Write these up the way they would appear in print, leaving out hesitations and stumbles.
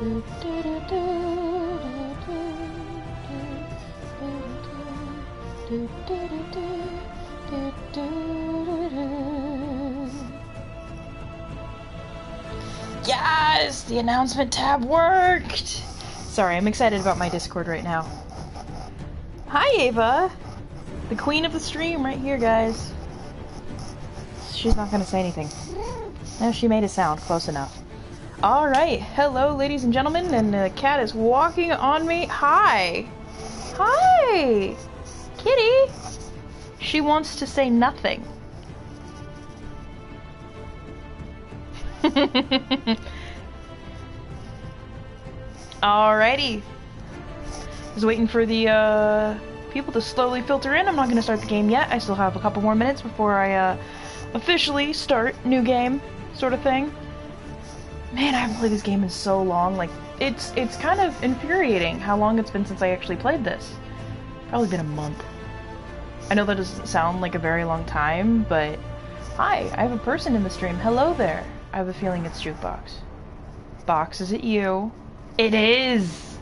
Yes! The announcement tab worked! Sorry, I'm excited about my Discord right now. Hi, Ava! The queen of the stream right here, guys. She's not gonna say anything. No, she made a sound. Close enough. Alright, hello ladies and gentlemen, and the cat is walking on me. Hi! Hi! Kitty! She wants to say nothing. Alrighty. Just waiting for the people to slowly filter in. I'm not gonna start the game yet. I still have a couple more minutes before I officially start new game sort of thing. Man, I haven't played this game in so long. Like, it's kind of infuriating how long it's been since I actually played this. Probably been a month. I know that doesn't sound like a very long time, but hi, I have a person in the stream. Hello there. I have a feeling it's Jukebox. Box, is it you? It is!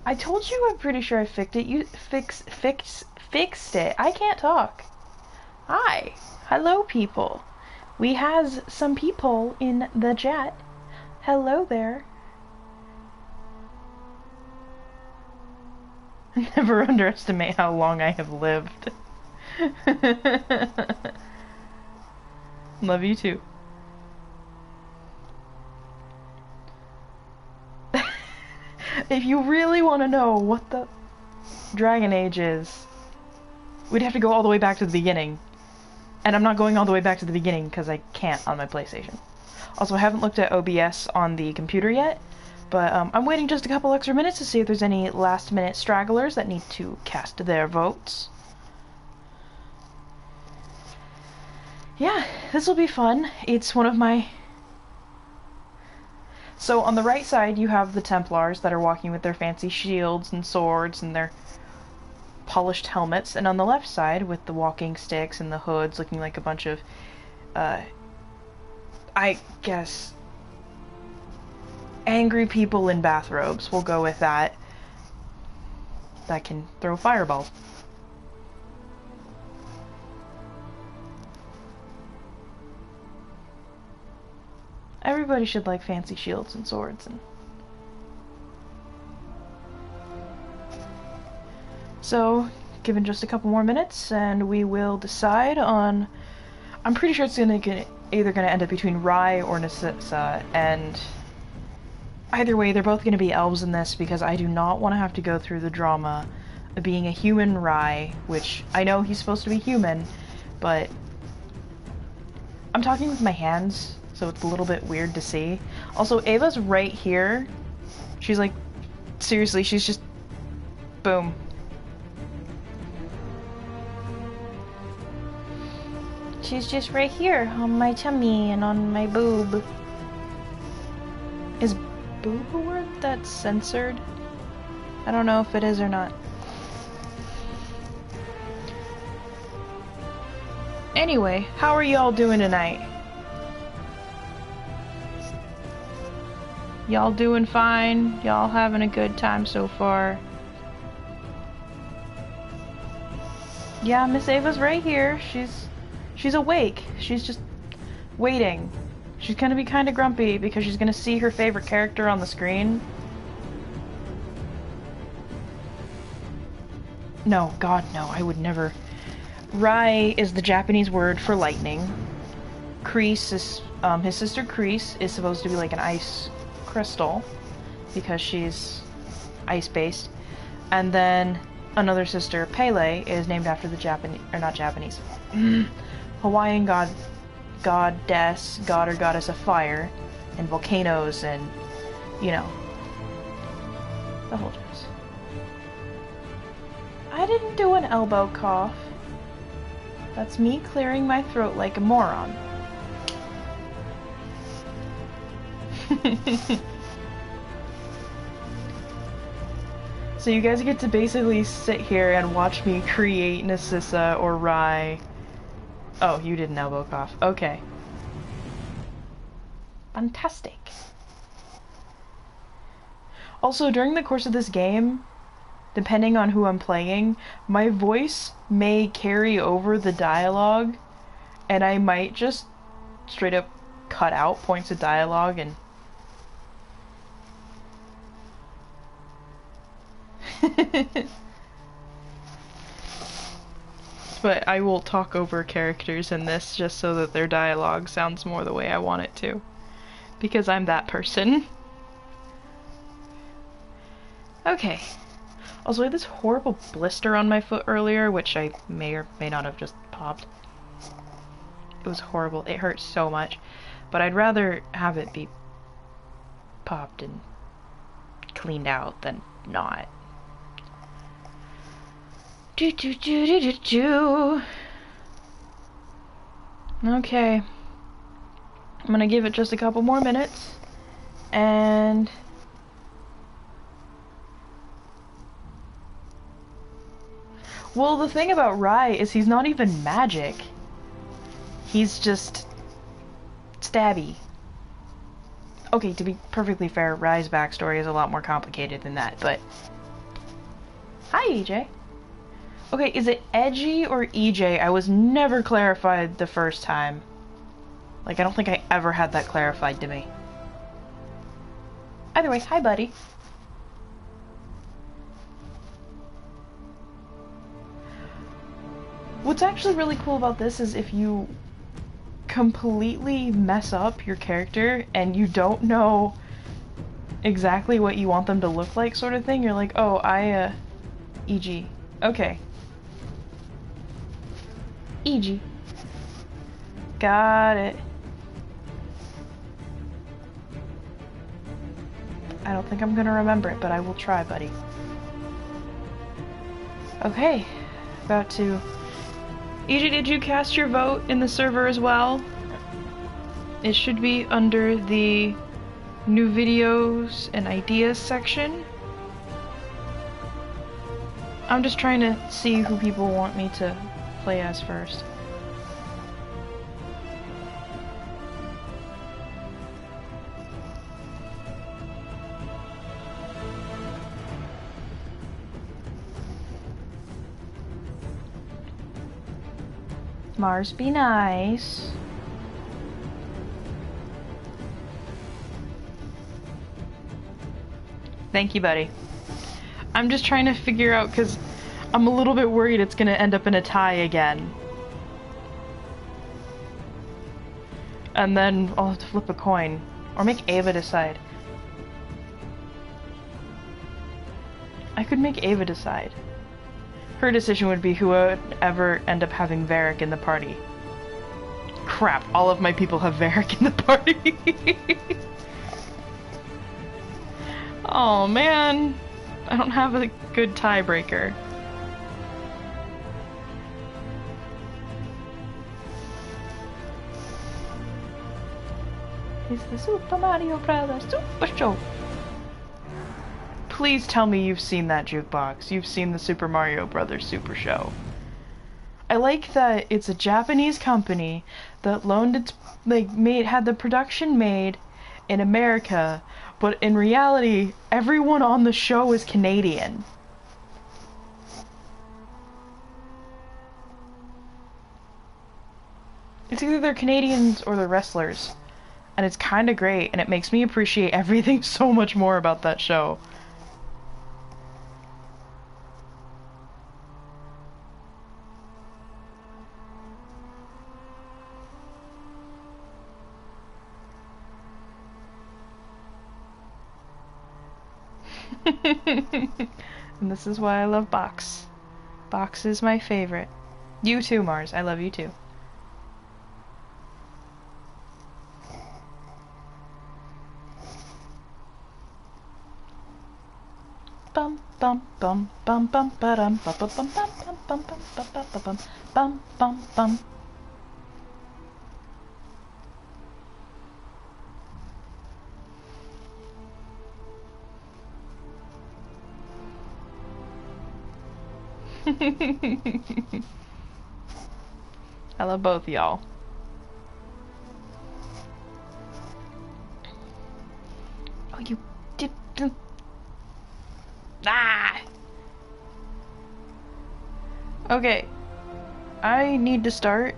I told you I'm pretty sure I fixed it. You fixed it. I can't talk. Hi. Hello, people. We has some people in the chat. Hello there. Never underestimate how long I have lived. Love you too. If you really want to know what the Dragon Age is, we'd have to go all the way back to the beginning. And I'm not going all the way back to the beginning because I can't on my PlayStation. Also, I haven't looked at OBS on the computer yet, but I'm waiting just a couple extra minutes to see if there's any last-minute stragglers that need to cast their votes. Yeah, this will be fun. It's one of my... So on the right side, you have the Templars that are walking with their fancy shields and swords and their polished helmets, and on the left side, with the walking sticks and the hoods, looking like a bunch of, I guess, angry people in bathrobes. We'll go with that. That can throw fireballs. Everybody should like fancy shields and swords and... So, given just a couple more minutes, and we will decide on... I'm pretty sure it's either gonna end up between Rai or Narcissa, and... Either way, they're both gonna be elves in this, because I do not want to have to go through the drama of being a human Rai, which I know he's supposed to be human, but... I'm talking with my hands, so it's a little bit weird to see. Also, Ava's right here. She's like... Seriously, she's just... Boom. She's just right here, on my tummy and on my boob. Is boob a word that's censored? I don't know if it is or not. Anyway, how are y'all doing tonight? Y'all doing fine? Y'all having a good time so far? Yeah, Miss Ava's right here. She's awake. She's just waiting. She's gonna be kinda grumpy because she's gonna see her favorite character on the screen. No, God, no, I would never. Rai is the Japanese word for lightning. Kreese is, his sister Kreese is supposed to be like an ice crystal because she's ice-based. And then another sister, Pele, is named after the Hawaiian goddess, god or goddess of fire, and volcanoes, and, you know, the whole jazz. I didn't do an elbow cough. That's me clearing my throat like a moron. So you guys get to basically sit here and watch me create Narcissa or Rai. Oh, you did an elbow cough. Okay. Fantastic. Also, during the course of this game, depending on who I'm playing, my voice may carry over the dialogue, and I might just straight up cut out points of dialogue and but I will talk over characters in this just so that their dialogue sounds more the way I want it to. Because I'm that person. Okay. Also, I had this horrible blister on my foot earlier, which I may or may not have just popped. It was horrible. It hurt so much. But I'd rather have it be popped and cleaned out than not. Okay. I'm gonna give it just a couple more minutes. And... well, the thing about Rai is he's not even magic. He's just... stabby. Okay, to be perfectly fair, Rai's backstory is a lot more complicated than that, but... hi, EJ. Okay, is it Edgy or EJ? I was never clarified the first time. Like, I don't think I ever had that clarified to me. Either way, hi, buddy. What's actually really cool about this is if you completely mess up your character and you don't know exactly what you want them to look like, sort of thing, you're like, oh, EG. Okay. EG. Got it. I don't think I'm gonna remember it, but I will try, buddy. Okay. About to... EG, did you cast your vote in the server as well? It should be under the new videos and ideas section. I'm just trying to see who people want me to play as first. Mars, be nice. Thank you, buddy. I'm just trying to figure out, because I'm a little bit worried it's going to end up in a tie again. And then I'll have to flip a coin. Or make Ava decide. I could make Ava decide. Her decision would be who would ever end up having Varric in the party. Crap, all of my people have Varric in the party. Oh man, I don't have a good tiebreaker. It's the Super Mario Brothers Super Show. Please tell me you've seen that jukebox. You've seen the Super Mario Brothers Super Show. I like that it's a Japanese company that loaned its, had the production made in America, but in reality, everyone on the show is Canadian. It's either they're Canadians or they're wrestlers. And it's kinda great, and it makes me appreciate everything so much more about that show. And this is why I love Box. Box is my favorite. You too, Mars. I love you too. Bum bum bum bum bum ba-dum bum bum bum bum bum bum bum bum bum bum bum. I love both y'all. Oh, you did. Ah! Okay. I need to start.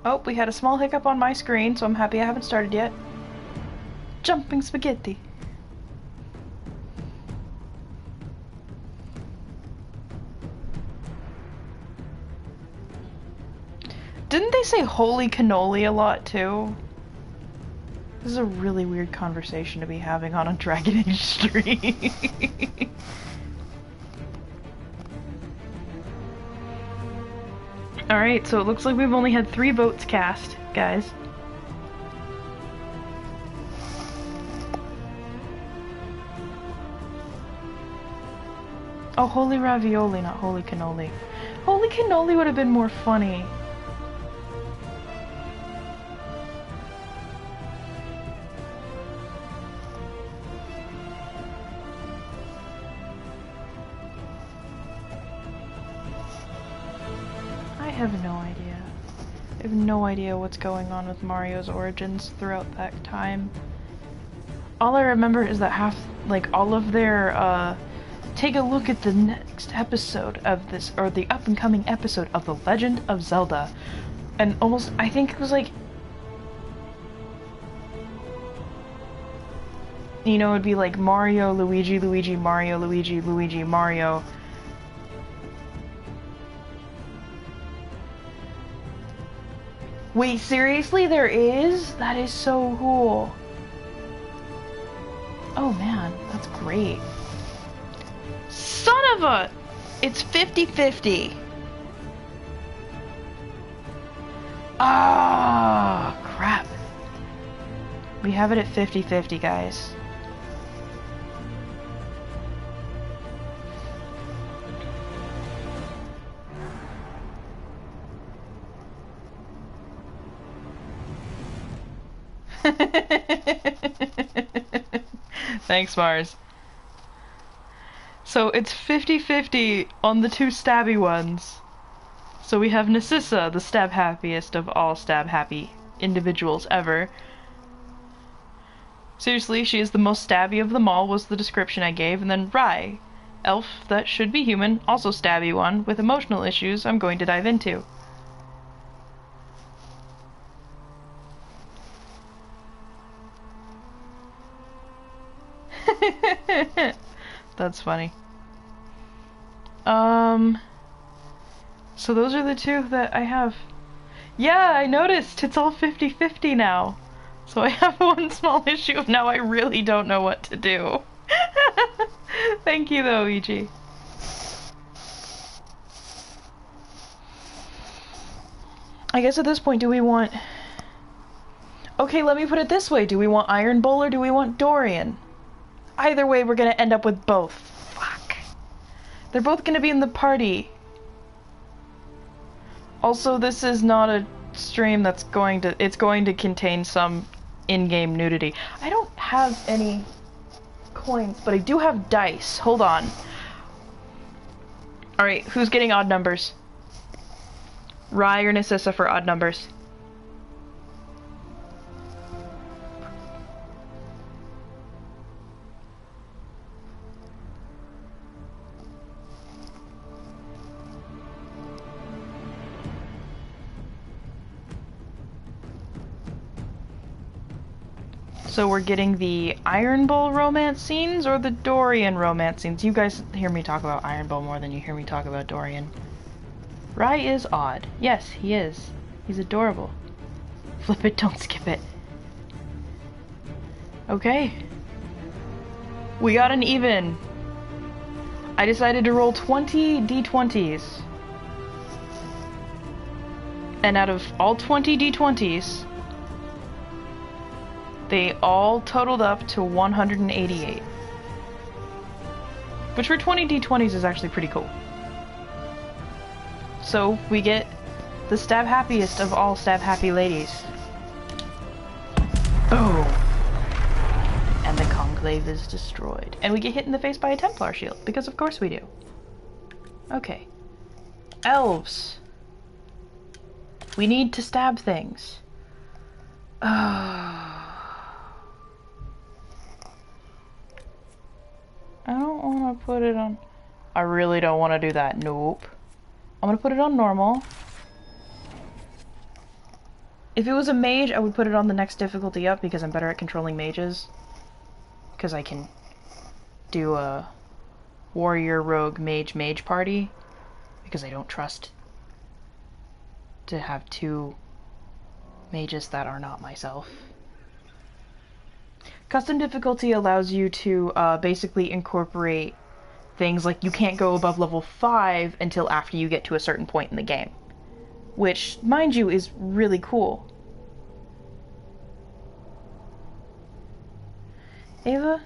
Oh, we had a small hiccup on my screen, so I'm happy I haven't started yet. Jumping spaghetti. Didn't they say holy cannoli a lot, too? This is a really weird conversation to be having on a Dragon Age stream. Alright, so it looks like we've only had 3 votes cast, guys. Oh, holy ravioli, not holy cannoli. Holy cannoli would have been more funny. I have no idea. I have no idea what's going on with Mario's origins throughout that time. All I remember is that all of their, take a look at the next episode of this, or the up-and-coming episode of The Legend of Zelda. And almost, I think it was like, you know, it'd be like Mario, Luigi, Luigi, Mario, Luigi, Luigi, Mario. Wait, seriously? There is? That is so cool. Oh man, that's great. Son of a... It's 50-50. Ah, crap. We have it at 50-50, guys. Thanks, Mars. So it's 50-50 on the 2 stabby ones. So we have Narcissa, the stab happiest of all stab happy individuals ever. Seriously, she is the most stabby of them all, was the description I gave. And then Rai, elf that should be human, also stabby one, with emotional issues I'm going to dive into. That's funny. So those are the 2 that I have. Yeah, I noticed! It's all 50-50 now. So I have one small issue of now I really don't know what to do. Thank you though, EG. I guess at this point, do we want... Okay, let me put it this way. Do we want Iron Bull or do we want Dorian? Either way, we're gonna end up with both. Fuck. They're both gonna be in the party. Also, this is not a stream that's going to... It's going to contain some in-game nudity. I don't have any coins, but I do have dice. Hold on. Alright, who's getting odd numbers? Rai or Narcissa for odd numbers? So we're getting the Iron Bull romance scenes or the Dorian romance scenes? You guys hear me talk about Iron Bull more than you hear me talk about Dorian. Rai is odd. Yes, he is. He's adorable. Flip it, don't skip it. Okay. We got an even. I decided to roll 20 d20s. And out of all 20 d20s, they all totaled up to 188. Which for 20 d20s is actually pretty cool. So we get the stab happiest of all stab happy ladies. Boom! And the conclave is destroyed. And we get hit in the face by a Templar shield, because of course we do. Okay. Elves. We need to stab things. I don't want to put it on... I really don't want to do that. Nope. I'm going to put it on normal. If it was a mage, I would put it on the next difficulty up because I'm better at controlling mages. Because I can do a warrior, rogue, mage party. Because I don't trust to have two mages that are not myself. Custom difficulty allows you to basically incorporate things like you can't go above level 5 until after you get to a certain point in the game. Which, mind you, is really cool. Ava?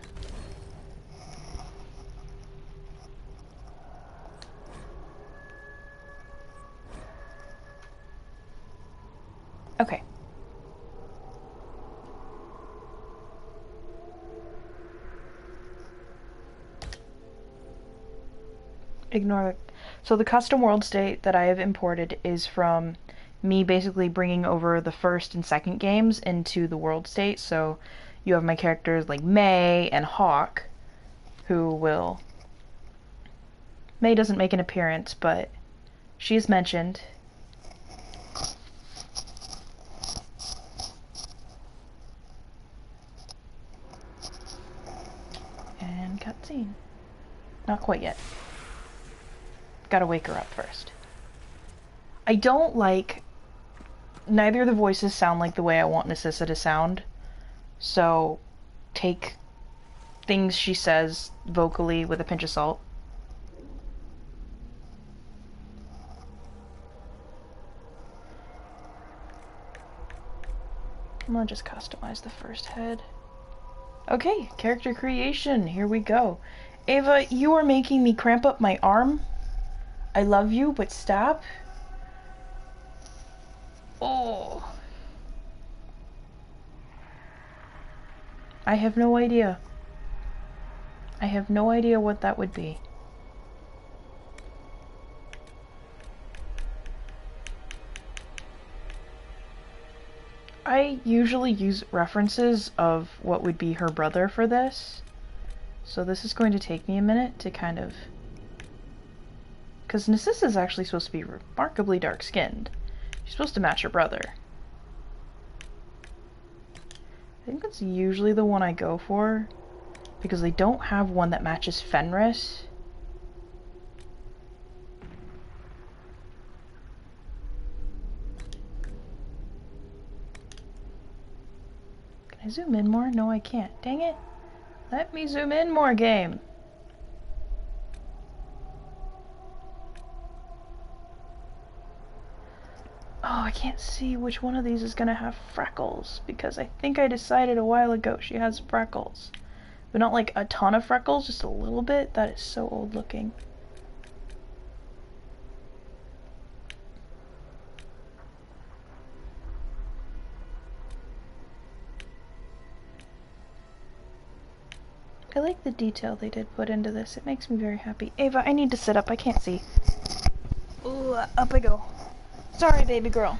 Okay. Ignore it. So the custom world state that I have imported is from me basically bringing over the first and second games into the world state. So you have my characters like May and Hawk, who will... May doesn't make an appearance, but she is mentioned. And cutscene. Not quite yet. Gotta wake her up first. I don't like... Neither of the voices sound like the way I want Narcissa to sound. So, take things she says vocally with a pinch of salt. I'm gonna just customize the first head. Okay, character creation. Here we go. Ava, you are making me cramp up my arm. I love you, but stop. Oh. I have no idea. I have no idea what that would be. I usually use references of what would be her brother for this. So this is going to take me a minute to kind of... Because Narcissa is actually supposed to be remarkably dark-skinned. She's supposed to match her brother. I think that's usually the one I go for, because they don't have one that matches Fenris. Can I zoom in more? No, I can't. Dang it. Let me zoom in more, game. Oh, I can't see which one of these is gonna have freckles, because I think I decided a while ago she has freckles. But not like a ton of freckles, just a little bit. That is so old looking. I like the detail they did put into this. It makes me very happy. Ava, I need to sit up. I can't see. Ooh, up I go. Sorry, baby girl.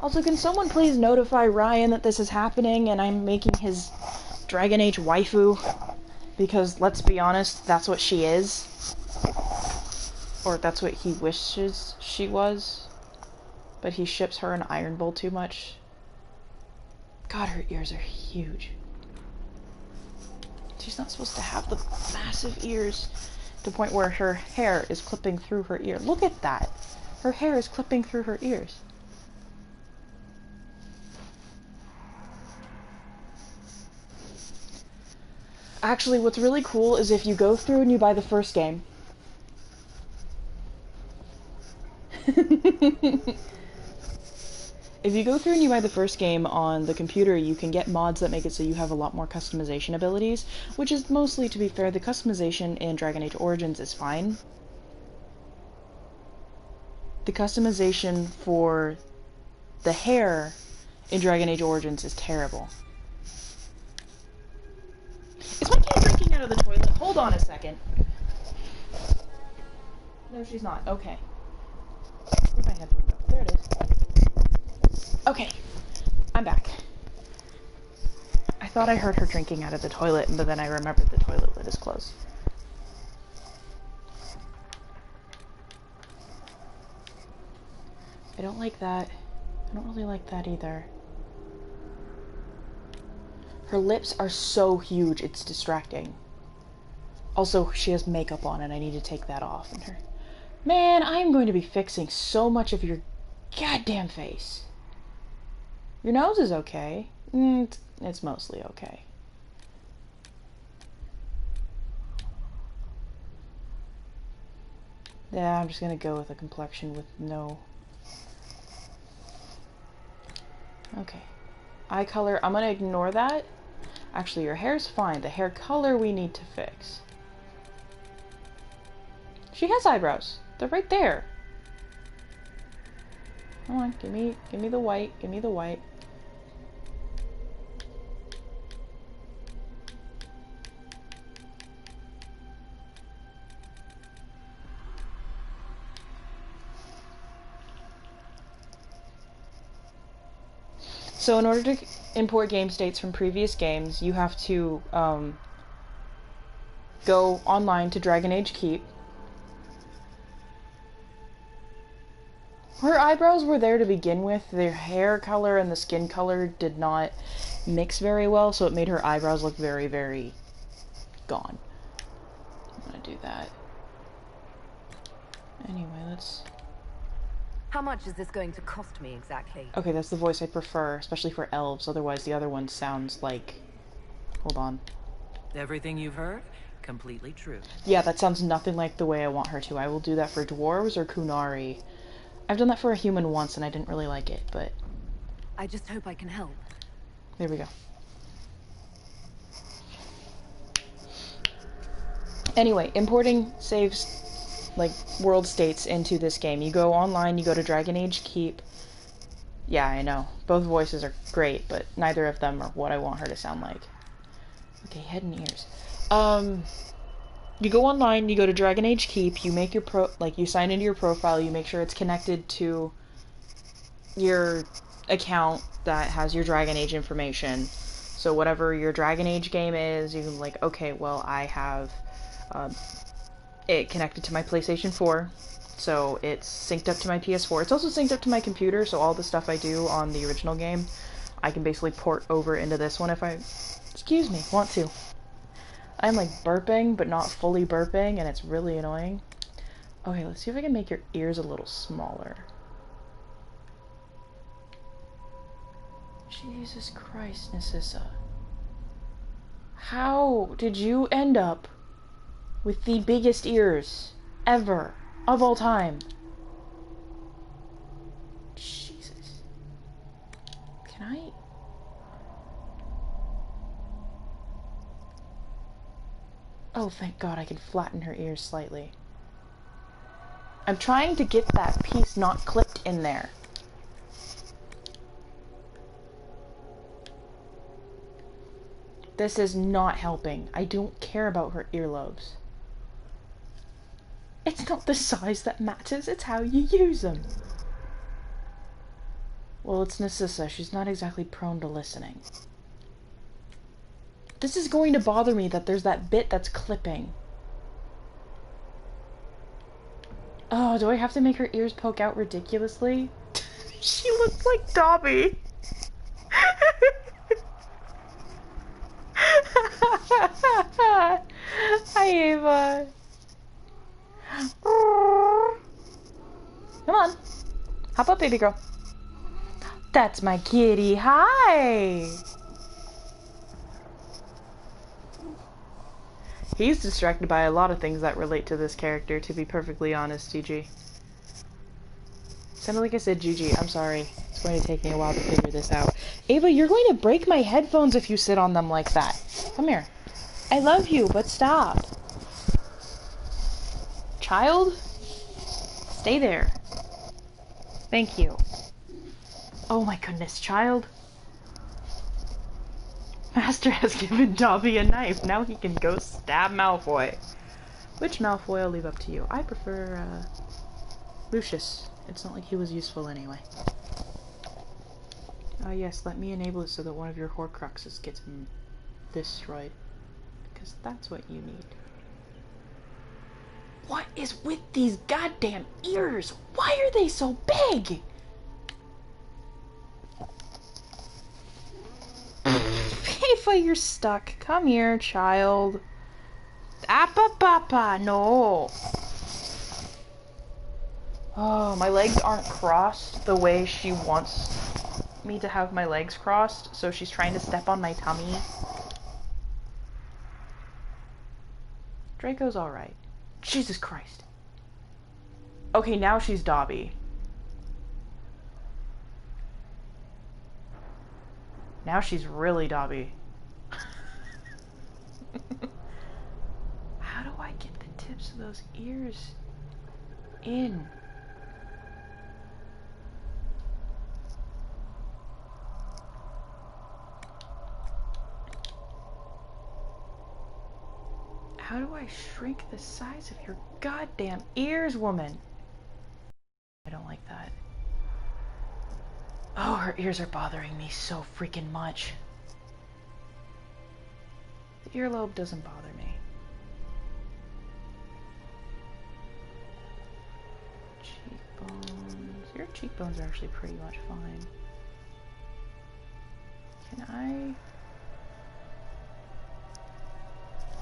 Also, can someone please notify Ryan that this is happening and I'm making his Dragon Age waifu? Because, let's be honest, that's what she is. Or that's what he wishes she was. But he ships her and Iron Bull too much. God, her ears are huge. She's not supposed to have the massive ears to the point where her hair is clipping through her ear. Look at that! Her hair is clipping through her ears. Actually, what's really cool is if you go through and you buy the first game. If you go through and you buy the first game on the computer, you can get mods that make it so you have a lot more customization abilities, which is mostly, to be fair, the customization in Dragon Age Origins is fine. The customization for the hair in Dragon Age Origins is terrible. Is my cat drinking out of the toilet? Hold on a second. No, she's not. Okay. Where'd my headphone go? There it is. Okay. I'm back. I thought I heard her drinking out of the toilet, but then I remembered the toilet lid this close. I don't like that. I don't really like that either. Her lips are so huge, it's distracting. Also, she has makeup on and I need to take that off. And her... Man, I'm going to be fixing so much of your goddamn face. Your nose is okay. It's mostly okay. Yeah, I'm just gonna go with a complexion with no... Okay. Eye color, I'm gonna ignore that. Actually, your hair's fine. The hair color we need to fix. She has eyebrows. They're right there. Come on, give me the white. Give me the white. So in order to import game states from previous games, you have to go online to Dragon Age Keep. Her eyebrows were there to begin with. Their hair color and the skin color did not mix very well, so it made her eyebrows look very, very gone. I'm gonna do that. Anyway, let's... How much is this going to cost me exactly? Okay, that's the voice I prefer, especially for elves. Otherwise, the other one sounds like... Hold on. Everything you've heard? Completely true. Yeah, that sounds nothing like the way I want her to. I will do that for dwarves or Kunari. I've done that for a human once and I didn't really like it, but... I just hope I can help. There we go. Anyway, importing saves, like, world states into this game. You go online, you go to Dragon Age Keep. Yeah, I know. Both voices are great, but neither of them are what I want her to sound like. Okay, head and ears. You go online, you go to Dragon Age Keep, you make your you sign into your profile, you make sure it's connected to your account that has your Dragon Age information. So whatever your Dragon Age game is, you can like, okay, well, I have it connected to my PlayStation 4, so it's synced up to my PS4. It's also synced up to my computer, so all the stuff I do on the original game, I can basically port over into this one if I, excuse me, want to. I'm like burping, but not fully burping, and it's really annoying. Okay, let's see if I can make your ears a little smaller. Jesus Christ, Narcissa. How did you end up with the biggest ears ever of all time? Jesus. Can I... Oh, thank God I can flatten her ears slightly. I'm trying to get that piece not clipped in there. This is not helping. I don't care about her earlobes. It's not the size that matters, it's how you use them. Well, it's Narcissa. She's not exactly prone to listening. This is going to bother me that there's that bit that's clipping. Oh, do I have to make her ears poke out ridiculously? She looks like Dobby. Hi, Ava. Come on. Hop up, baby girl. That's my kitty. Hi. He's distracted by a lot of things that relate to this character, to be perfectly honest, GG. Sounded like I said GG. I'm sorry. It's going to take me a while to figure this out. Ava, you're going to break my headphones if you sit on them like that. Come here. I love you, but stop. Child? Stay there. Thank you. Oh my goodness, child. Master has given Dobby a knife. Now he can go stab Malfoy. Which Malfoy I'll leave up to you. I prefer, Lucius. It's not like he was useful anyway. Yes, let me enable it so that one of your Horcruxes gets destroyed. because that's what you need. What is with these goddamn ears? Why are they so big? Tifa, you're stuck. Come here, child. Appa papa, no. Oh, my legs aren't crossed the way she wants me to have my legs crossed, so she's trying to step on my tummy. Draco's alright. Jesus Christ. Okay, now she's Dobby. Now she's really Dobby. How do I get the tips of those ears in? How do I shrink the size of your goddamn ears, woman? I don't like that. Oh, her ears are bothering me so freaking much. The earlobe doesn't bother me. Cheekbones. Your cheekbones are actually pretty much fine. Can I...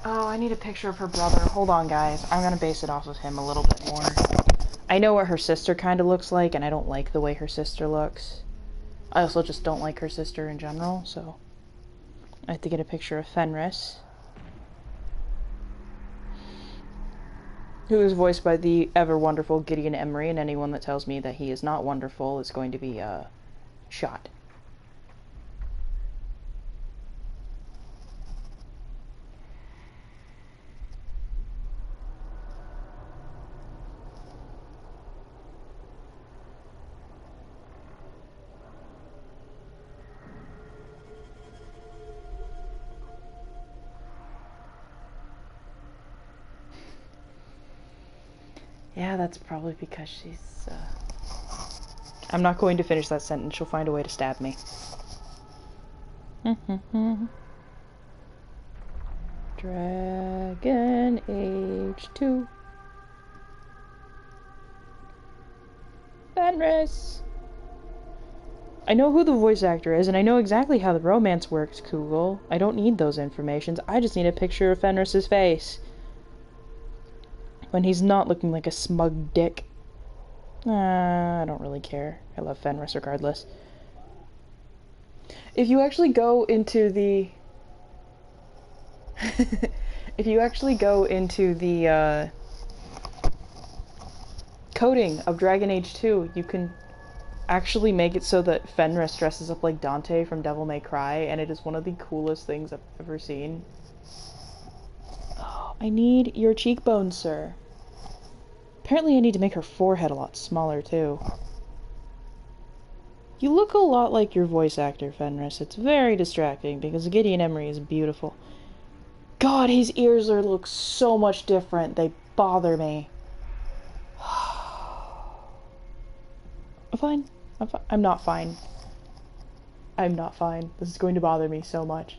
Oh, I need a picture of her brother. Hold on, guys. I'm gonna base it off of him a little bit more. I know what her sister kind of looks like, and I don't like the way her sister looks. I also just don't like her sister in general, so... I have to get a picture of Fenris. Who is voiced by the ever-wonderful Gideon Emery, and anyone that tells me that he is not wonderful is going to be, shot. Yeah, that's probably because she's, I'm not going to finish that sentence. She'll find a way to stab me. Dragon Age 2. Fenris! I know who the voice actor is, and I know exactly how the romance works, Google. I don't need those informations. I just need a picture of Fenris's face. When he's not looking like a smug dick. I don't really care. I love Fenris regardless. If you actually go into the... if you actually go into the, coding of Dragon Age 2, you can actually make it so that Fenris dresses up like Dante from Devil May Cry, and it is one of the coolest things I've ever seen. Oh, I need your cheekbones, sir. Apparently I need to make her forehead a lot smaller, too. You look a lot like your voice actor, Fenris. It's very distracting, because Gideon Emery is beautiful. God, his ears look so much different. They bother me. I'm fine. I'm not fine. I'm not fine. This is going to bother me so much.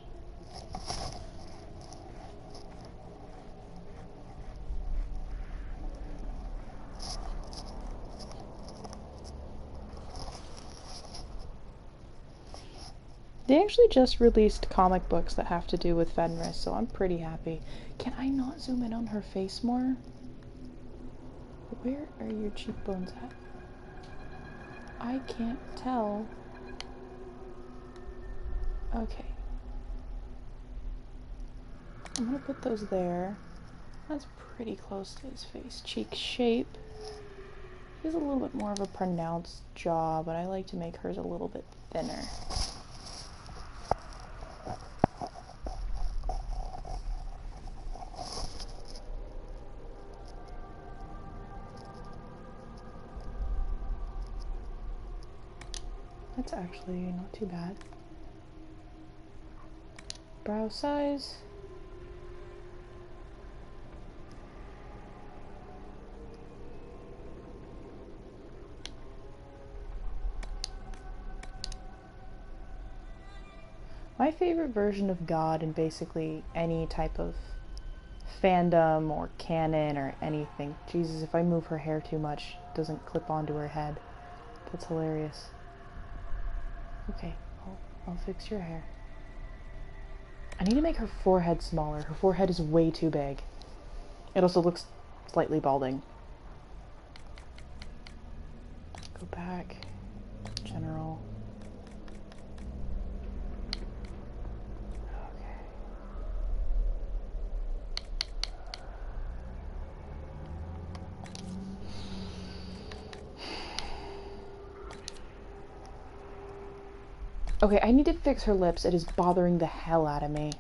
They actually just released comic books that have to do with Fenris, so I'm pretty happy. Can I not zoom in on her face more? Where are your cheekbones at? I can't tell. Okay. I'm gonna put those there. That's pretty close to his face. Cheek shape. He has a little bit more of a pronounced jaw, but I like to make hers a little bit thinner. That's actually not too bad. Brow size. My favorite version of God in basically any type of fandom or canon or anything. Jesus, if I move her hair too much, it doesn't clip onto her head. That's hilarious. Okay, I'll fix your hair. I need to make her forehead smaller. Her forehead is way too big. It also looks slightly balding. Go back. General. Okay. Okay, I need to fix her lips. It is bothering the hell out of me.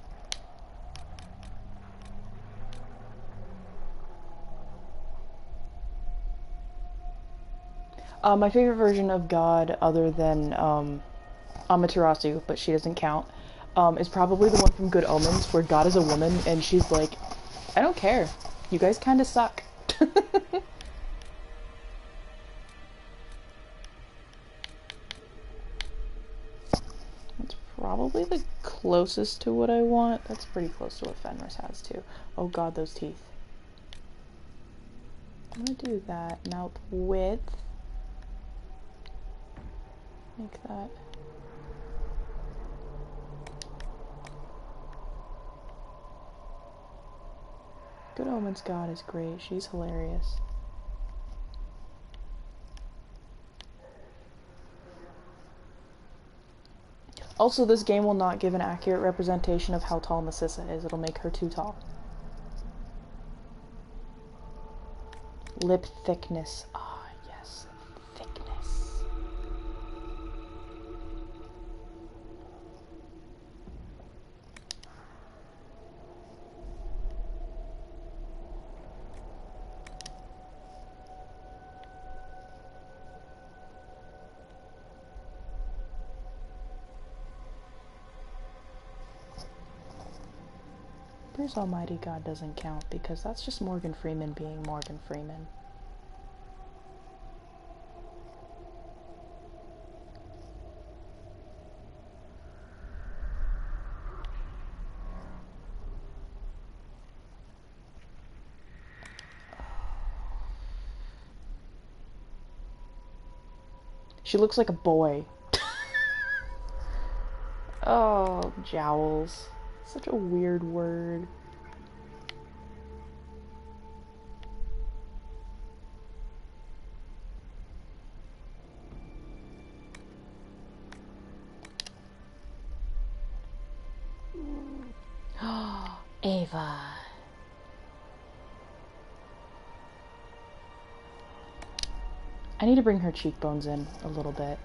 My favorite version of God, other than Amaterasu, but she doesn't count, is probably the one from Good Omens, where God is a woman, and she's like, I don't care. You guys kind of suck. That's probably the closest to what I want. That's pretty close to what Fenris has, too. Oh god, those teeth. I'm gonna do that. Now, width. Make that. Good Omens God is great. She's hilarious. Also, this game will not give an accurate representation of how tall Narcissa is. It'll make her too tall. Lip thickness. Ah, yes. Thickness. Bruce Almighty God doesn't count because that's just Morgan Freeman being Morgan Freeman. She looks like a boy. Oh, jowls. Such a weird word. Ava. I need to bring her cheekbones in a little bit.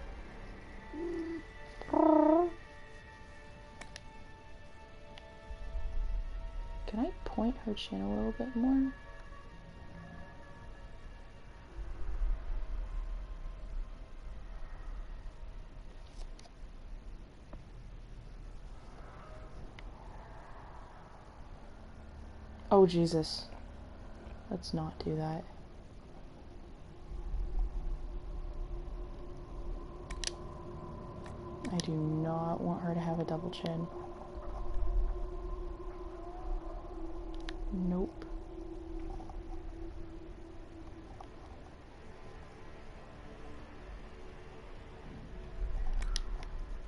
Can I point her chin a little bit more? Oh, Jesus. Let's not do that. I do not want her to have a double chin. Nope.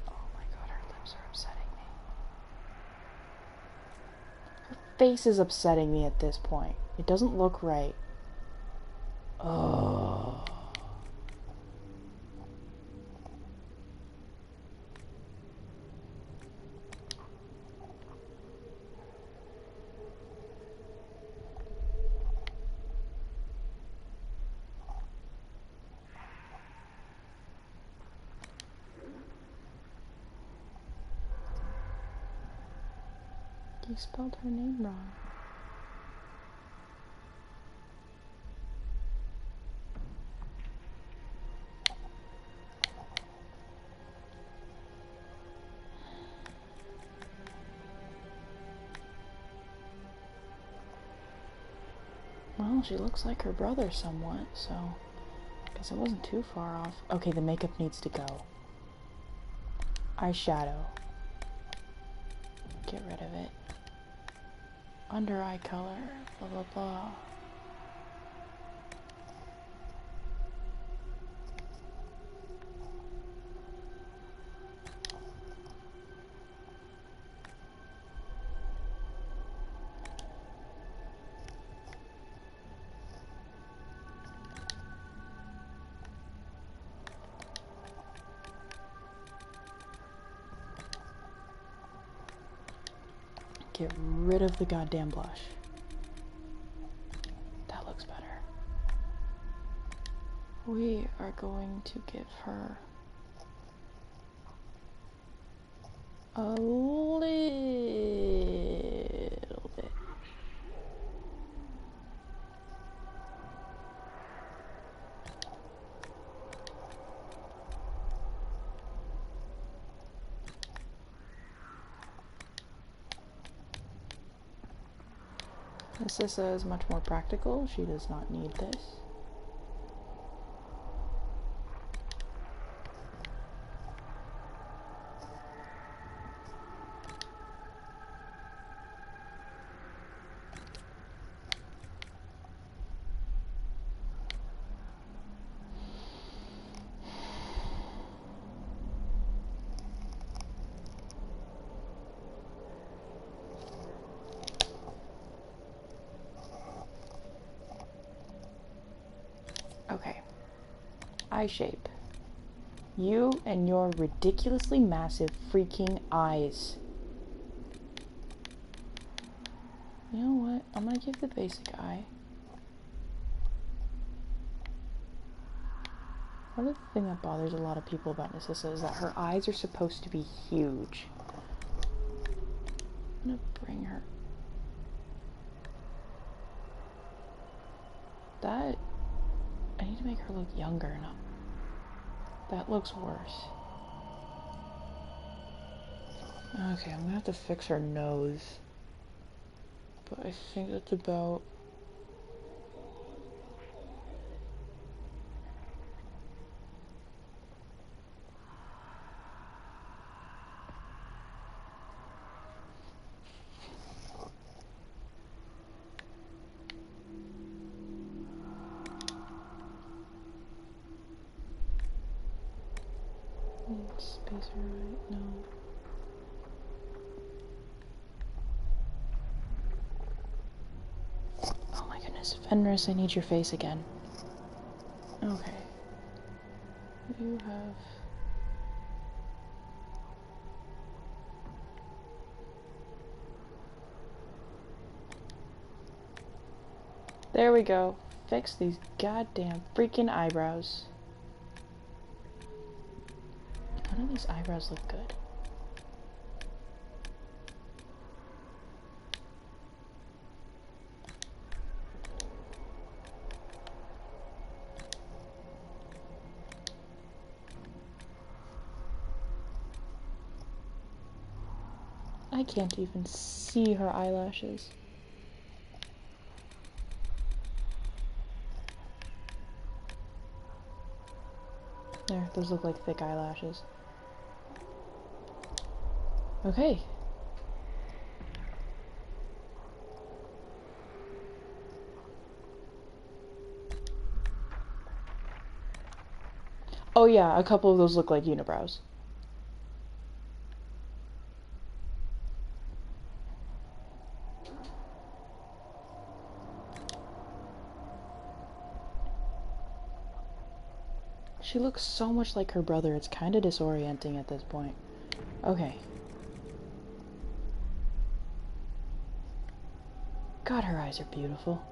Oh my god, her lips are upsetting me. Her face is upsetting me at this point. It doesn't look right. Oh. You spelled her name wrong. Well, she looks like her brother somewhat, so I guess it wasn't too far off. Okay, the makeup needs to go. Eyeshadow. Get rid of it. under eye color, blah blah blah. Get rid of the goddamn blush. That looks better. We are going to give her a little bit. Narcissa is much more practical. She does not need this. Okay. Eye shape. You and your ridiculously massive freaking eyes. You know what? I'm gonna give the basic eye. One of the things that bothers a lot of people about Narcissa is that her eyes are supposed to be huge. I'm gonna bring her. That... I need to make her look younger. No, that looks worse. Okay, I'm gonna have to fix her nose. But I think that's about... Spacer right? No. Oh my goodness, Fenris, I need your face again. Okay. You have... There we go. Fix these goddamn freaking eyebrows. None of these eyebrows look good. I can't even see her eyelashes. There, those look like thick eyelashes. Okay. Oh yeah, a couple of those look like unibrows. She looks so much like her brother, it's kind of disorienting at this point. Okay. God, her eyes are beautiful.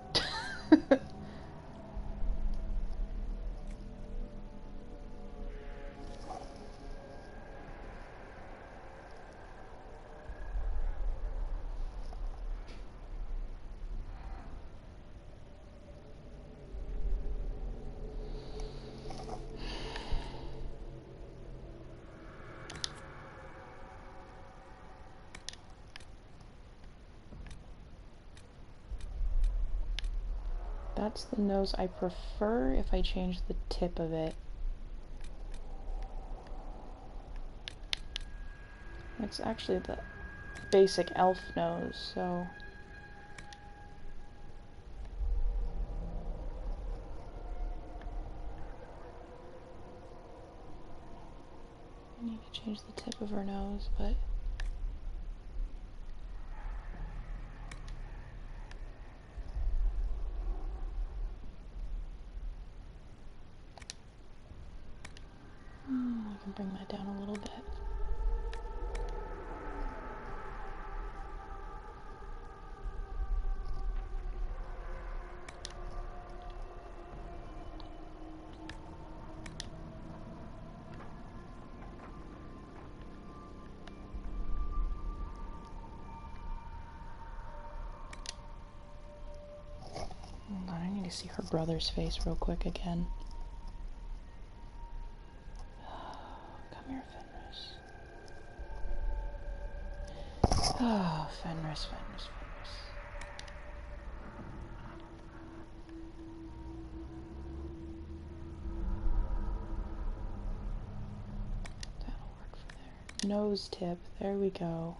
That's the nose I prefer if I change the tip of it. It's actually the basic elf nose, so... I need to change the tip of her nose, but... I can bring that down a little bit. Hold on, I need to see her brother's face real quick again. Come here, Fenris. Oh, Fenris. That'll work for there. Nose tip, there we go.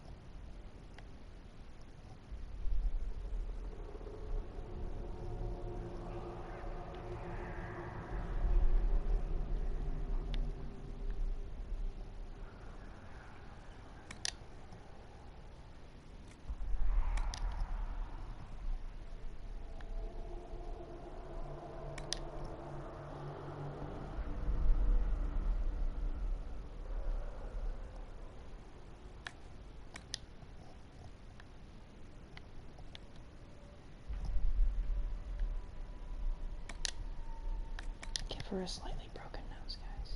Give her a slightly broken nose, guys.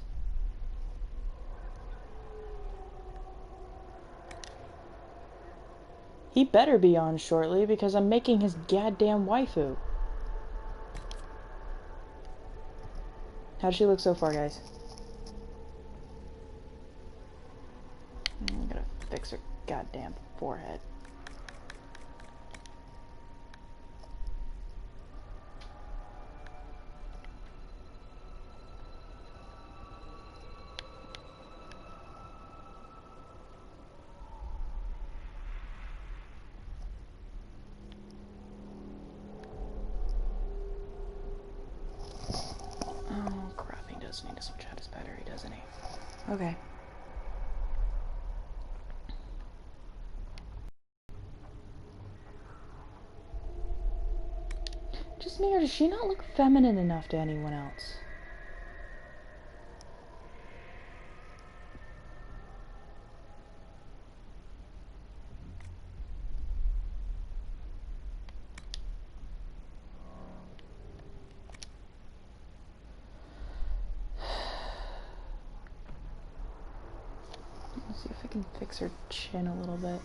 He better be on shortly because I'm making his goddamn waifu. How does she look so far, guys? I'm gonna fix her goddamn forehead. Oh crap, he does need to switch out his battery, doesn't he? Okay. Just me, or does she not look feminine enough to anyone else? Let's see if I can fix her chin a little bit.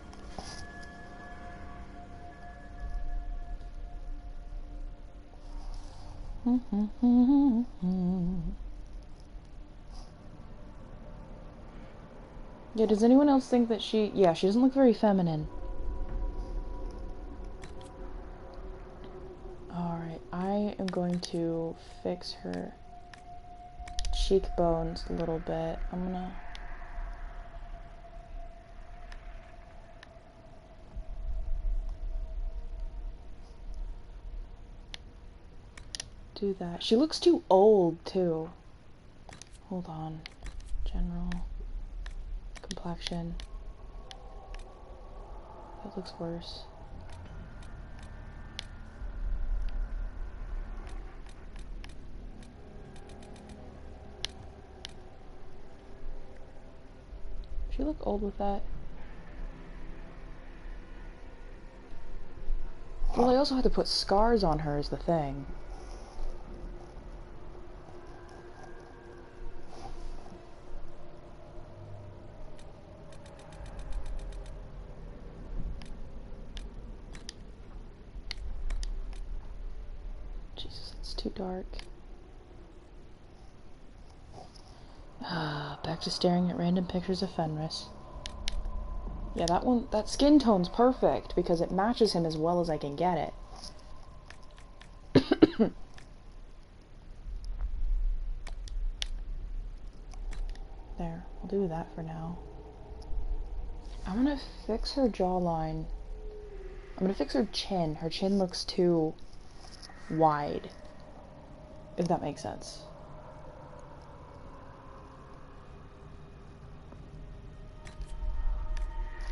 Yeah, does anyone else think that she... Yeah, she doesn't look very feminine. Alright, I am going to fix her cheekbones a little bit. I'm gonna... do that. She looks too old, too. Hold on. General. Complexion. That looks worse. She look old with that. Well, I also had to put scars on her is the thing. Jesus, it's too dark. Back to staring at random pictures of Fenris. Yeah, that skin tone's perfect because it matches him as well as I can get it. There, I'll do that for now. I'm gonna fix her jawline. I'm gonna fix her chin. Her chin looks too wide, if that makes sense.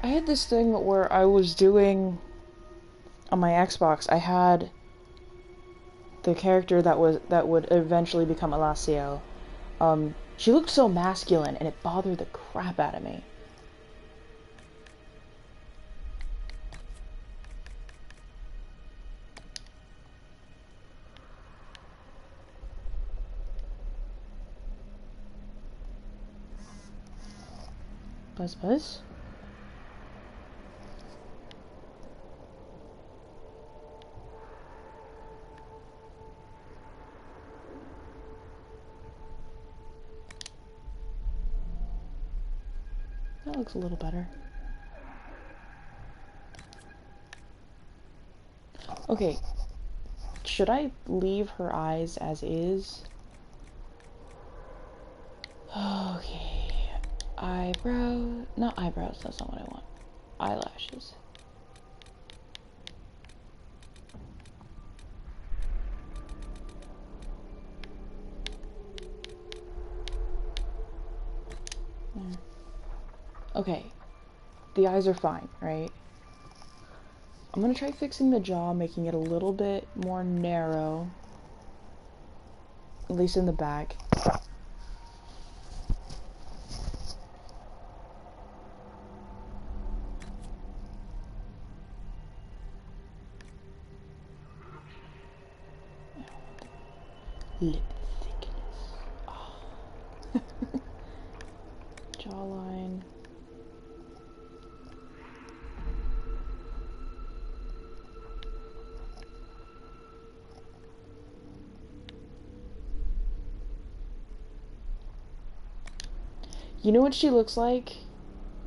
I had this thing where I was doing on my Xbox. I had the character that would eventually become Alacio. She looked so masculine, and it bothered the crap out of me. Buzz buzz? That looks a little better. Okay. Should I leave her eyes as is? Okay. Not eyebrows, that's not what I want. Eyelashes. There. Okay. The eyes are fine, right? I'm gonna try fixing the jaw, making it a little bit more narrow. At least in the back. Lip thickness. Oh. Jawline. You know what she looks like?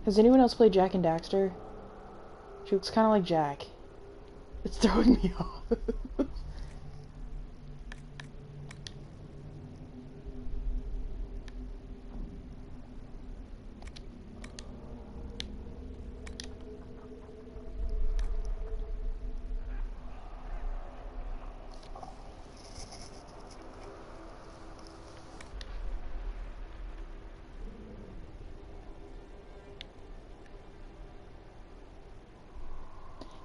Has anyone else played Jack and Daxter? She looks kind of like Jack. It's throwing me off.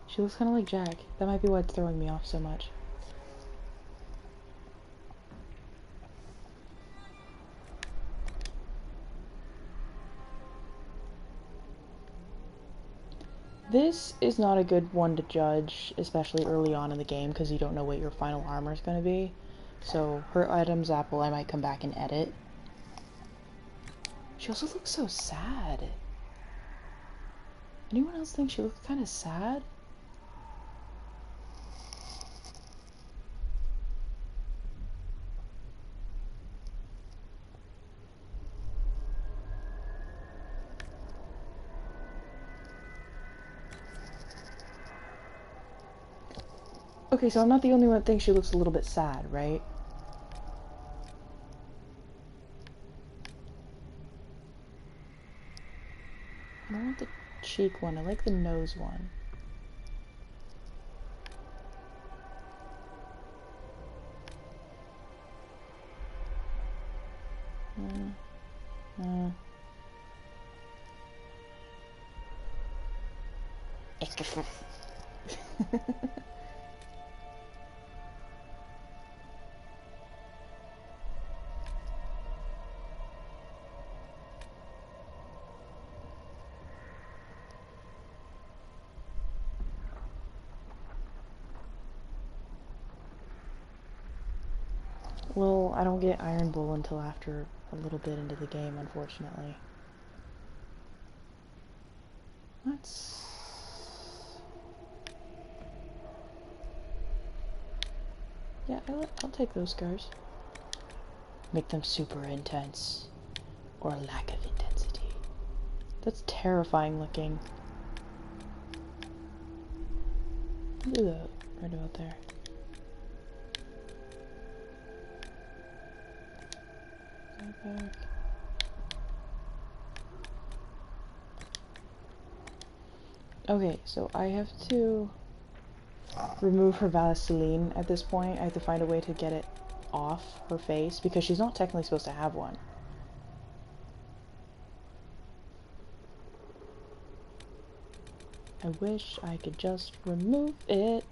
She looks kind of like Jack. That might be why it's throwing me off so much. This is not a good one to judge, especially early on in the game, because you don't know what your final armor is going to be. So, her Adam's apple I might come back and edit. She also looks so sad. Anyone else think she looks kind of sad? Okay, so I'm not the only one that thinks she looks a little bit sad, right? I don't want the cheek one, I like the nose one. Well, I don't get Iron Bull until after a little bit into the game, unfortunately. Let's... Yeah, I'll take those scars. Make them super intense. Or lack of intensity. That's terrifying looking. Look at that, right about there. Back. Okay, so I have to remove her Vaseline at this point. I have to find a way to get it off her face because she's not technically supposed to have one. I wish I could just remove it.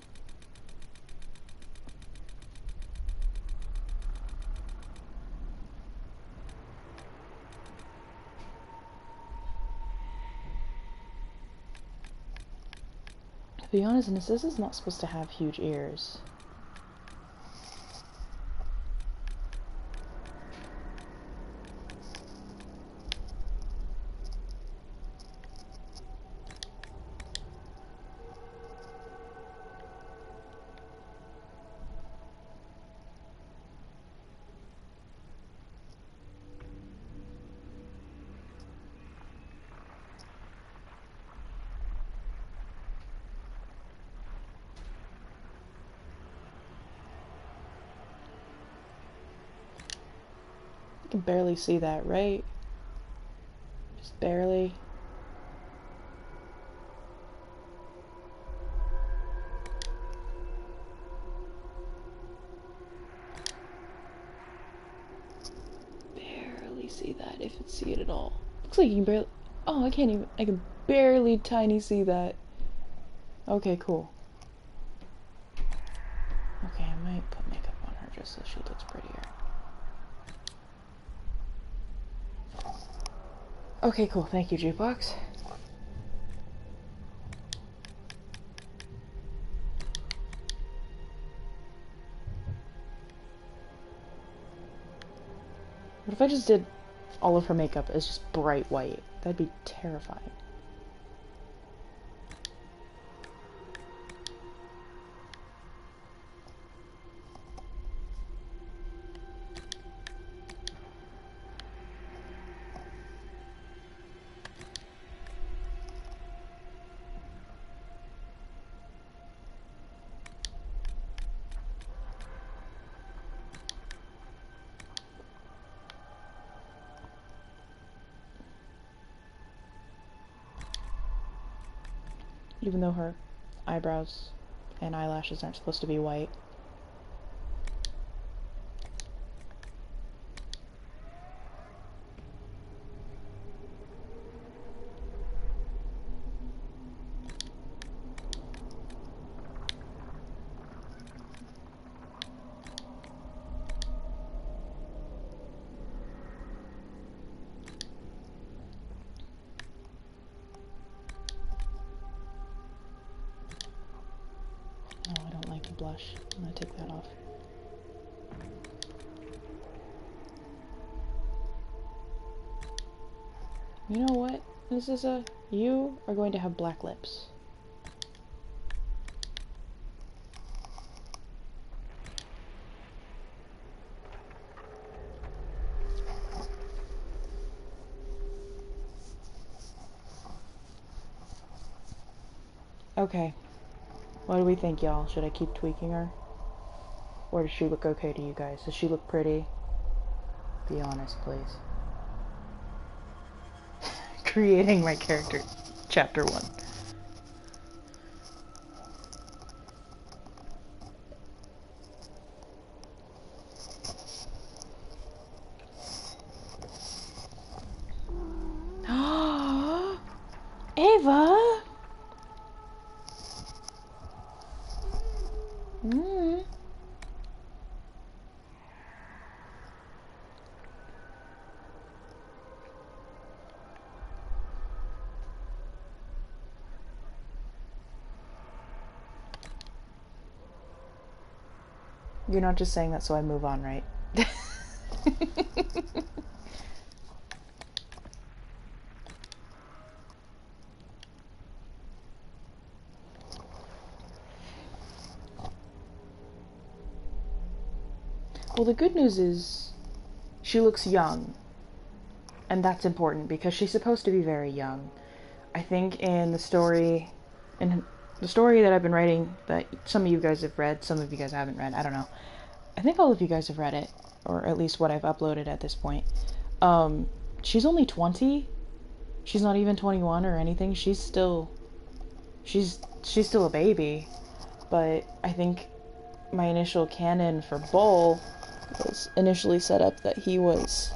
To be honest, this is not supposed to have huge ears. You can barely see that, right? Just barely. Barely see that, if it's see it at all. Looks like you can barely. Oh, I can't even. I can barely tiny see that. Okay, cool. Okay, I might put makeup on her just so she looks prettier. Okay, cool. Thank you, Jukebox. What if I just did all of her makeup as just bright white? That'd be terrifying. Even though her eyebrows and eyelashes aren't supposed to be white. Oh, I don't like the blush. I'm gonna take that off. You know what? You are going to have black lips. Okay. What do we think, y'all? Should I keep tweaking her? Or does she look okay to you guys? Does she look pretty? Be honest, please. Creating my character. Chapter 1. Ava! Mm. You're not just saying that so I move on, right? Well, the good news is she looks young. And that's important because she's supposed to be very young. I think in the story that I've been writing that some of you guys have read, some of you guys haven't read, I don't know. I think all of you guys have read it, or at least what I've uploaded at this point. She's only 20. She's not even 21 or anything. She's still a baby. But I think my initial canon for Bull was initially set up that he was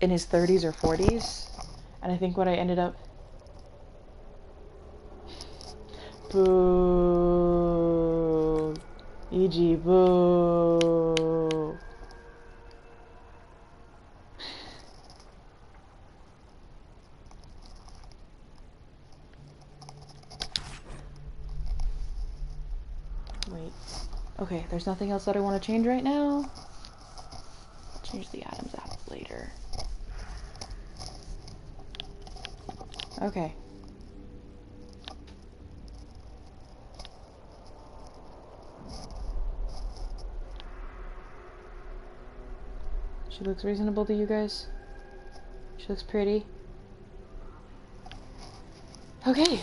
in his 30s or 40s. And I think what I ended up... Boo. E.g. boo. Wait. Okay, there's nothing else that I want to change right now. I'll change the items out later. Okay. She looks reasonable to you guys? She looks pretty. Okay.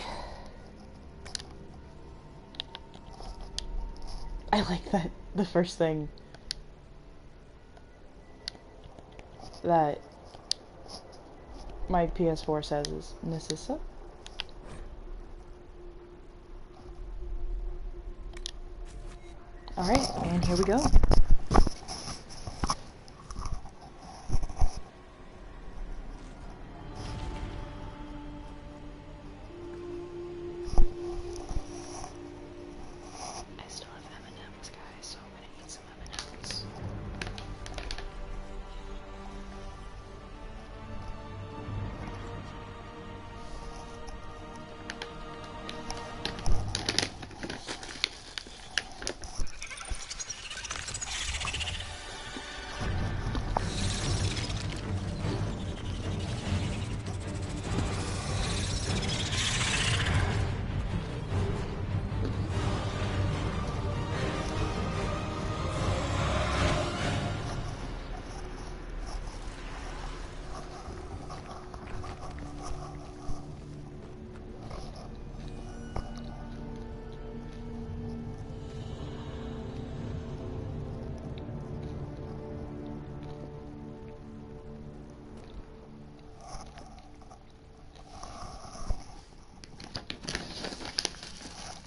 I like that the first thing that my PS4 says is Nississa. Alright, and here we go.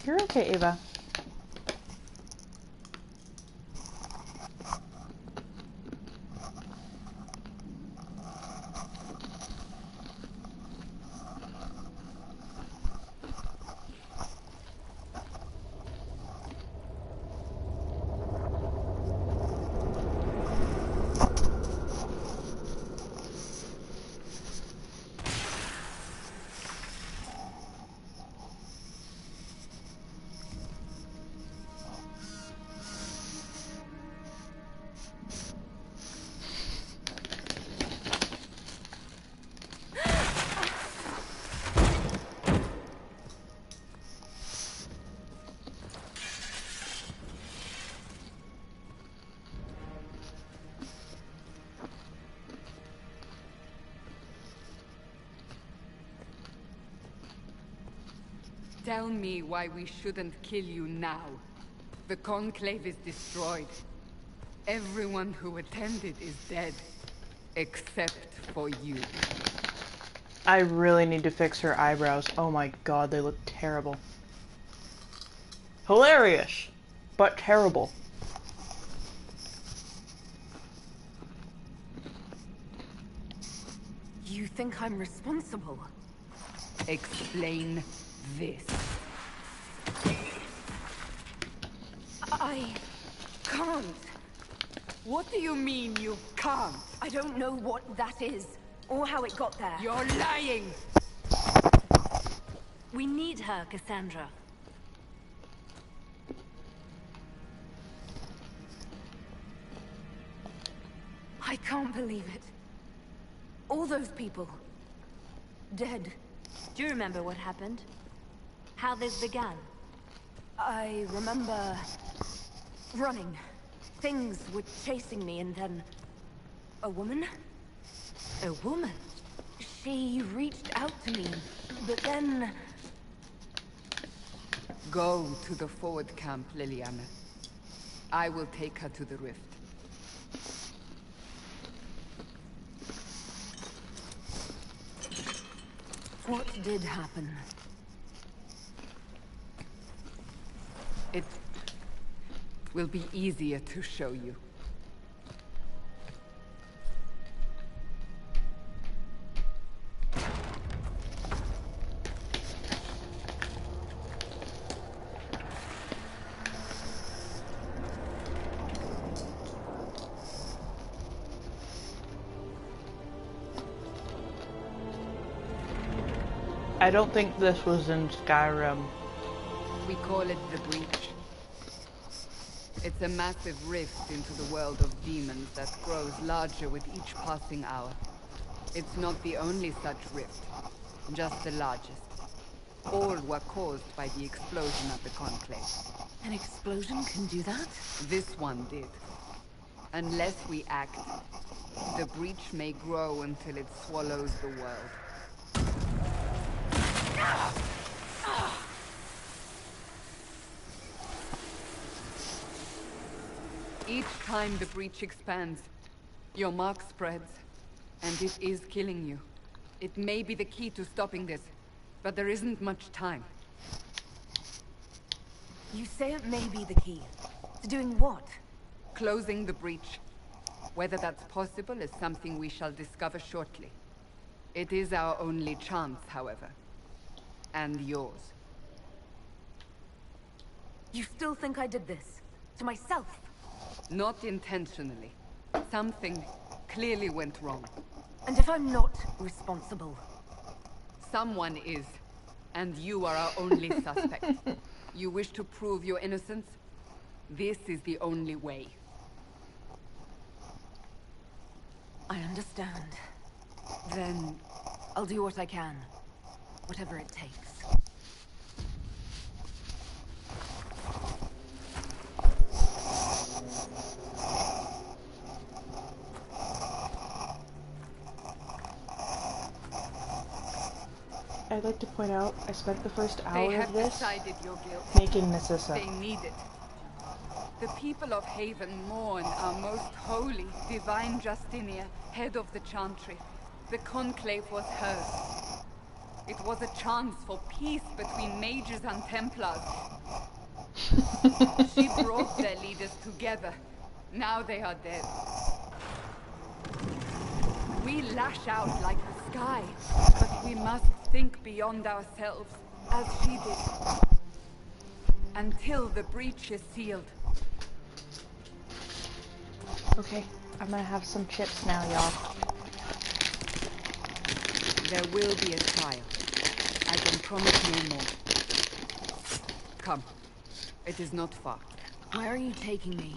You're okay, Ava. Tell me why we shouldn't kill you now. The Conclave is destroyed. Everyone who attended is dead. Except for you. I really need to fix her eyebrows. Oh my god, they look terrible. Hilarious, but terrible. You think I'm responsible? Explain this. I can't. What do you mean you can't? I don't know what that is, or how it got there. You're lying! We need her, Cassandra. I can't believe it. All those people. Dead. Do you remember what happened? How this began? I remember... running. Things were chasing me, and then... a woman? A woman? She reached out to me, but then... Go to the forward camp, Liliana. I will take her to the rift. What did happen? It will be easier to show you. I don't think this was in Skyrim. We call it the Breach. It's a massive rift into the world of demons that grows larger with each passing hour. It's not the only such rift, just the largest. All were caused by the explosion at the Conclave. An explosion can do that? This one did. Unless we act, the Breach may grow until it swallows the world. Each time the Breach expands, your mark spreads, and it is killing you. It may be the key to stopping this, but there isn't much time. You say it may be the key. To doing what? Closing the Breach. Whether that's possible is something we shall discover shortly. It is our only chance, however. And yours. You still think I did this? To myself? Not intentionally. Something clearly went wrong. And if I'm not responsible? Someone is. And you are our only suspect. You wish to prove your innocence? This is the only way. I understand. Then, I'll do what I can. Whatever it takes. I'd like to point out, I spent the first They hour have of this decided your guilt. making Nississa. They need it. The people of Haven mourn our most holy, divine Justinia, head of the Chantry. The Conclave was hers. It was a chance for peace between mages and Templars. She brought their leaders together. Now they are dead. We lash out like the sky, but we must think beyond ourselves, as she did. Until the breach is sealed. Okay, I'm gonna have some chips now, y'all. There will be a trial. I can promise no more. Come. It is not far. Where are you taking me?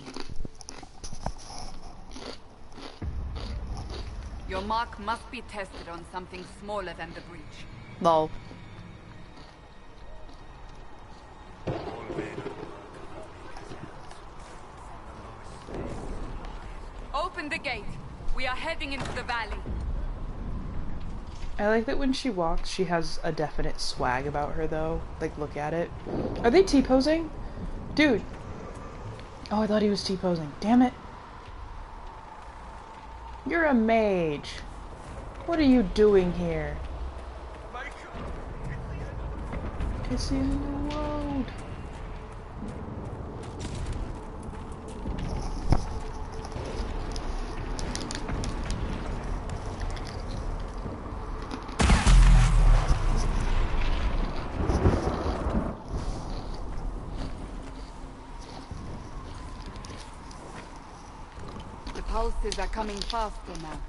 Your mark must be tested on something smaller than the breach. Lol. Open the gate. We are heading into the valley. I like that when she walks, she has a definite swag about her, though. Like, look at it. Are they T-posing? Dude. Oh, I thought he was T-posing. Damn it. You're a mage. What are you doing here? It's the end of the world. The pulses are coming faster now.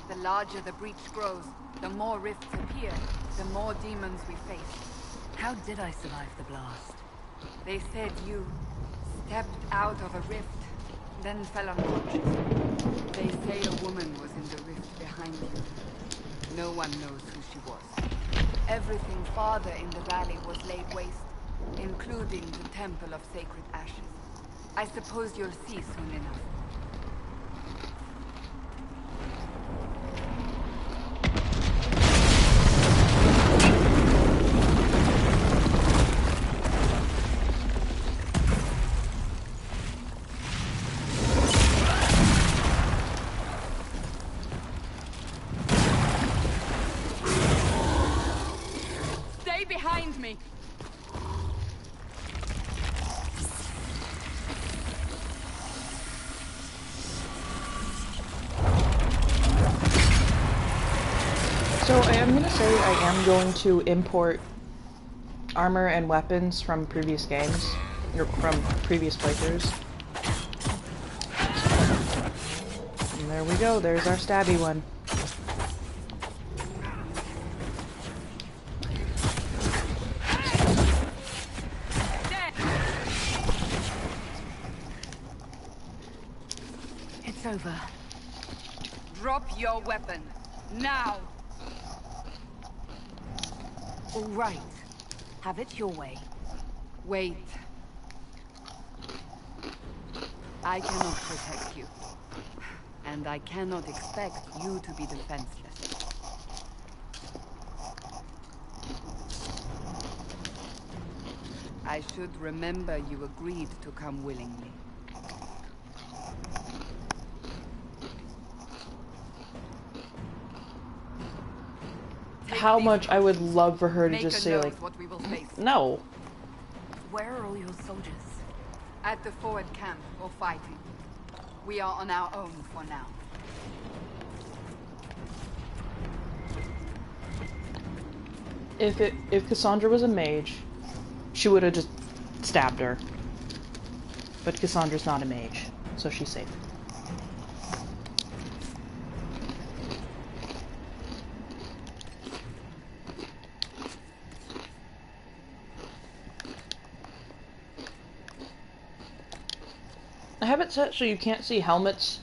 The larger the breach grows, the more rifts appear, the more demons we face. How did I survive the blast? They said you stepped out of a rift, then fell unconscious. They say a woman was in the rift behind you. No one knows who she was. Everything farther in the valley was laid waste, including the Temple of Sacred Ashes. I suppose you'll see soon enough. Stay behind me! So I am gonna say I am going to import armor and weapons from previous games, or from previous playthroughs. And there we go, there's our stabby one. It's over. Drop your weapon. Now! All right. Have it your way. Wait. I cannot protect you. And I cannot expect you to be defenseless. I should remember you agreed to come willingly. How much I would love for her to Make just a say, note like, what we will face. no. Where are all your soldiers? At the forward camp, or fighting. We are on our own for now. If Cassandra was a mage, she would have just stabbed her. But Cassandra's not a mage, so she's safe. I have it set so you can't see helmets,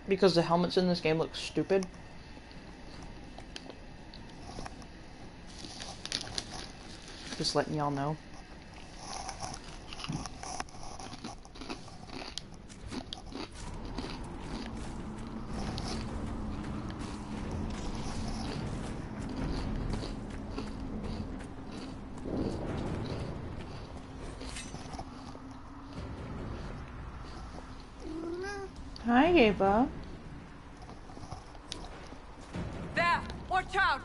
because the helmets in this game look stupid. Just letting y'all know. Hi, Ava. There! Watch out!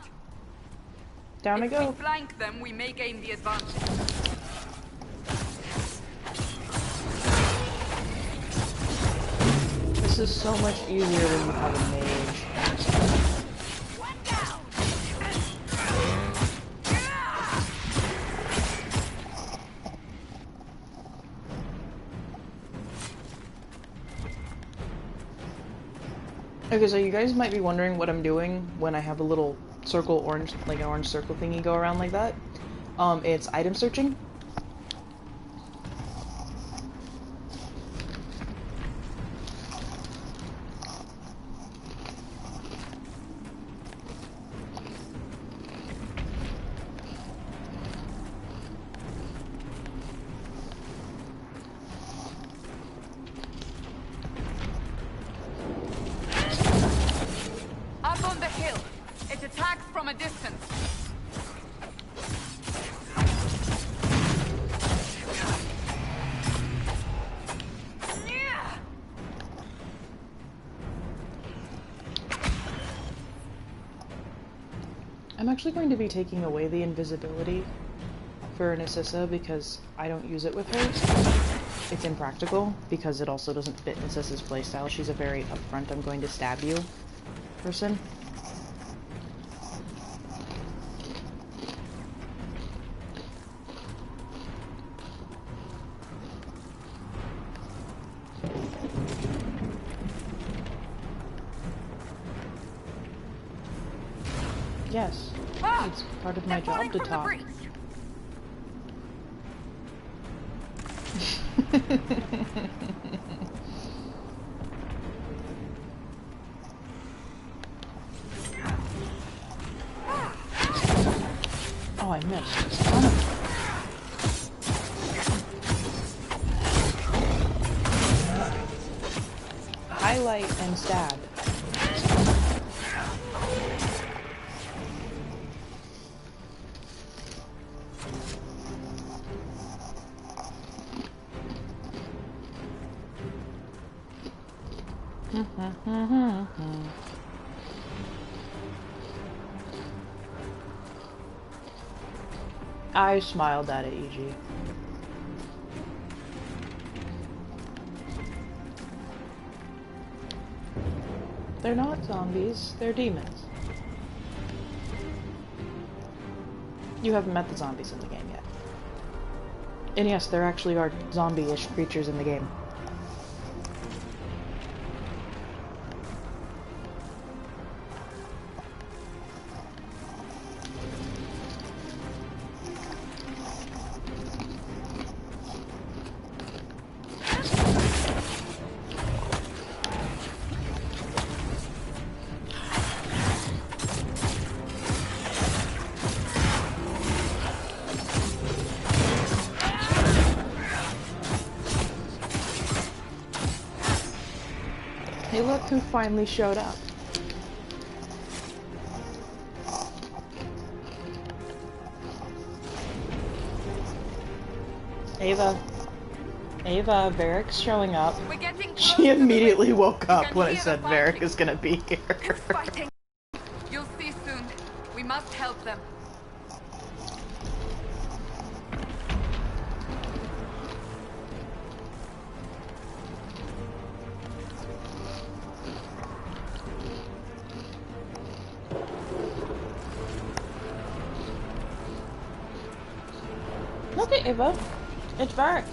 Down I If go. we flank them, we may gain the advantage. This is so much easier when you have a mage. Okay, so you guys might be wondering what I'm doing when I have a little circle orange, like an orange circle thingy go around like that. It's item searching. Up on the hill. It attacks from a distance. I'm actually going to be taking away the invisibility for Narcissa because I don't use it with her. It's impractical because it also doesn't fit Narcissa's playstyle. She's a very upfront, I'm going to stab you person. Yes, it's part of my job to talk. Oh, I missed. Highlight and stab. I smiled at it, EG. They're not zombies, they're demons. You haven't met the zombies in the game yet. And yes, there actually are zombie-ish creatures in the game. Hey, look who finally showed up. Ava. Ava, Varric's showing up. We're getting close She to the immediately rift. woke You up can when I hear the said fighting. Varric is gonna be here. Who's fighting? You'll see soon. We must help them. Look at Ava. It's Varric.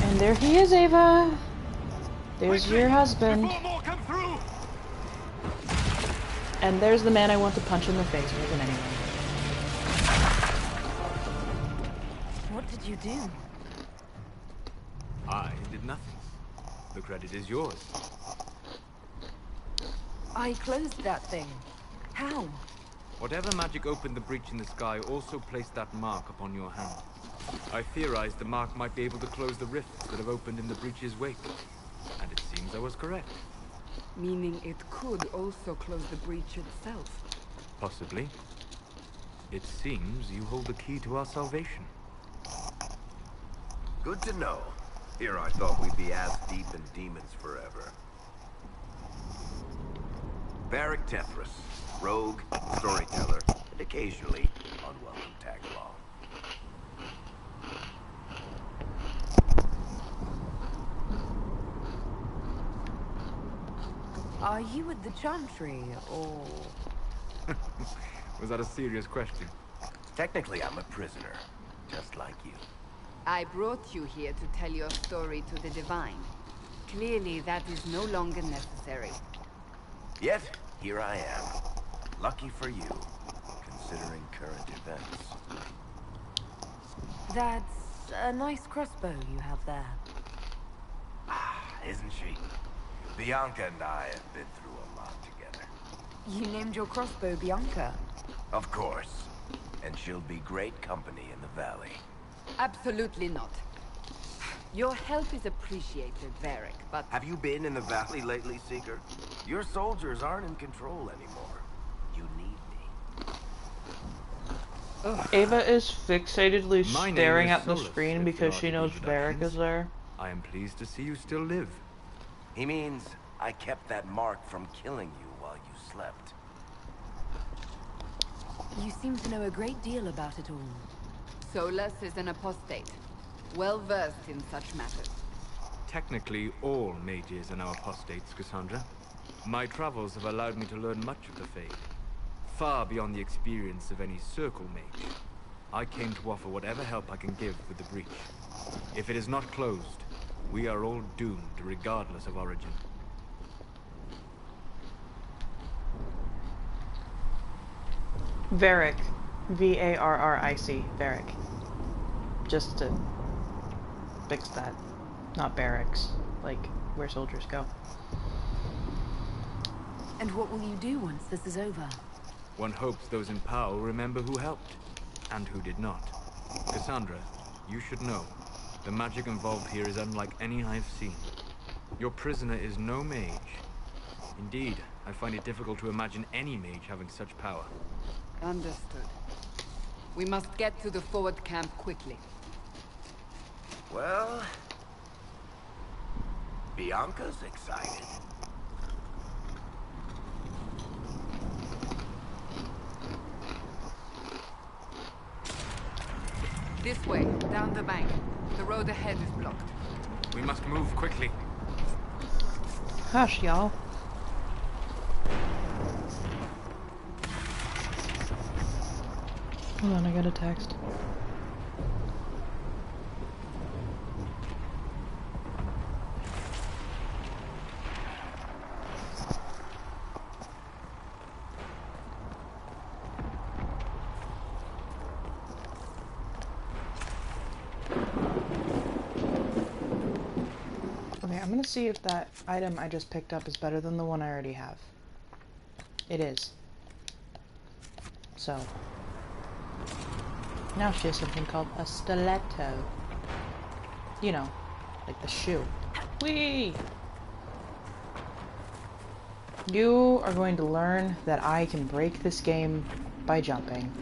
And there he is, Ava. There's your husband. And there's the man I want to punch in the face more than anyone. What did you do? I did nothing. The credit is yours. I closed that thing. How? Whatever magic opened the breach in the sky also placed that mark upon your hand. I theorized the mark might be able to close the rifts that have opened in the breach's wake. And it seems I was correct. Meaning it could also close the breach itself. Possibly. It seems you hold the key to our salvation. Good to know. Here I thought we'd be ass deep in demons forever. Varric Tethras, rogue, storyteller, and occasionally unwelcome tag along. Are you at the Chantry, or...? Was that a serious question? Technically, I'm a prisoner, just like you. I brought you here to tell your story to the Divine. Clearly, that is no longer necessary. Yet, here I am. Lucky for you, considering current events. That's a nice crossbow you have there. Ah, isn't she? Bianca and I have been through a lot together. You named your crossbow Bianca. Of course. And she'll be great company in the valley. Absolutely not. Your help is appreciated, Varric, but... Have you been in the valley lately, Seeker? Your soldiers aren't in control anymore. You need me. Ava is fixatedly My name staring is at the Solus, screen if because you she are knows the Varric introductions. is there. I am pleased to see you still live. He means I kept that mark from killing you while you slept. You seem to know a great deal about it all. Solus is an apostate, well-versed in such matters. Technically, all mages are now apostates, Cassandra. My travels have allowed me to learn much of the faith, far beyond the experience of any circle mage. I came to offer whatever help I can give with the breach. If it is not closed, we are all doomed, regardless of origin. Varric. V-A-R-R-I-C. Varric. Just to fix that. Not barracks. Like, where soldiers go. And what will you do once this is over? One hopes those in power will remember who helped, and who did not. Cassandra, you should know, the magic involved here is unlike any I've seen. Your prisoner is no mage. Indeed, I find it difficult to imagine any mage having such power. Understood. We must get to the forward camp quickly. Well... Bianca's excited. This way, down the bank. The road ahead is blocked. We must move quickly. Hush, y'all. Hold on, I got a text. Okay, I'm gonna see if that item I just picked up is better than the one I already have. It is. So. Now she has something called a stiletto. You know, like the shoe. Whee! You are going to learn that I can break this game by jumping.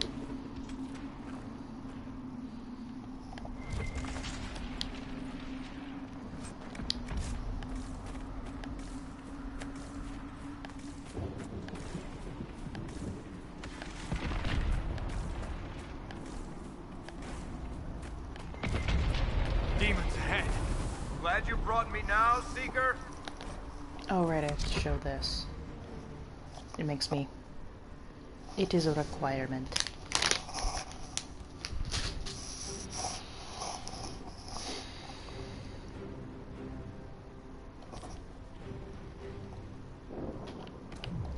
Demons ahead. Glad you brought me now, Seeker. Oh, right, I have to show this. It makes me... It is a requirement.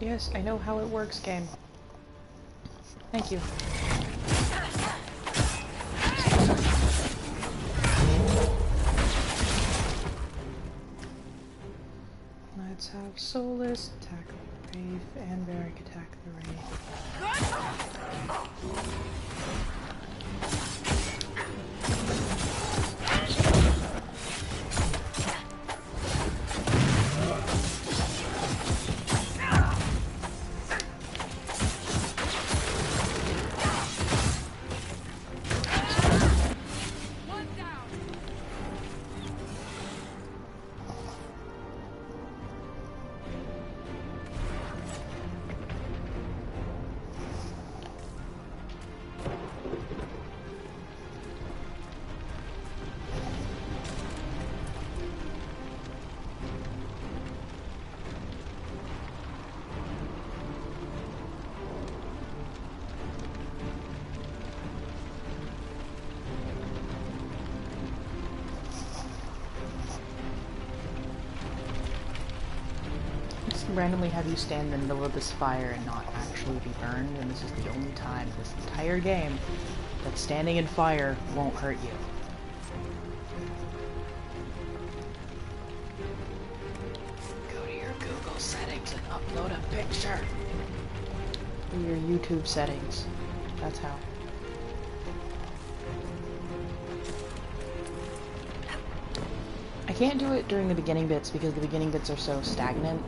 Yes, I know how it works, game. Thank you. Let's have Soulless attack the Wraith and Varric attack the Wraith. Randomly have you stand in the middle of this fire and not actually be burned, and this is the only time this entire game that standing in fire won't hurt you. Go to your Google settings and upload a picture. Or your YouTube settings. That's how. I can't do it during the beginning bits because the beginning bits are so stagnant.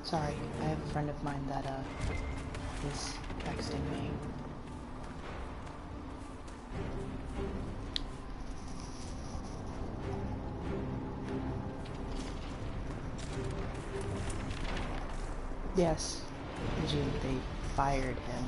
Sorry, I have a friend of mine that, is texting me. Yes, they fired him.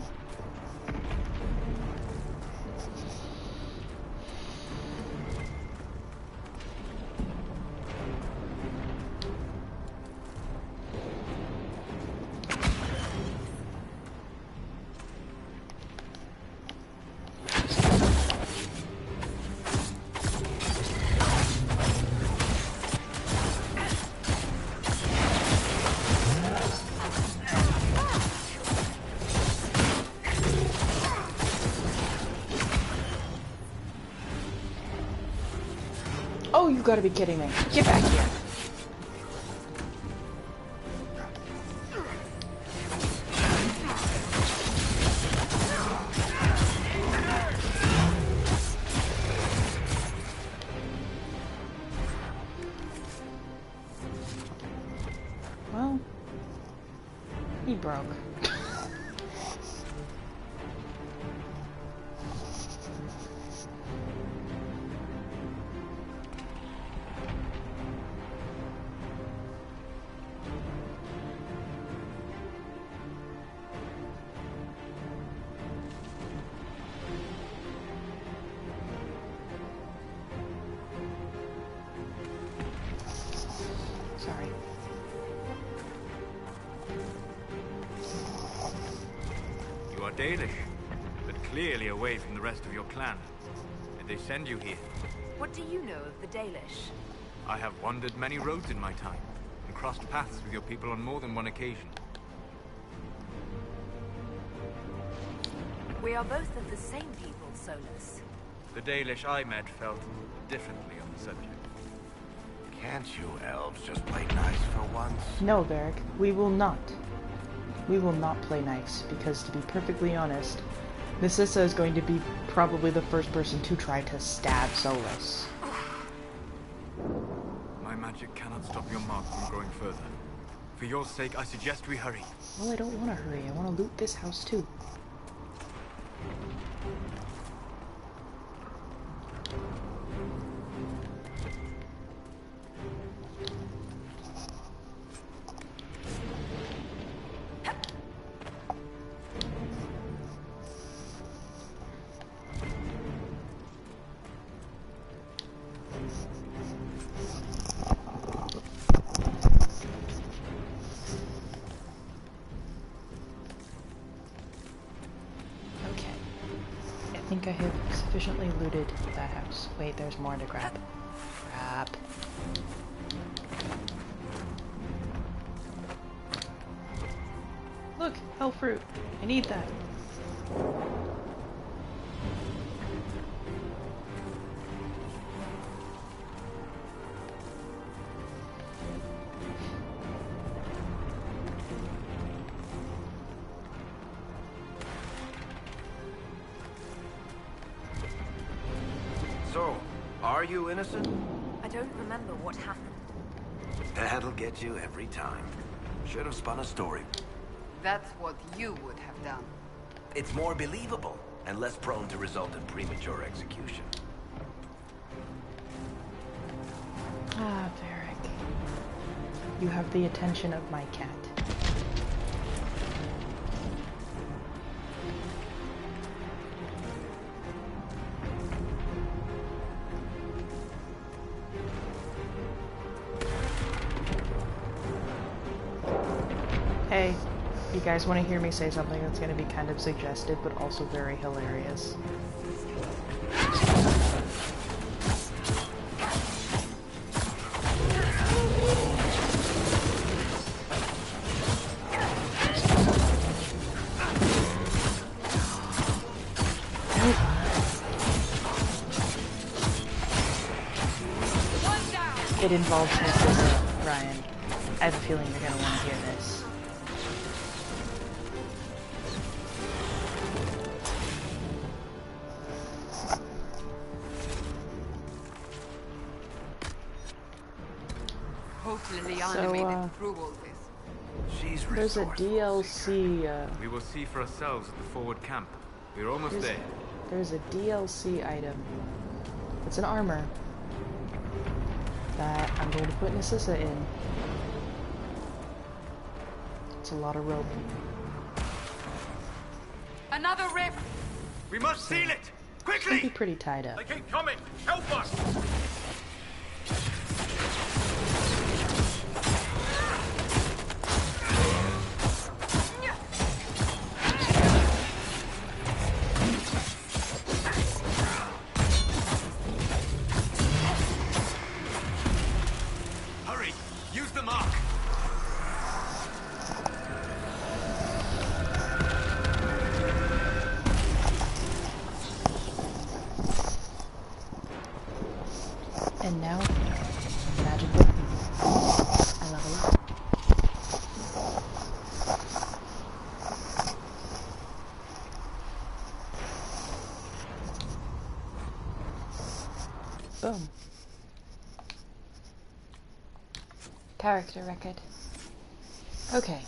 Oh, you gotta be kidding me. Get back here. Well, he broke. Sorry. are Dalish, but clearly away from the rest of your clan. Did they send you here? What do you know of the Dalish? I have wandered many roads in my time, and crossed paths with your people on more than one occasion. We are both of the same people, Solus. The Dalish I met felt differently on the subject. Can't you elves just play nice for once? No, Varric, we will not. We will not play nice, because to be perfectly honest, Narcissa is going to be probably the first person to try to stab Solus. My magic cannot stop your mark from growing further. For your sake, I suggest we hurry. Well, I don't want to hurry. I want to loot this house too. I think I have sufficiently looted that house. Wait, there's more to grab. Crap. Look, hell fruit. I need that. So, are you innocent? I don't remember what happened. That'll get you every time. Should have spun a story. That's what you would have done. It's more believable and less prone to result in premature execution. Ah, Varric. You have the attention of my cat. Hey, you guys want to hear me say something that's going to be kind of suggestive, but also very hilarious? It involves Narcissa, Ryan. I have a feeling you're going to want to hear this. Totally So, animated through all this. She's There's a resourceful. DLC, We will see for ourselves at the forward camp. We're almost there. there's a DLC item. It's an armor that I'm going to put Narcissa in. It's a lot of rope. Another rift! We must seal it! It's gonna be Quickly! pretty tied up. They keep coming! Help us! Hurry! Use the mark! And now, magic book. I love it. Boom. Character record. Okay.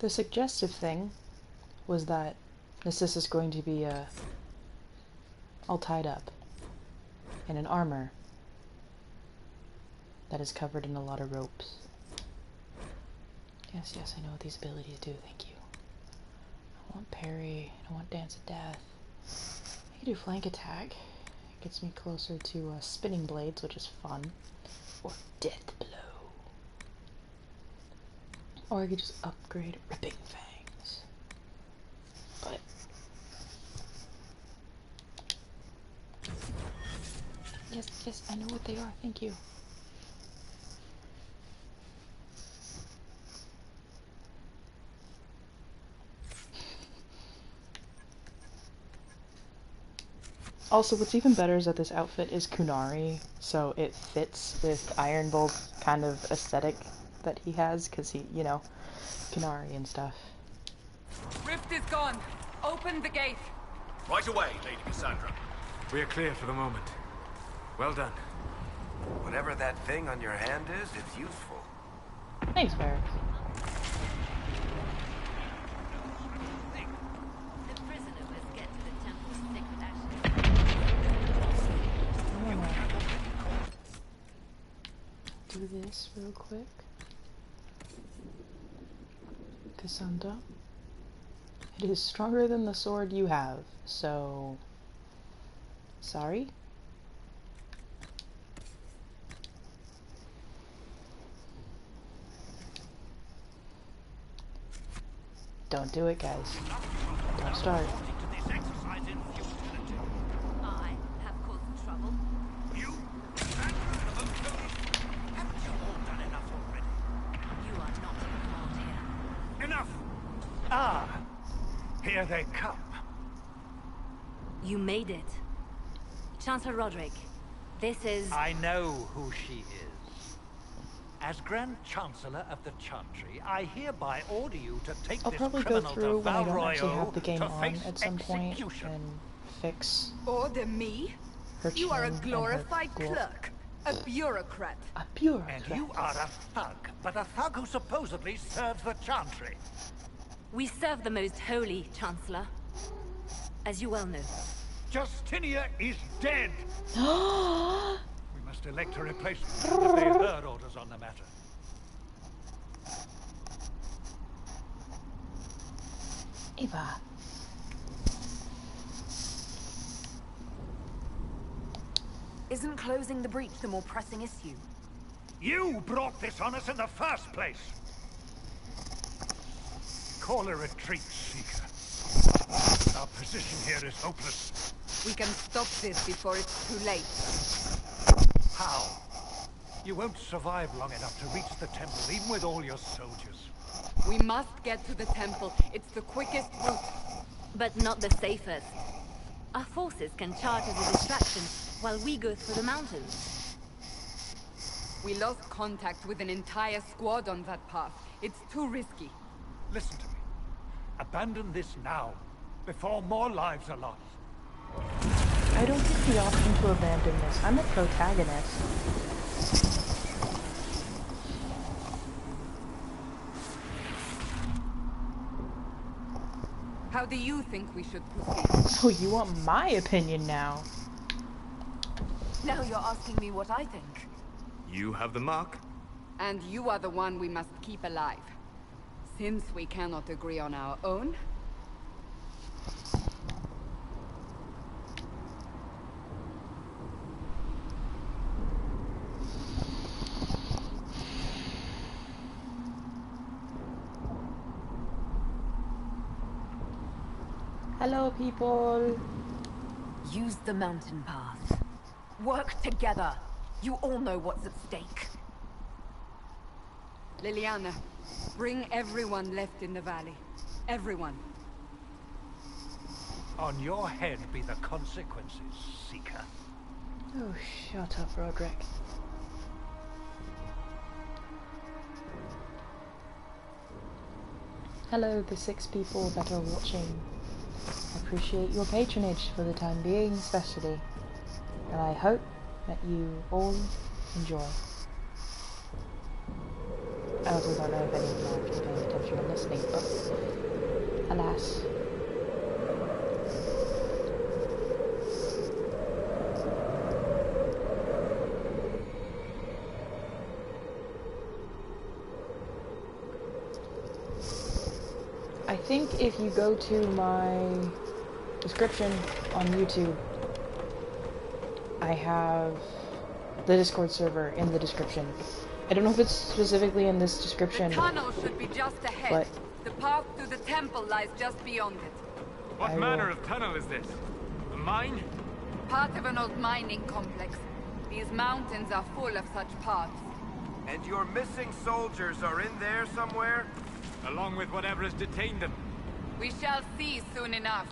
The suggestive thing was that Narcissa's going to be all tied up in an armor that is covered in a lot of ropes. Yes, yes, I know what these abilities do, thank you. I want parry, I want dance of death. I can do flank attack. It gets me closer to spinning blades, which is fun. Or death blow. Or I could just upgrade ripping fangs. But yes, yes, I know what they are, thank you. Also, what's even better is that this outfit is Kunari, so it fits with Iron Bolt's kind of aesthetic that he has, because he, you know, Kunari and stuff. Rift is gone. Open the gate. Right away, Lady Cassandra. We are clear for the moment. Well done. Whatever that thing on your hand is, it's useful. Thanks, Varys. The prisoner must get to the temple's sacred ashes. I wanna do this real quick. Cassandra. It is stronger than the sword you have, so... Sorry? Don't do it, guys. Don't start. I have caused trouble. You are not involved here. Enough! Ah! Here they come. You made it. Chancellor Roderick, this is... I know who she is. As Grand Chancellor of the Chantry, I hereby order you to take I'll this probably go criminal through to when I don't actually Valroyo have the game to on face at some point execution. and fix Order me? her You are a chin and her glorified glove. clerk. A bureaucrat. A pure And you are a thug, but a thug who supposedly serves the Chantry. We serve the most holy, Chancellor. As you well know. Justinia is dead! We must elect a replacement if they heard orders on the matter. Eva. Isn't closing the breach the more pressing issue? You brought this on us in the first place! Call a retreat, Seeker. Our position here is hopeless. We can stop this before it's too late. How? You won't survive long enough to reach the temple, even with all your soldiers. We must get to the temple. It's the quickest route. But not the safest. Our forces can charge as a distraction while we go through the mountains. We lost contact with an entire squad on that path. It's too risky. Listen to me. Abandon this now, before more lives are lost. I don't get the option to abandon this. I'm a protagonist. How do you think we should proceed? Oh, you want my opinion now? Now you're asking me what I think. You have the mark. And you are the one we must keep alive. Since we cannot agree on our own... Hello, people. Use the mountain path. Work together. You all know what's at stake. Liliana, bring everyone left in the valley. Everyone. On your head be the consequences, Seeker. Oh, shut up, Roderick. Hello, the 6 people that are watching. I appreciate your patronage for the time being, especially. And I hope that you all enjoy. I also don't know if any of you are actually paying attention or listening, but alas. I think if you go to my description on YouTube, I have the Discord server in the description. I don't know if it's specifically in this description, The tunnel should be just ahead. but The path to the temple lies just beyond it. What manner of tunnel is this? A mine? Part of an old mining complex. These mountains are full of such paths. And your missing soldiers are in there somewhere? Along with whatever has detained them. We shall see soon enough.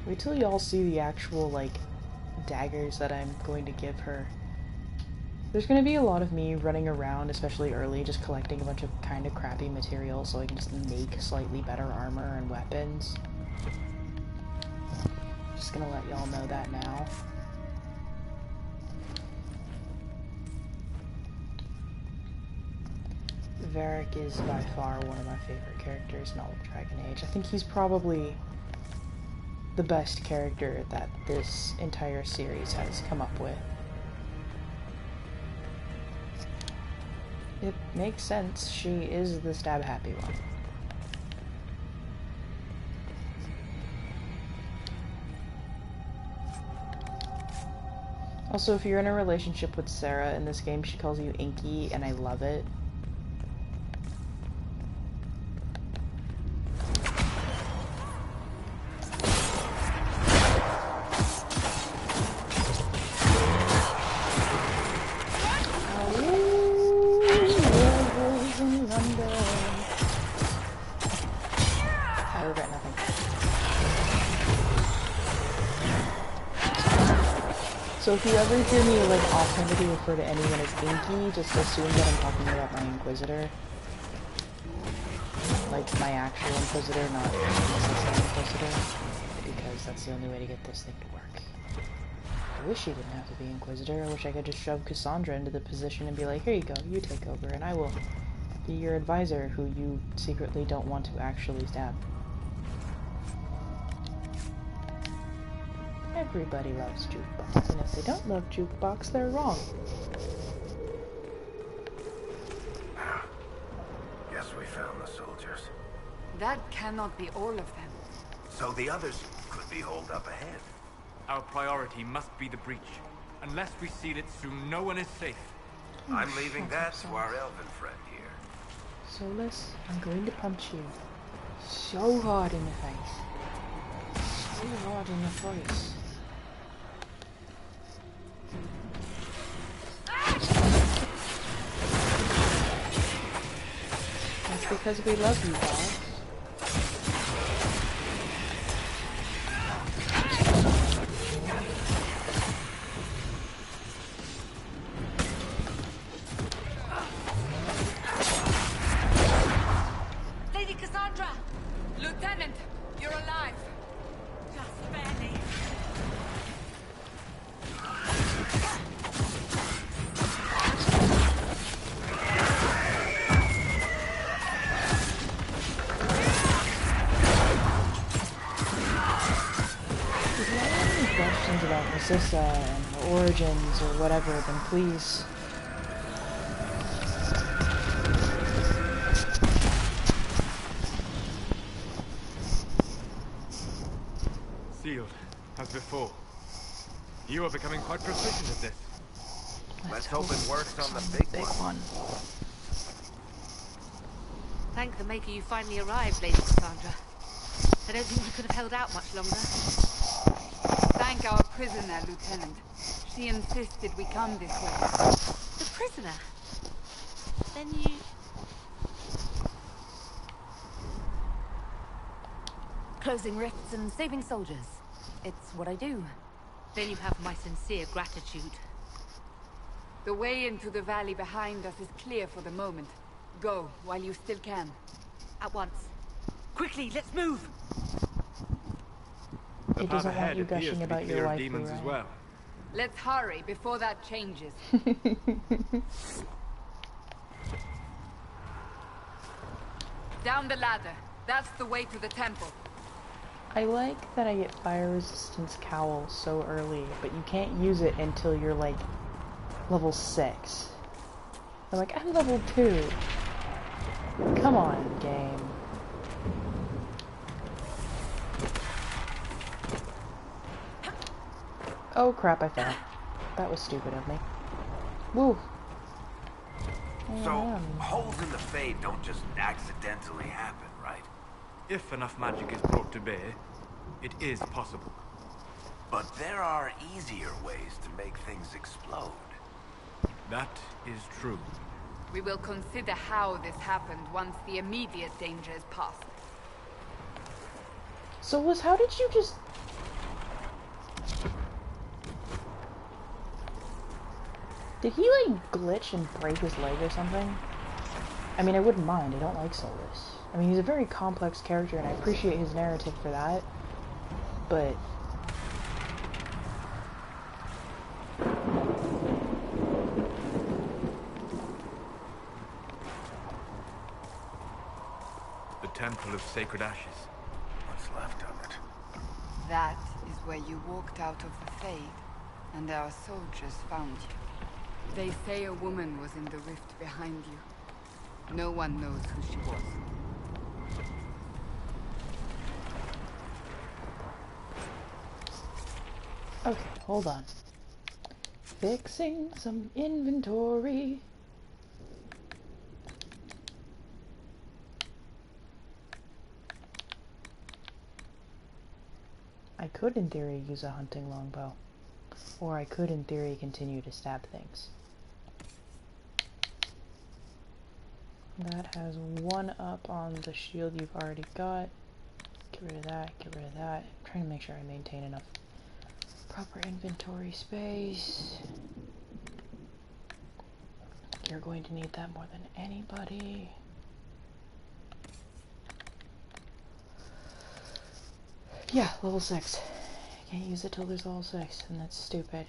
Wait till y'all see the actual, like, daggers that I'm going to give her. There's gonna be a lot of me running around, especially early, just collecting a bunch of kind of crappy material so I can just make slightly better armor and weapons. Just gonna let y'all know that now. Varric is by far one of my favorite characters in all of Dragon Age. I think he's probably the best character that this entire series has come up with. It makes sense, she is the stab-happy one. Also, if you're in a relationship with Sarah in this game, she calls you Inky, and I love it. I regret nothing. So if you ever hear me like offhandedly refer to anyone as Inky, just assume that I'm talking about my Inquisitor. Like my actual Inquisitor, not the Inquisitor. Because that's the only way to get this thing to work. I wish you didn't have to be Inquisitor. I wish I could just shove Cassandra into the position and be like, here you go, you take over, and I will be your advisor who you secretly don't want to actually stab. Everybody loves Jukebox, and if they don't love Jukebox, they're wrong. Guess we found the soldiers. That cannot be all of them. So the others could be holed up ahead. Our priority must be the breach. Unless we seal it soon, no one is safe. I'm leaving that to our elven friend here. Solus, I'm going to punch you so hard in the face. So hard in the face. That's because we love you, guys. Lady Cassandra! Lieutenant, you're alive. Just barely. If you have any questions about Narcissa and her origins or whatever, then please Sealed, as before. You are becoming quite proficient at this. Let's hope it works on the big one. Thank the Maker you finally arrived, Lady Cassandra. I don't think you could have held out much longer. Thank our prisoner, Lieutenant. She insisted we come this way. The prisoner? Then you... Closing rifts and saving soldiers. It's what I do. Then you have my sincere gratitude. The way into the valley behind us is clear for the moment. Go, while you still can. At once. Quickly, let's move! The It path doesn't want ahead you appears gushing to be about clear your of wife, demons as right? well. Let's hurry before that changes. Down the ladder. That's the way to the temple. I like that I get fire resistance cowl so early, but you can't use it until you're like level 6. I'm like, I'm level 2. Come on, game. Oh crap, I fell. That was stupid of me. Woo. So, holes in the Fade don't just accidentally happen, right? If enough magic is brought to bear, it is possible. But there are easier ways to make things explode. That is true. We will consider how this happened once the immediate danger is past. So Liz, how did you just... Did he like glitch and break his leg or something? I mean, I wouldn't mind. I don't like Solus. I mean, he's a very complex character and I appreciate his narrative for that. But... The Temple of Sacred Ashes. What's left of it? That is where you walked out of the Fade, and our soldiers found you. They say a woman was in the rift behind you. No one knows who she was. Okay, hold on. Fixing some inventory. I could, in theory, use a hunting longbow. Or I could, in theory, continue to stab things. That has 1 up on the shield you've already got. Get rid of that, get rid of that. I'm trying to make sure I maintain enough proper inventory space. You're going to need that more than anybody. Yeah, level 6. Can't use it till there's level 6, and that's stupid.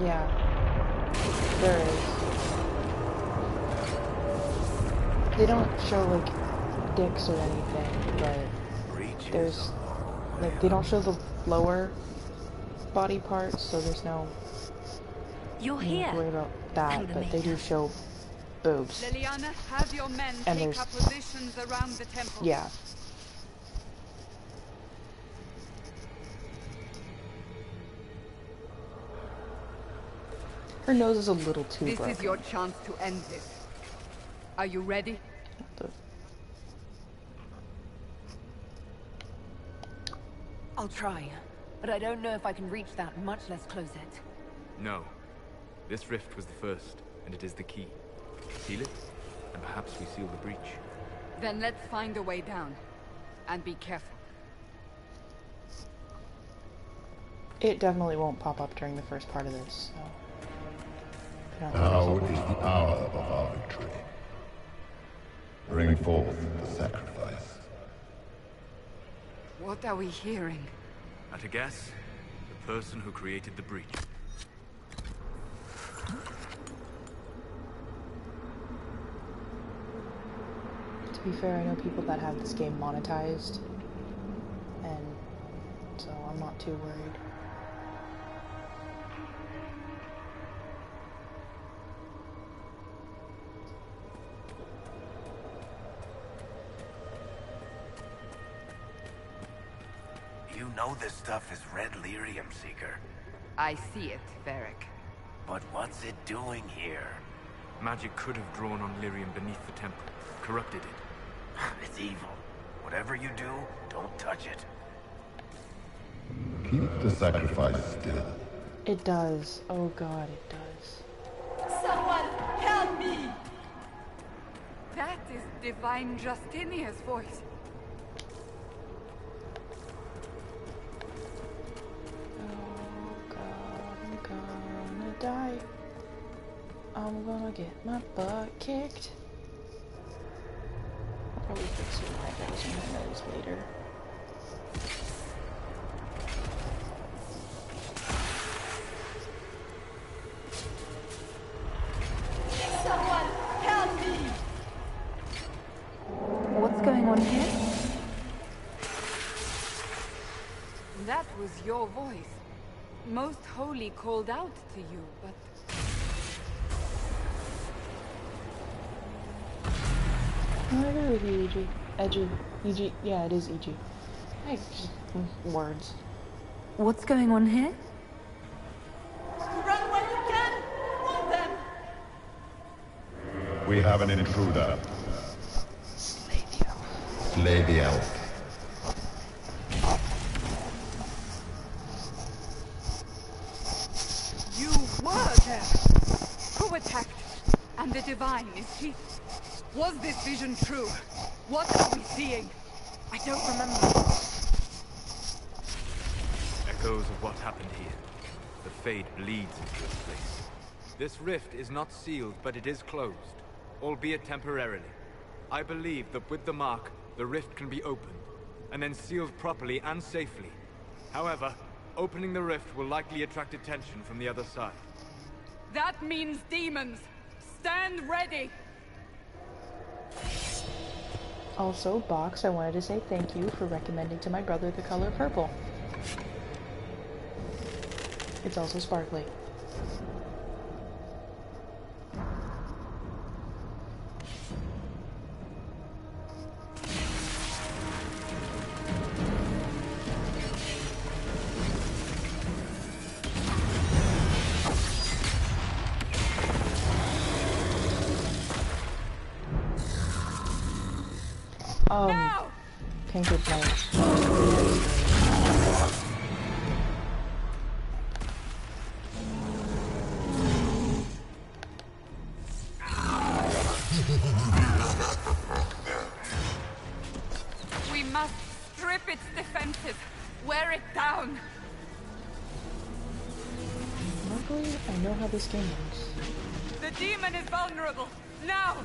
Yeah, there is. They don't show like dicks or anything, but there's like they don't show the lower body parts, so there's no You're you don't have to worry here. about that. But they do show boobs. Liliana, have your men And take there's- up positions around the temple. Yeah. Her nose is a little too This broken. is your chance to end this. Are you ready? The- I'll try, but I don't know if I can reach that, much less close it. No. This rift was the first, and it is the key. Seal it, and perhaps we seal the breach. Then let's find a way down. And be careful. It definitely won't pop up during the first part of this, so... I don't think Now there's a- is the hour of our victory. Bring forth the sacrifice. What are we hearing? At a guess, the person who created the breach. be fair, I know people that have this game monetized, and so I'm not too worried. You know this stuff is red lyrium, Seeker. I see it, Varric. But what's it doing here? Magic could have drawn on lyrium beneath the temple, corrupted it. It's evil. Whatever you do, don't touch it. Keep the sacrifice still. It does. Oh god, it does. Someone help me! That is Divine Justinia's voice. Oh god, I'm gonna die. I'm gonna get my butt kicked. I'll probably fix it when I go in my nose later. Someone help me! What's going on here? That was your voice. Most Holy called out to you, but... I agree with you, EG. EG. Yeah, it is EG. Hey, just words. What's going on here? Run when you can! Want them! We have an intruder. Slay the elf. You were there! Who attacked? And the Divine, is she... Was this vision true? What are we seeing? I don't remember. Echoes of what happened here. The Fade bleeds into this place. This rift is not sealed, but it is closed, albeit temporarily. I believe that with the mark, the rift can be opened, and then sealed properly and safely. However, opening the rift will likely attract attention from the other side. That means demons! Stand ready! Also, Box, I wanted to say thank you for recommending to my brother the color purple. It's also sparkly. Painted light. We must strip its defenses. Wear it down. Luckily, I know how this game works. The demon is vulnerable. Now!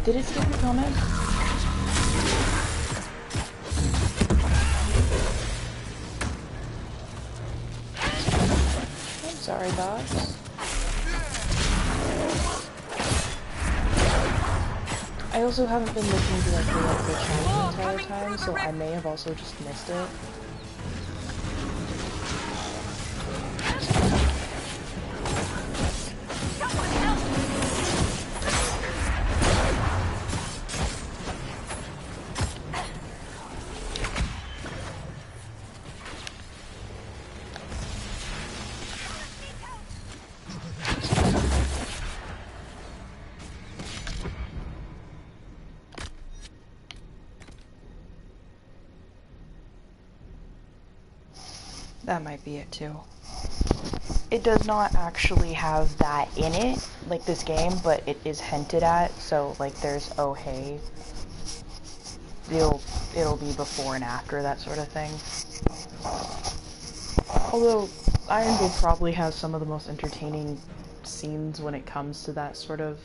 Did it skip your comment? I'm sorry, boss. I also haven't been looking directly at the channel the entire time, so I may have also just missed it. That might be it too. It does not actually have that in it, like this game, but it is hinted at, so like there's oh hey. It'll be before and after, that sort of thing. Although Iron probably has some of the most entertaining scenes when it comes to that sort of...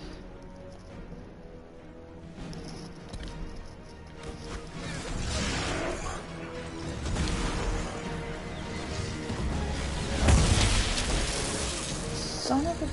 Son of a...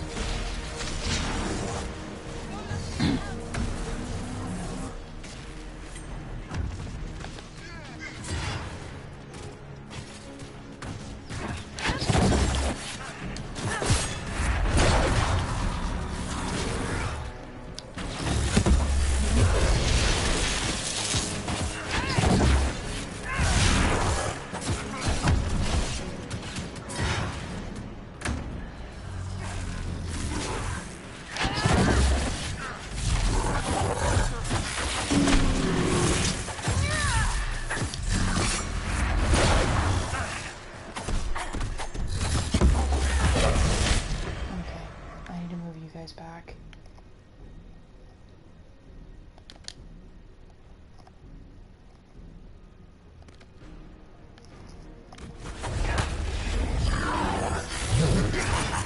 back.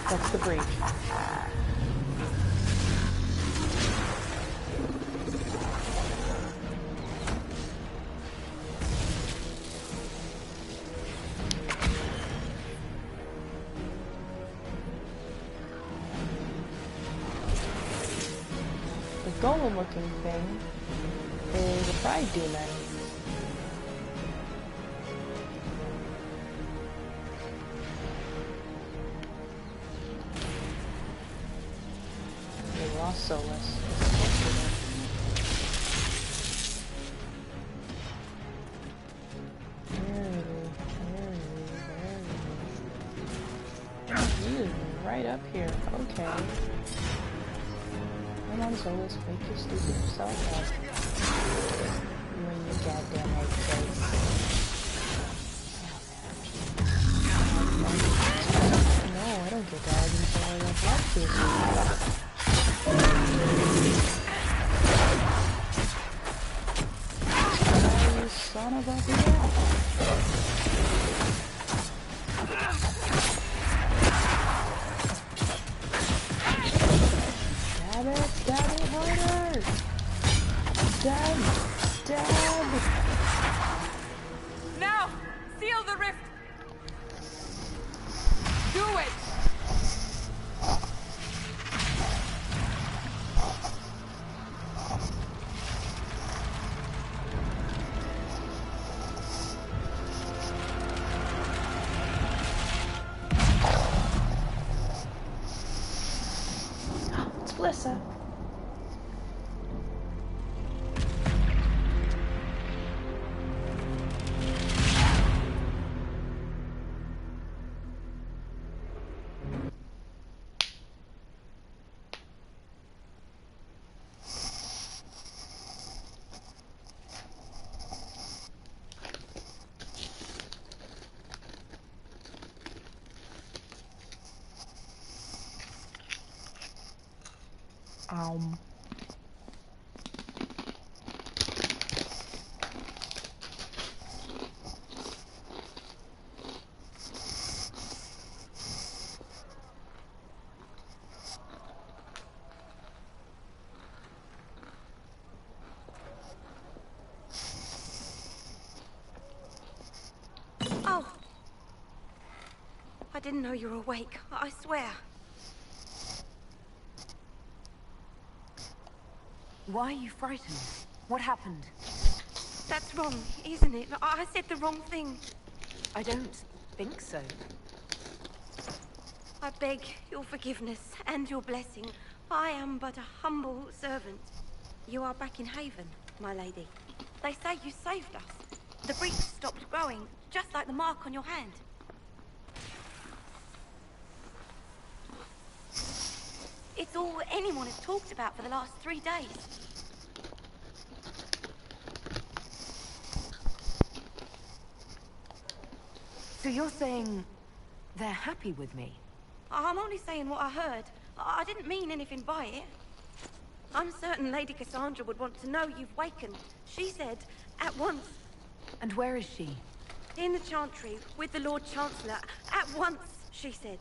That's the breach. Golem looking thing is a pride demon. They lost Solus. Right up here. Okay. Come on, Solus, wake your stupid self up. You and your goddamn egg face. No, I don't get that until I don't have to. You son of a bitch. Stab it harder! Stab! Stab! Now! Seal the rift! Do it! It's Blissa. Oh! I didn't know you were awake, I swear. Why are you frightened? What happened? That's wrong, isn't it? I said the wrong thing. I don't think so. I beg your forgiveness and your blessing. I am but a humble servant. You are back in Haven, my lady. They say you saved us. The breach stopped growing, just like the mark on your hand. It's all anyone has talked about for the last 3 days. So you're saying they're happy with me? I'm only saying what I heard. I didn't mean anything by it. I'm certain Lady Cassandra would want to know you've wakened. She said, at once. And where is she? In the Chantry, with the Lord Chancellor, at once. She said.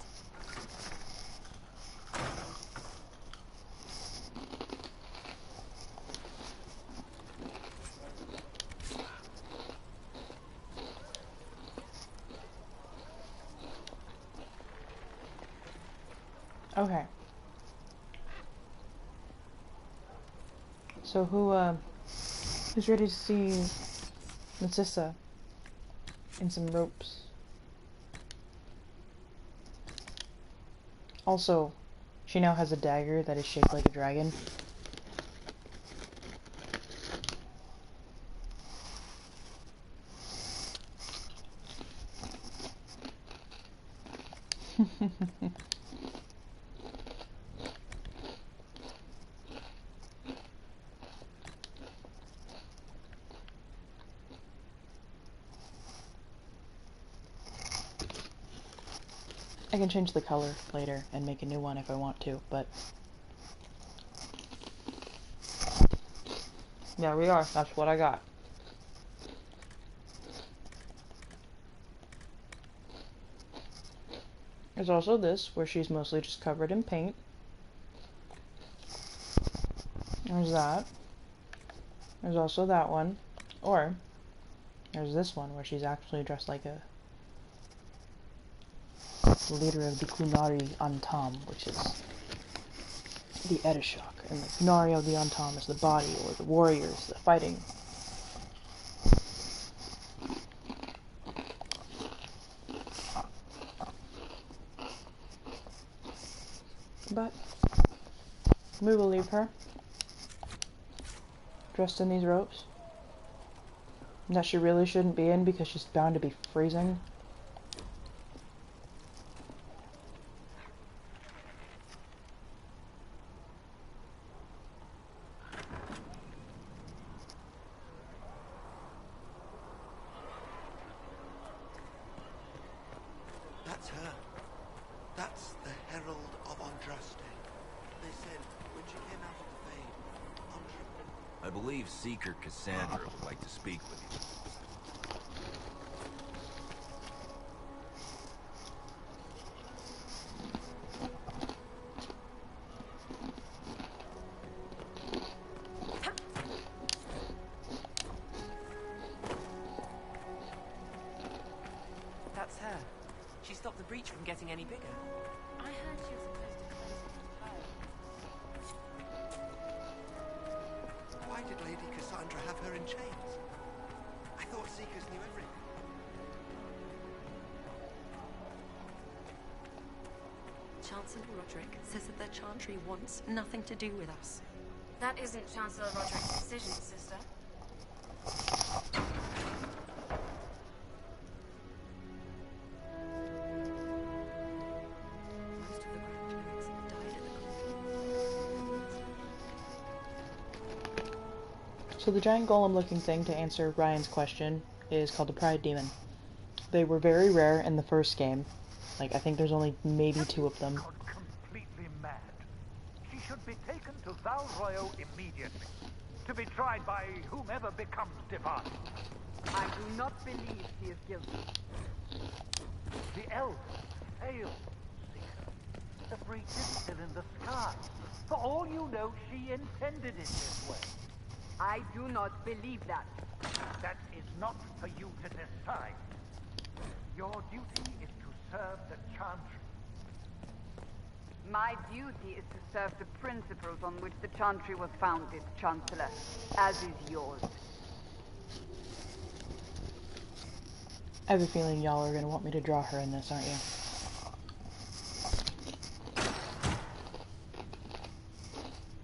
Okay. So who's ready to see Narcissa in some ropes? Also, she now has a dagger that is shaped like a dragon. I can change the color later and make a new one if I want to, but there we are. That's what I got. There's also this, where she's mostly just covered in paint. There's that. There's also that one. Or, there's this one, where she's actually dressed like a leader of the Kunari Antam, which is the Edishok. And the Kunari of the Antam is the body, or the warriors, the fighting. But we will leave her dressed in these robes that she really shouldn't be in because she's bound to be freezing. That's her. That's the Herald of Andraste. They said when she came out of the Fade, I believe Seeker Cassandra would like to speak with you. That's her. She stopped the breach from getting any bigger. I heard she was supposed to close it. why did Lady Cassandra have her in chains? I thought Seekers knew everything. Chancellor Roderick says that the Chantry wants nothing to do with us. That isn't Chancellor Roderick's decision, sister. Most of the Grand Clerics died at the conflict. So the giant golem looking thing, to answer Ryan's question, is called the Pride Demon. They were very rare in the first game. Like, I think there's only maybe 2 of them. Completely mad. She should be taken to Val Royo immediately, to be tried by whomever becomes divine. I do not believe she is guilty. The elves failed, Seeker. The breach is still in the sky. For all you know, she intended it this way. I do not believe that. That is not for you to decide. Your duty is to serve the Chantry. My duty is to serve the principles on which the Chantry was founded, Chancellor, as is yours. I have a feeling y'all are going to want me to draw her in this, aren't you?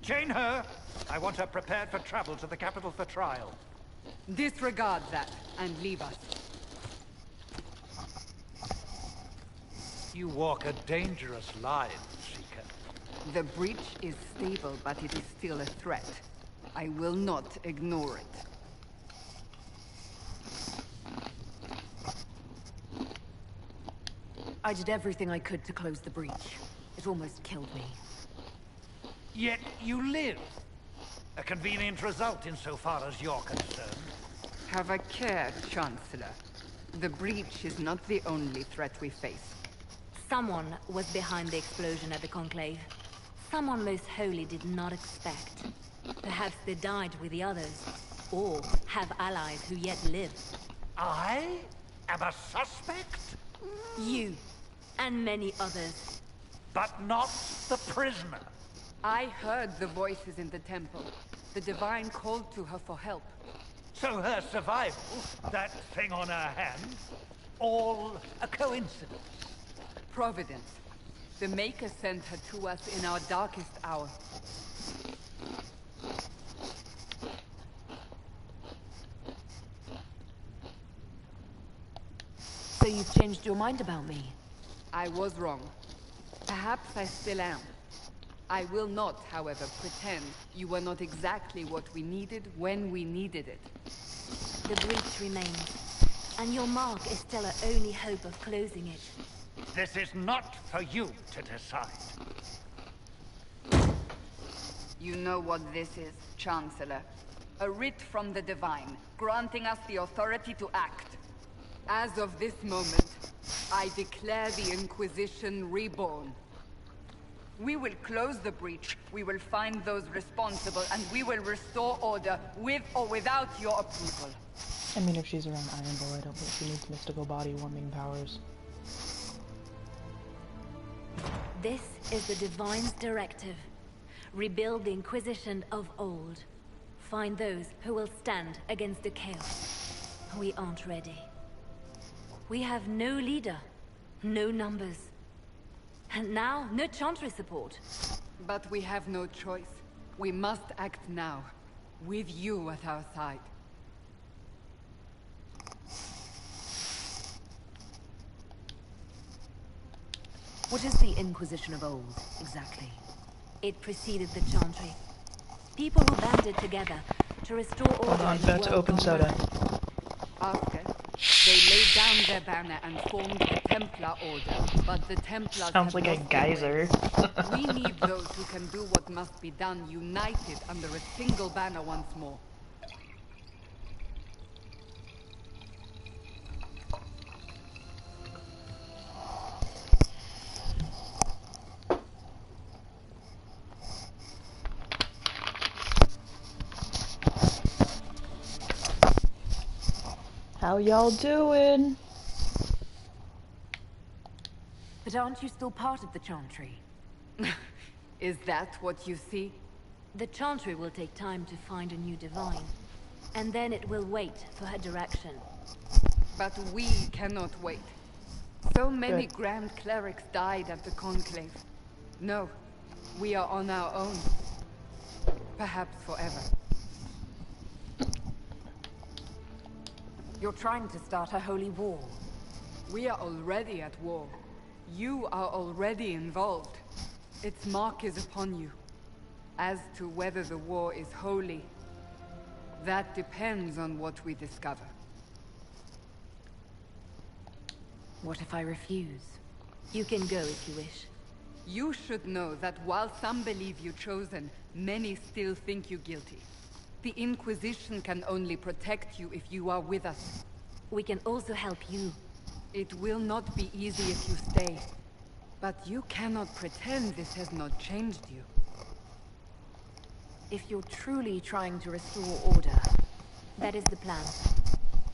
Chain her! I want her prepared for travel to the capital for trial. Disregard that and leave us. You walk a dangerous line, Seeker. The breach is stable, but it is still a threat. I will not ignore it. I did everything I could to close the breach. It almost killed me. Yet you live. A convenient result insofar as you're concerned. Have a care, Chancellor. The breach is not the only threat we face. Someone was behind the explosion at the Conclave. Someone most holy did not expect. Perhaps they died with the others, or have allies who yet live. I am a suspect? You, and many others. But not the prisoner. I heard the voices in the temple. The Divine called to her for help. So her survival, that thing on her hand, all a coincidence. Providence. The Maker sent her to us in our darkest hour. So you've changed your mind about me? I was wrong. Perhaps I still am. I will not, however, pretend you were not exactly what we needed when we needed it. The breach remains, and your mark is still our only hope of closing it. This is not for you to decide. You know what this is, Chancellor. A writ from the Divine, granting us the authority to act. As of this moment, I declare the Inquisition reborn. We will close the breach, we will find those responsible, and we will restore order, with or without your approval. I mean, if she's around Iron Bull, I don't think she needs mystical body warming powers. This is the Divine's directive. Rebuild the Inquisition of old. Find those who will stand against the chaos. We aren't ready. We have no leader, no numbers. And now, no Chantry support. But we have no choice. We must act now, with you at our side. What is the Inquisition of old, exactly? It preceded the Chantry. People who banded together to restore order. Hold on, about to open soda. After, they laid down their banner and formed the Templar Order, but the Templars sounds like a geyser. We need those who can do what must be done, united under a single banner once more. How y'all doing? But aren't you still part of the Chantry? Is that what you see? The Chantry will take time to find a new Divine. And then it will wait for her direction. But we cannot wait. So many Good. Grand Clerics died at the Conclave. No, we are on our own. Perhaps forever. You're trying to start a holy war. We are already at war. You are already involved. Its mark is upon you. As to whether the war is holy, that depends on what we discover. What if I refuse? You can go if you wish. You should know that while some believe you chosen, many still think you guilty. The Inquisition can only protect you if you are with us. We can also help you. It will not be easy if you stay. But you cannot pretend this has not changed you. If you're truly trying to restore order, that is the plan.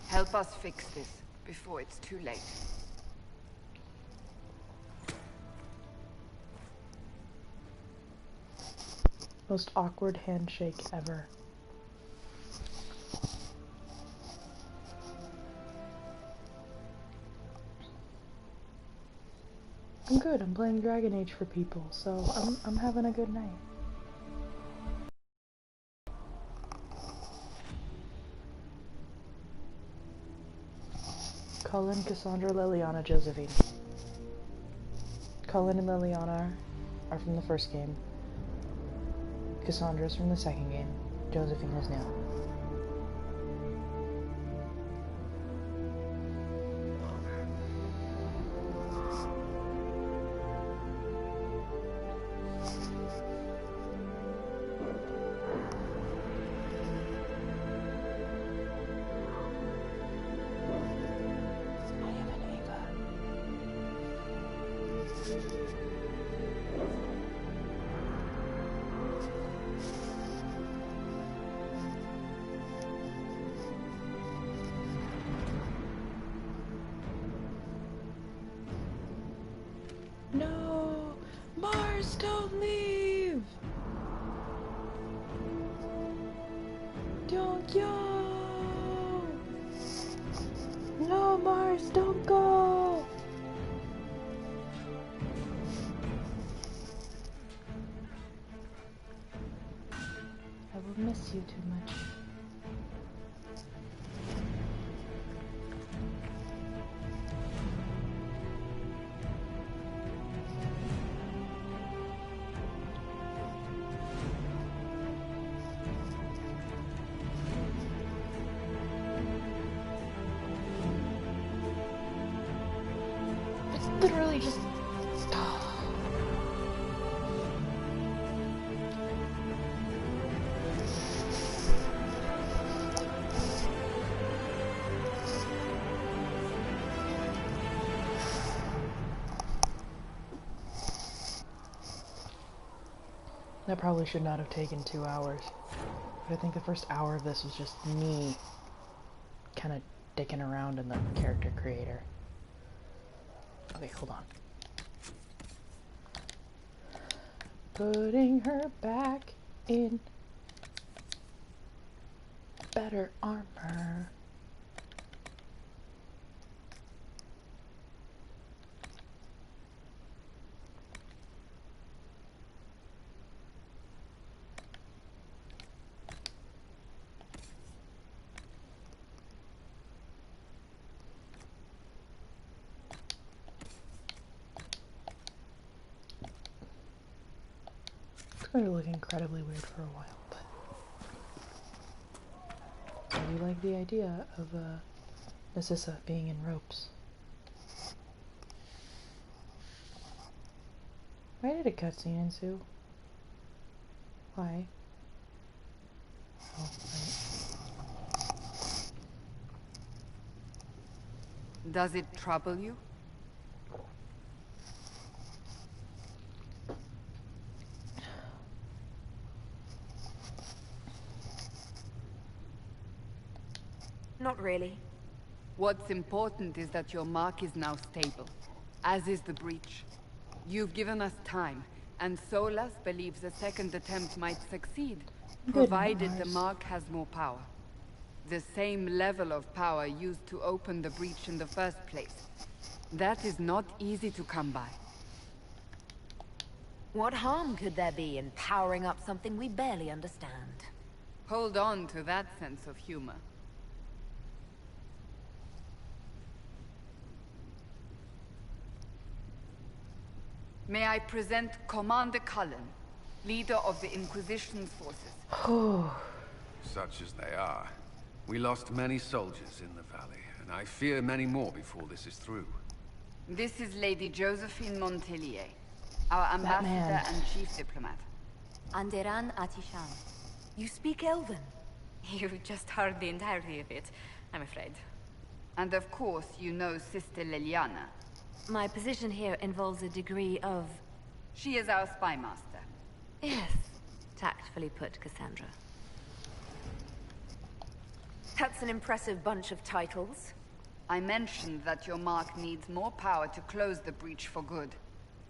Help us fix this before it's too late. Most awkward handshake ever. I'm good. I'm playing Dragon Age for people, so I'm having a good night. Cullen, Cassandra, Liliana, Josephine. Cullen and Liliana are from the first game. Cassandra's from the second game. Josephine is new. No! Mars, don't leave! Don't go! No, Mars, don't go! I will miss you too much. It's literally just... That probably should not have taken 2 hours. But I think the first hour of this was just me kind of dicking around in the character creator. Okay, hold on. Putting her back in better armor. It's going to look incredibly weird for a while, but I do like the idea of Narcissa being in ropes. Why did a cutscene ensue? Why? Oh, right. Does it trouble you? Not really. What's important is that your mark is now stable, as is the breach. You've given us time, and Solas believes a second attempt might succeed, provided the mark has more power. The same level of power used to open the breach in the first place. That is not easy to come by. What harm could there be in powering up something we barely understand? Hold on to that sense of humor. May I present Commander Cullen, leader of the Inquisition's forces. Such as they are. We lost many soldiers in the valley, and I fear many more before this is through. This is Lady Josephine Montelier, our ambassador and chief diplomat. Anderan Atishan. You speak Elven? You just heard the entirety of it, I'm afraid. And of course, you know Sister Liliana. My position here involves a degree of... She is our spy master. Yes, tactfully put, Cassandra. That's an impressive bunch of titles. I mentioned that your mark needs more power to close the breach for good.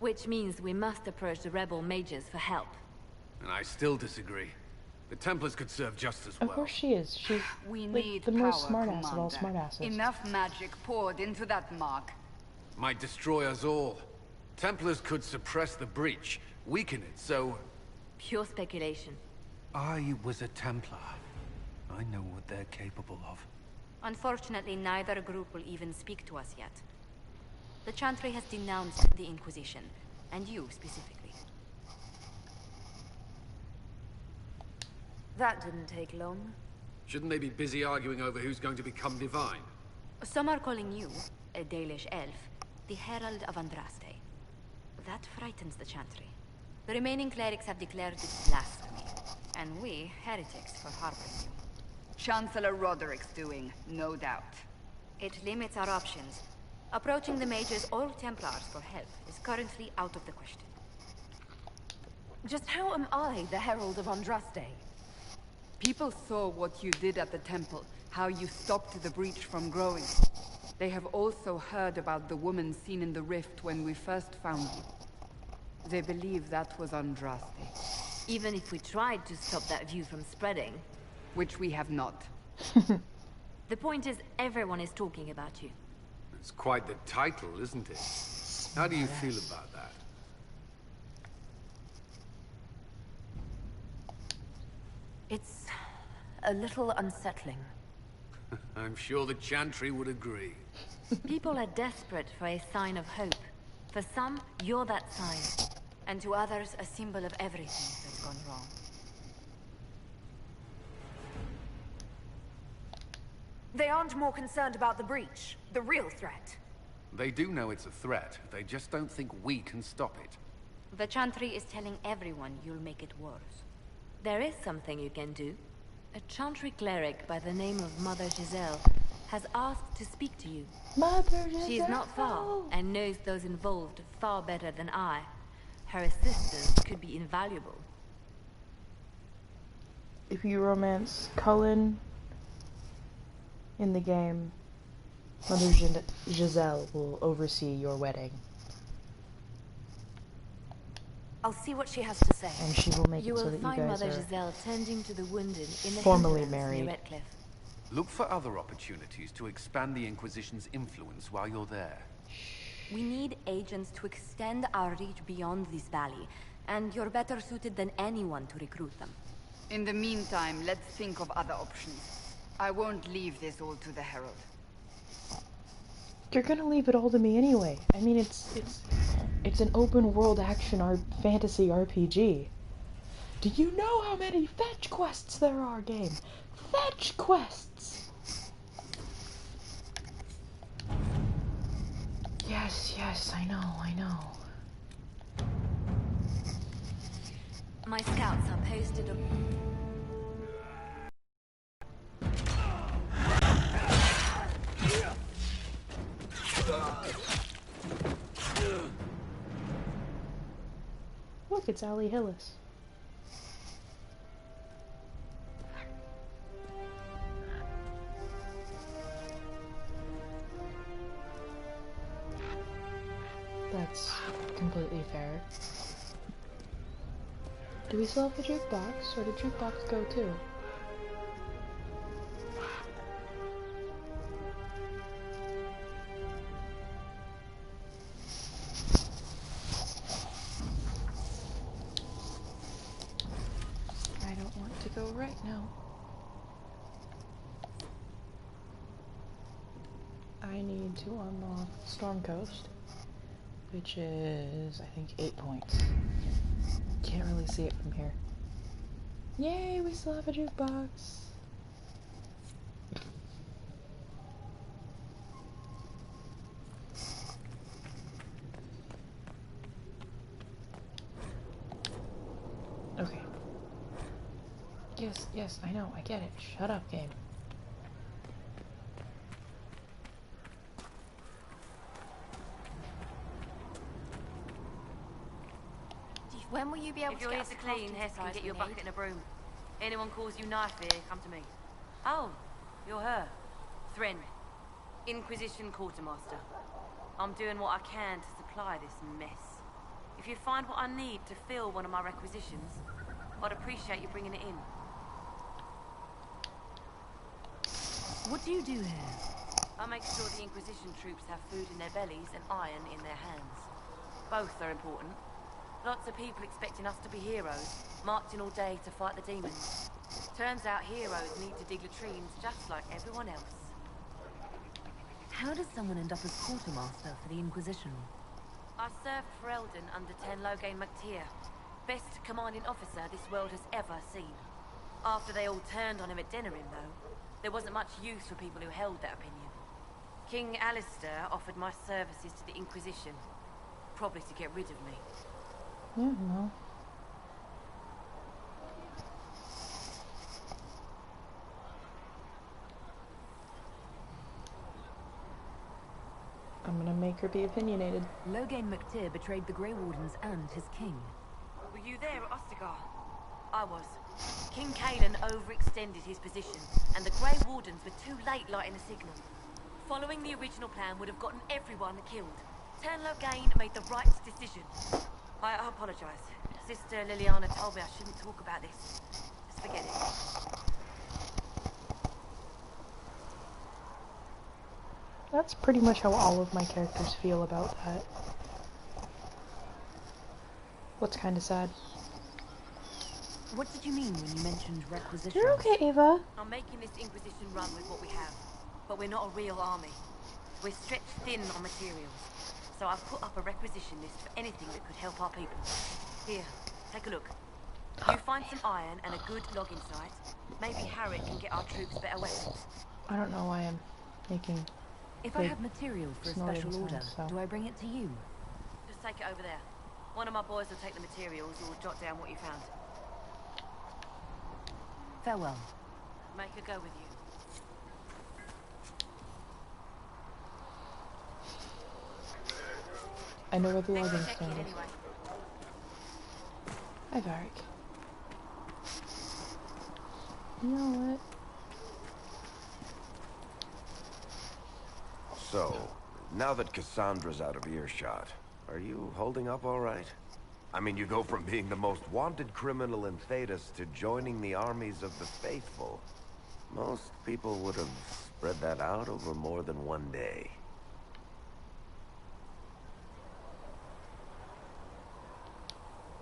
Which means we must approach the rebel mages for help. And I still disagree. The Templars could serve just as well. Of course she is. She's we like, need the power, most smartass of all Commander. smartasses. Enough magic poured into that mark. Might destroy us all. Templars could suppress the breach, weaken it, so... Pure speculation. I was a Templar. I know what they're capable of. Unfortunately, neither group will even speak to us yet. The Chantry has denounced the Inquisition, and you specifically. That didn't take long. Shouldn't they be busy arguing over who's going to become divine? Some are calling you, a Dalish elf, the Herald of Andraste. That frightens the Chantry. The remaining clerics have declared it blasphemy, and we, heretics, for harboring you. Chancellor Roderick's doing, no doubt. It limits our options. Approaching the mages or Templars for help is currently out of the question. Just how am I the Herald of Andraste? People saw what you did at the temple, how you stopped the breach from growing. They have also heard about the woman seen in the rift when we first found you. They believe that was Andraste. Even if we tried to stop that view from spreading. Which we have not. The point is, everyone is talking about you. It's quite the title, isn't it? How do you feel about that? It's a little unsettling. I'm sure the Chantry would agree. People are desperate for a sign of hope. For some, you're that sign. And to others, a symbol of everything that's gone wrong. They aren't more concerned about the breach, the real threat. They do know it's a threat. They just don't think we can stop it. The Chantry is telling everyone you'll make it worse. There is something you can do. A Chantry cleric by the name of Mother Giselle has asked to speak to you. Mother Giselle! She is not far, and knows those involved far better than I. Her assistance could be invaluable. If you romance Cullen in the game, Mother Giselle will oversee your wedding. I'll see what she has to say. And she will make You it so will that you find guys Mother are Giselle tending to the wounded in the formally hinterlands married. near Redcliffe. Look for other opportunities to expand the Inquisition's influence while you're there. We need agents to extend our reach beyond this valley, and you're better suited than anyone to recruit them. In the meantime, let's think of other options. I won't leave this all to the Herald. You're gonna leave it all to me anyway. I mean, it's an open world action fantasy RPG. Do you know how many fetch quests there are, game? Fetch quests! Yes, I know. My scouts are posted up. Look, it's Ali Hillis. That's completely fair. Do we still have the jukebox, or did jukebox go too? I don't want to go right now. I need to unlock Storm Coast, which is, I think, 8 points. Can't really see it from here. Yay, we still have a jukebox. Okay. Yes, I know, I get it. Shut up, game. When will you be able If to you're get here us to the clean, crafting Hess can supplies get we you a bucket need? and a broom. Anyone calls you knife here, come to me. Oh, you're her. Thren. Inquisition Quartermaster. I'm doing what I can to supply this mess. If you find what I need to fill one of my requisitions, I'd appreciate you bringing it in. What do you do here? I make sure the Inquisition troops have food in their bellies and iron in their hands. Both are important. Lots of people expecting us to be heroes, marching all day to fight the demons. Turns out heroes need to dig latrines just like everyone else. How does someone end up as quartermaster for the Inquisition? I served for Eldon under 10 Logain MacTier. Best commanding officer this world has ever seen. After they all turned on him at Denerim, though, there wasn't much use for people who held that opinion. King Alistair offered my services to the Inquisition, probably to get rid of me. Yeah, well. I'm gonna make her be opinionated. Logain MacTier betrayed the Grey Wardens and his king. Were you there at Ostagar? I was. King Cailan overextended his position, and the Grey Wardens were too late lighting the signal. Following the original plan would have gotten everyone killed. Turn Loghain made the right decision. I apologize. Sister Liliana told me I shouldn't talk about this. Just forget it. That's pretty much how all of my characters feel about that. What's kind of sad. What did you mean when you mentioned requisition? You're okay, Ava. I'm making this Inquisition run with what we have, but we're not a real army. We're stretched thin on materials, so I've put up a requisition list for anything that could help our people. Here, take a look. You find some iron and a good logging site. Maybe Harriet can get our troops better weapons. I don't know why I'm making. If I have material for a special order, do I bring it to you? Just take it over there. One of my boys will take the materials or jot down what you found. Farewell. Make her go with you. I know where the logging stand is. Hi, Varric. You know what? So, now that Cassandra's out of earshot, are you holding up all right? I mean, you go from being the most wanted criminal in Thedas to joining the armies of the faithful. Most people would have spread that out over more than one day.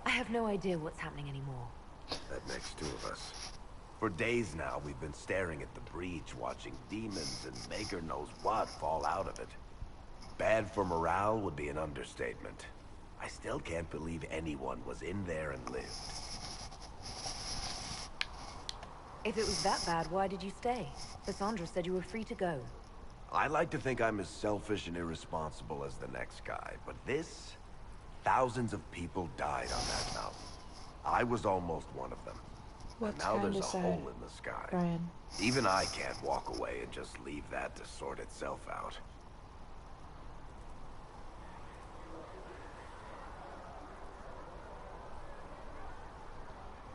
I have no idea what's happening anymore. That makes two of us. For days now, we've been staring at the breach, watching demons and maker knows what fall out of it. Bad for morale would be an understatement. I still can't believe anyone was in there and lived. If it was that bad, why did you stay? Cassandra said you were free to go. I like to think I'm as selfish and irresponsible as the next guy, but this... Thousands of people died on that mountain. I was almost one of them. What's now there's a sad, hole in the sky. Brian? Even I can't walk away and just leave that to sort itself out.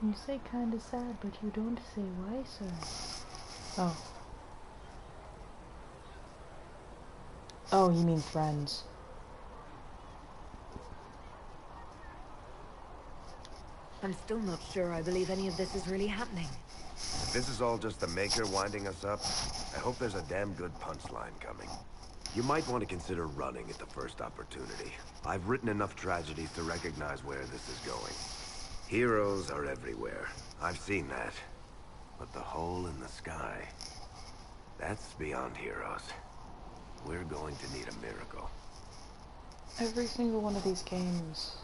You say kinda sad, but you don't say why, sir. Oh. Oh, you mean friends. I'm still not sure I believe any of this is really happening. If this is all just the Maker winding us up, I hope there's a damn good punchline coming. You might want to consider running at the first opportunity. I've written enough tragedies to recognize where this is going. Heroes are everywhere. I've seen that. But the hole in the sky... that's beyond heroes. We're going to need a miracle. Every single one of these games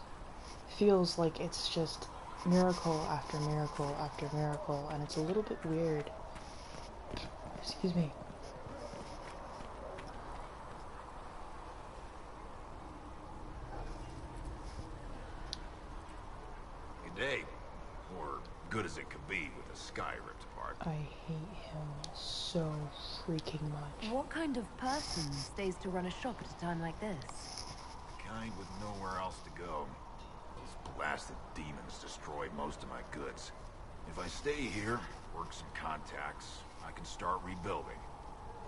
feels like it's just miracle after miracle after miracle, and it's a little bit weird. Excuse me. Good day. Or good as it could be with the sky ripped apart. I hate him so freaking much. What kind of person stays to run a shop at a time like this? Kind with nowhere else to go. Those blasted demons destroyed most of my goods. If I stay here, work some contacts, I can start rebuilding.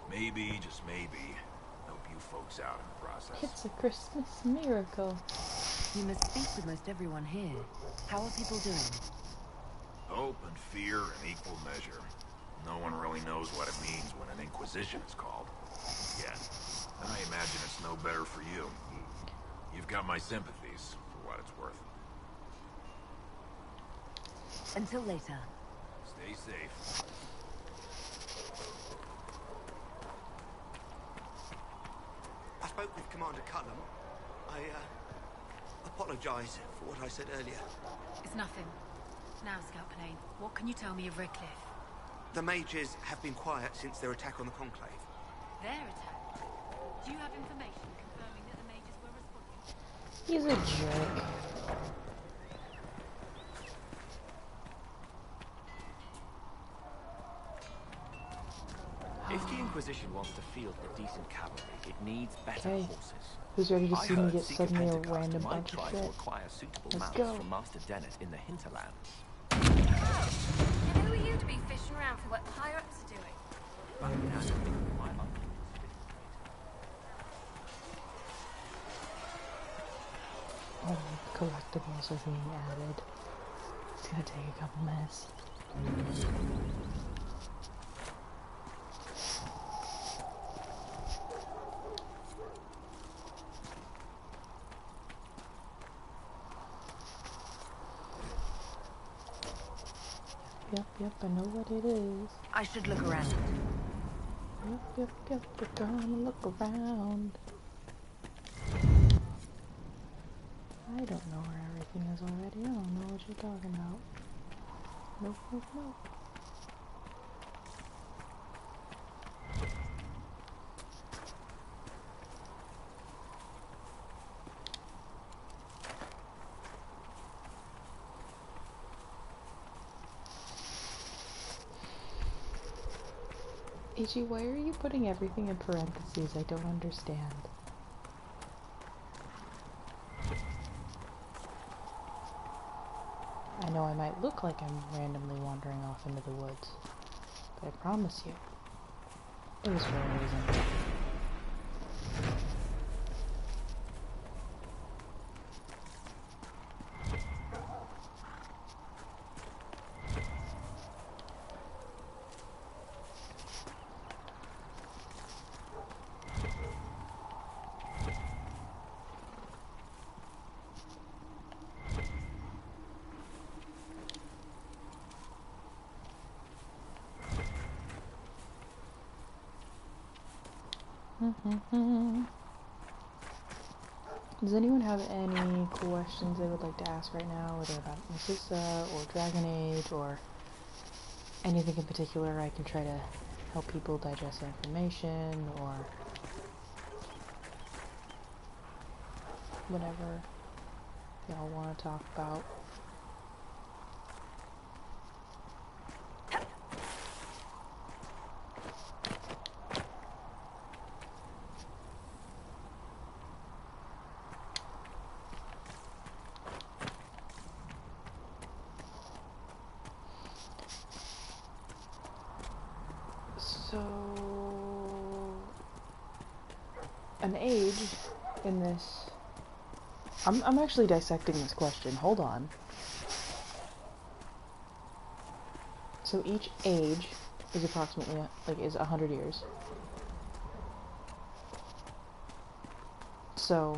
Maybe, just maybe, help you folks out in the process. It's a Christmas miracle. You must speak with most everyone here. How are people doing? Hope and fear in equal measure. No one really knows what it means when an Inquisition is called. Yet, I imagine it's no better for you. You've got my sympathies, for what it's worth. Until later. Stay safe. I spoke with Commander Cullum. I apologize for what I said earlier. It's nothing. Now, Scout Panane, what can you tell me of Redcliffe? The mages have been quiet since their attack on the Conclave. Their attack? Do you have information confirming that the mages were responsible? He's a jerk. If the Inquisition wants to field a decent cavalry, it needs better Hey, who's who's ready to I see me heard get Seeker suddenly a Pentecost random might bunch of try shit? to acquire suitable Let's mounts go. from Master Dennet in the hinterlands. And who are you to be fishing around for what the higher-ups are doing? My uncle All the collectibles are being added. It's gonna take a couple minutes. Yep, I know what it is. I should look around. Yep, we're gonna look around. I don't know where everything is already. I don't know what you're talking about. Nope. Ichi, why are you putting everything in parentheses? I don't understand. I know I might look like I'm randomly wandering off into the woods, but I promise you, it was for a reason. Does anyone have any questions they would like to ask right now, whether about Narcissa or Dragon Age or anything in particular? I can try to help people digest information or whatever y'all want to talk about. So, an age in this... I'm actually dissecting this question. Hold on. So each age is approximately, is 100 years. So,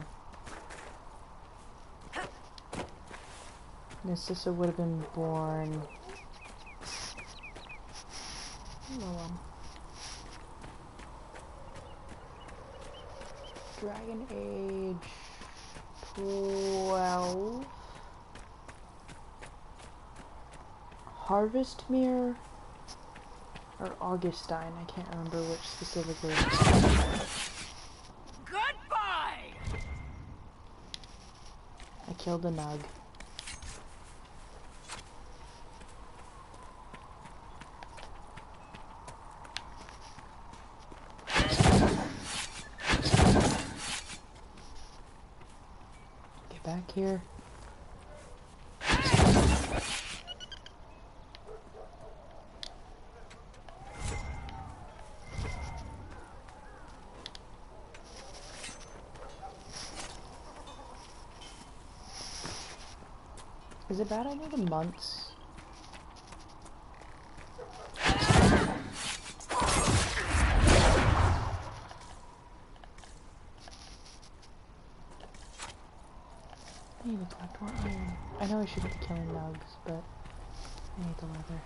Narcissa would have been born... Hold on. Dragon Age 12. Harvestmere or Augustine, I can't remember which specifically. Goodbye! I killed a nug. Back here. Is it bad I know the months? I need to collect more iron. I know I shouldn't be killing nugs, but I need the leather.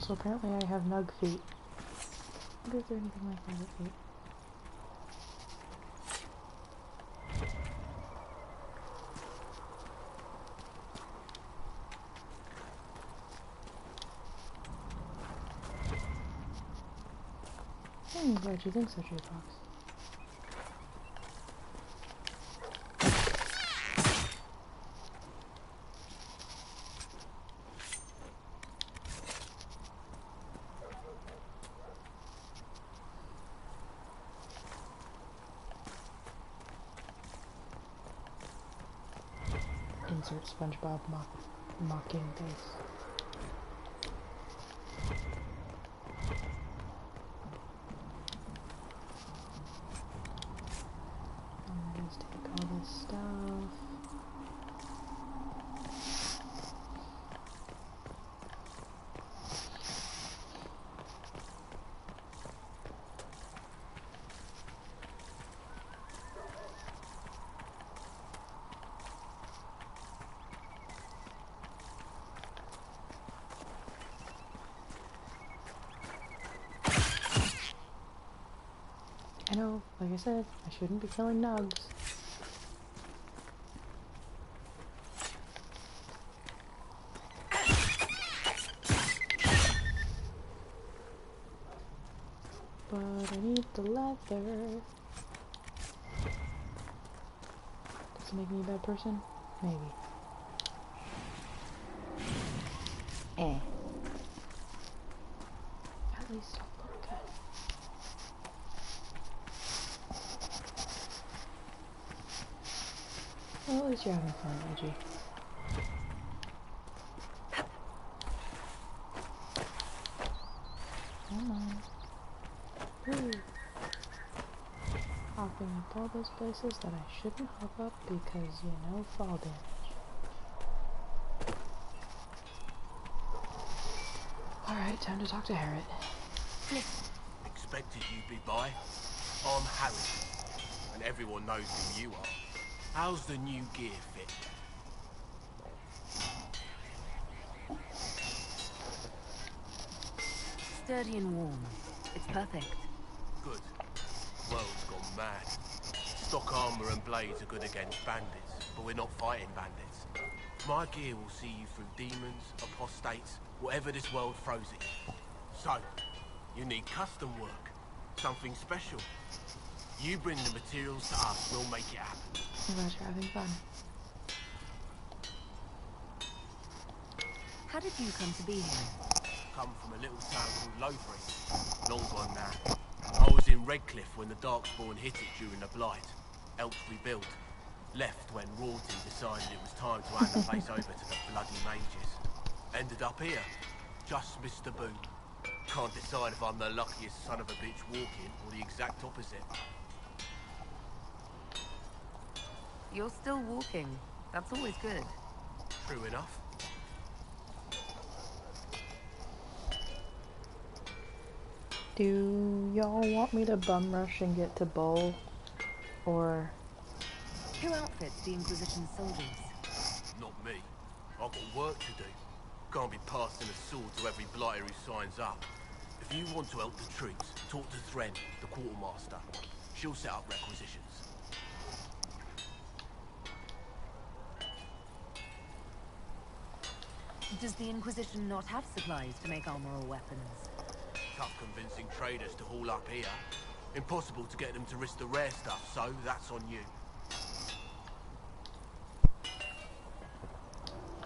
So apparently I have nug feet. I wonder if there's anything like rabbit feet. I'm glad you think so, J-Fox. Insert SpongeBob mocking face. Let's take all this stuff. I know, like I said, I shouldn't be killing nugs. But I need the leather. Does it make me a bad person? Maybe. At least I'll look good. Well, at least you're having fun, Reggie. Come on. Woo. Hopping up all those places that I shouldn't hop up because, you know, fall damage. Alright, time to talk to Harriet. Expected you'd be by. I'm Harry, and everyone knows who you are. How's the new gear fit? Sturdy and warm. It's perfect. Good. World's gone mad. Stock armor and blades are good against bandits, but we're not fighting bandits. My gear will see you through demons, apostates, whatever this world throws at you. So, you need custom work. Something special. You bring the materials to us, we'll make it happen. I'm glad you're having fun. How did you come to be here? Come from a little town called Lothring. Long gone now. I was in Redcliffe when the Darkspawn hit it during the Blight. Helped rebuild. Left when Rawton decided it was time to hand the place over to the bloody mages. Ended up here. Just missed the boom. Can't decide if I'm the luckiest son of a bitch walking or the exact opposite. You're still walking. That's always good. True enough. Do y'all want me to bum rush and get to Bull? Or... Who outfits the Inquisition soldiers? Not me. I've got work to do. Can't be passing a sword to every blighter who signs up. If you want to help the troops, talk to Thren, the quartermaster. She'll set up requisitions. Does the Inquisition not have supplies to make armor or weapons? Tough convincing traders to haul up here. Impossible to get them to risk the rare stuff, so that's on you.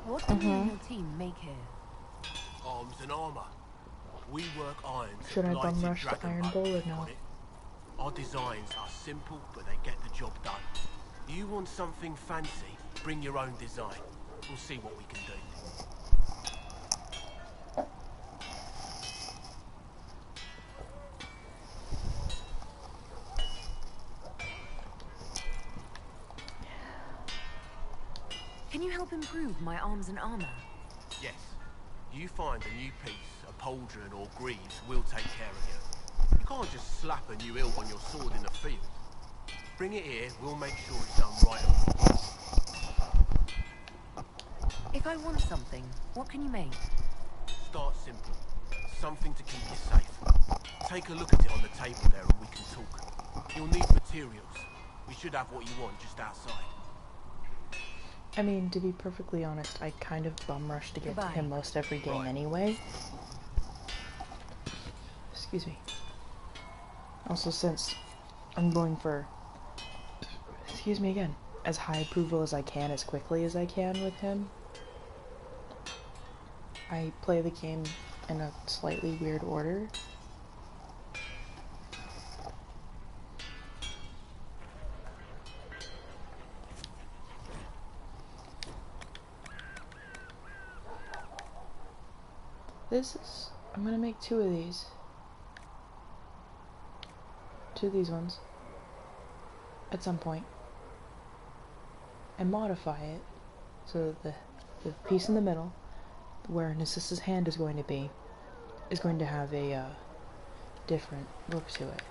What do you and your team make here? Arms and armor. We work irons. Should I bum rush the Iron Bull or no? Our designs are simple, but they get the job done. You want something fancy, bring your own design. We'll see what we can do. Can you help improve my arms and armor? Yes. You find a new piece, a pauldron or greaves, we'll take care of you. You can't just slap a new hilt on your sword in the field. Bring it here, we'll make sure it's done right. If I want something, what can you make? Start simple. Something to keep you safe. Take a look at it on the table there and we can talk. You'll need materials. We should have what you want just outside. I mean, to be perfectly honest, I kind of bum rush to get to him most every game anyway. Excuse me. Also, since I'm going for, excuse me again, as high approval as I can, as quickly as I can with him, I play the game in a slightly weird order. This is... I'm gonna make 2 of these. 2 of these ones. At some point. And modify it so that the piece in the middle, where Narcissa's hand is going to be, is going to have a different look to it.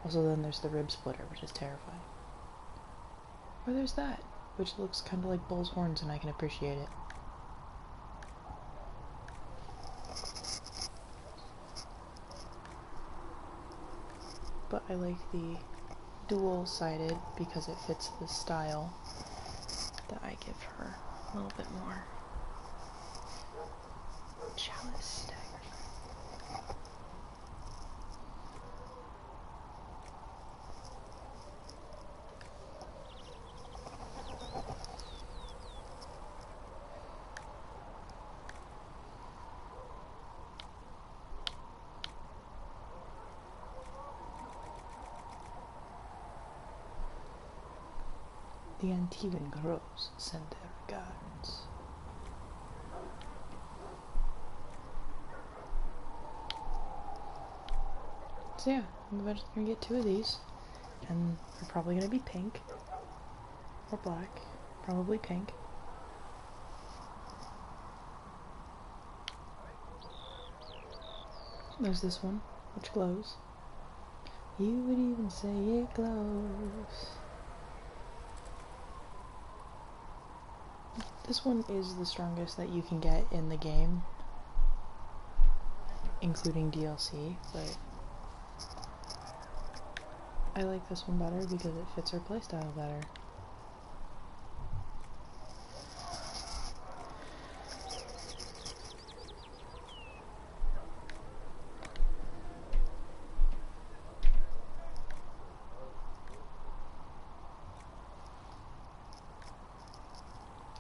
Also, then there's the rib splitter, which is terrifying. Or there's that, which looks kind of like bull's horns, and I can appreciate it. But I like the dual-sided because it fits the style that I give her a little bit more. Chalice dagger. The Antiguan Groves send their regards. So yeah, I'm eventually gonna get 2 of these, and they're probably gonna be pink, or black, probably pink. There's this one, which glows. You would even say it glows. This one is the strongest that you can get in the game, including DLC, but I like this one better because it fits her playstyle better.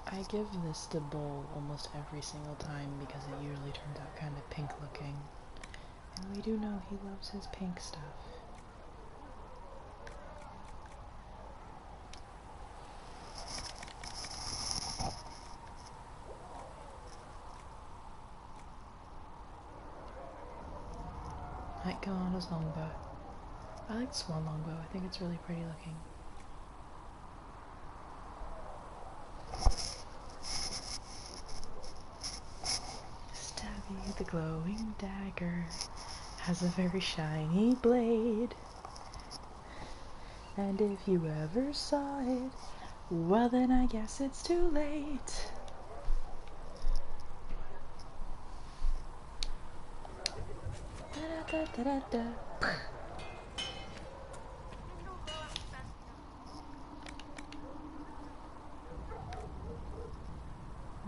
I give this to Bull almost every single time because it usually turns out kind of pink looking. And we do know he loves his pink stuff. Might go on his longbow. I like Swan longbow, I think it's really pretty looking. The glowing dagger has a very shiny blade, and if you ever saw it, well then I guess it's too late. Da, da, da, da, da.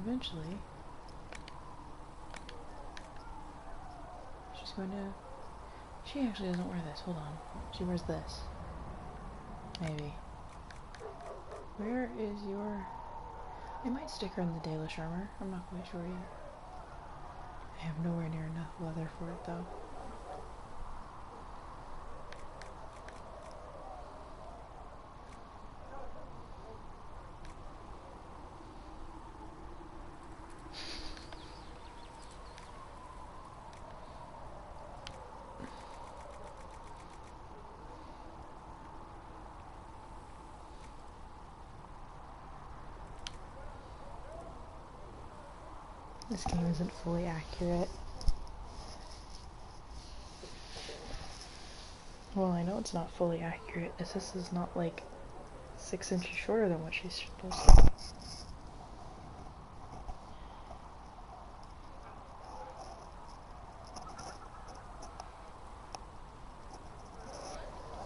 Eventually she actually doesn't wear this, hold on. She wears this. Maybe. Where is your... I might stick her in the Dalish armor, I'm not quite sure yet. I have nowhere near enough leather for it though. This game isn't fully accurate. Well, I know it's not fully accurate. This is not like 6 inches shorter than what she's supposed to be.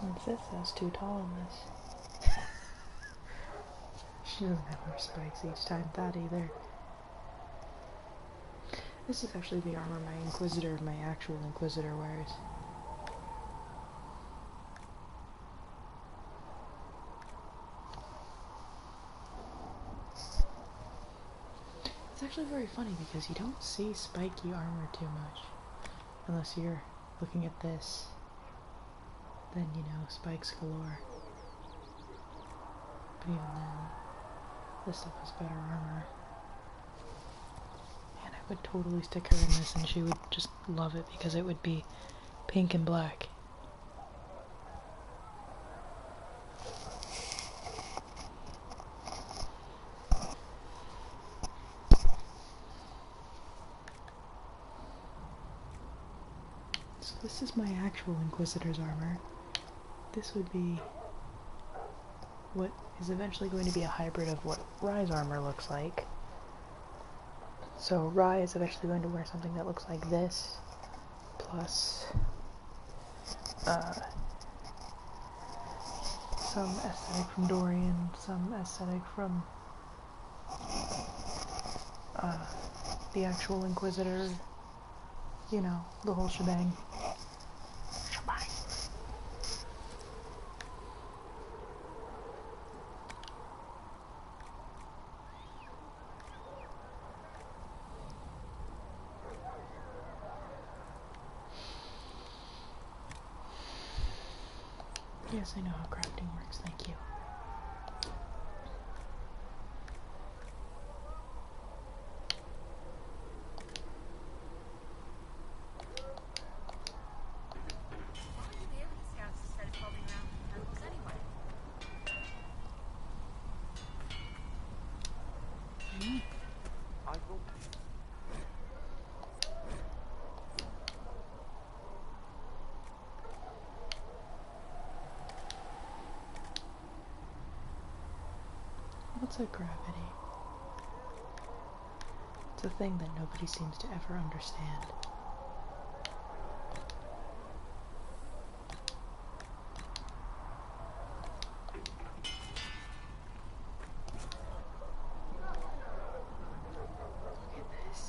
Narcissa's too tall in this. She doesn't have more spikes each time, that either. This is actually the armor my actual Inquisitor wears. It's actually very funny because you don't see spiky armor too much. Unless you're looking at this. Then, you know, spikes galore. But even then, this stuff has better armor. And I would totally stick her in this and she would just love it because it would be pink and black. So this is my actual Inquisitor's armor. This would be what is eventually going to be a hybrid of what Rye's armor looks like. So Rye is eventually going to wear something that looks like this, plus some aesthetic from Dorian, some aesthetic from the actual Inquisitor, you know, the whole shebang. Yes, I know how crafting works, thank you. Why are you here with the scouts instead of bobbing around with the locals anyway? I will. What's a gravity? It's a thing that nobody seems to ever understand. Look at this.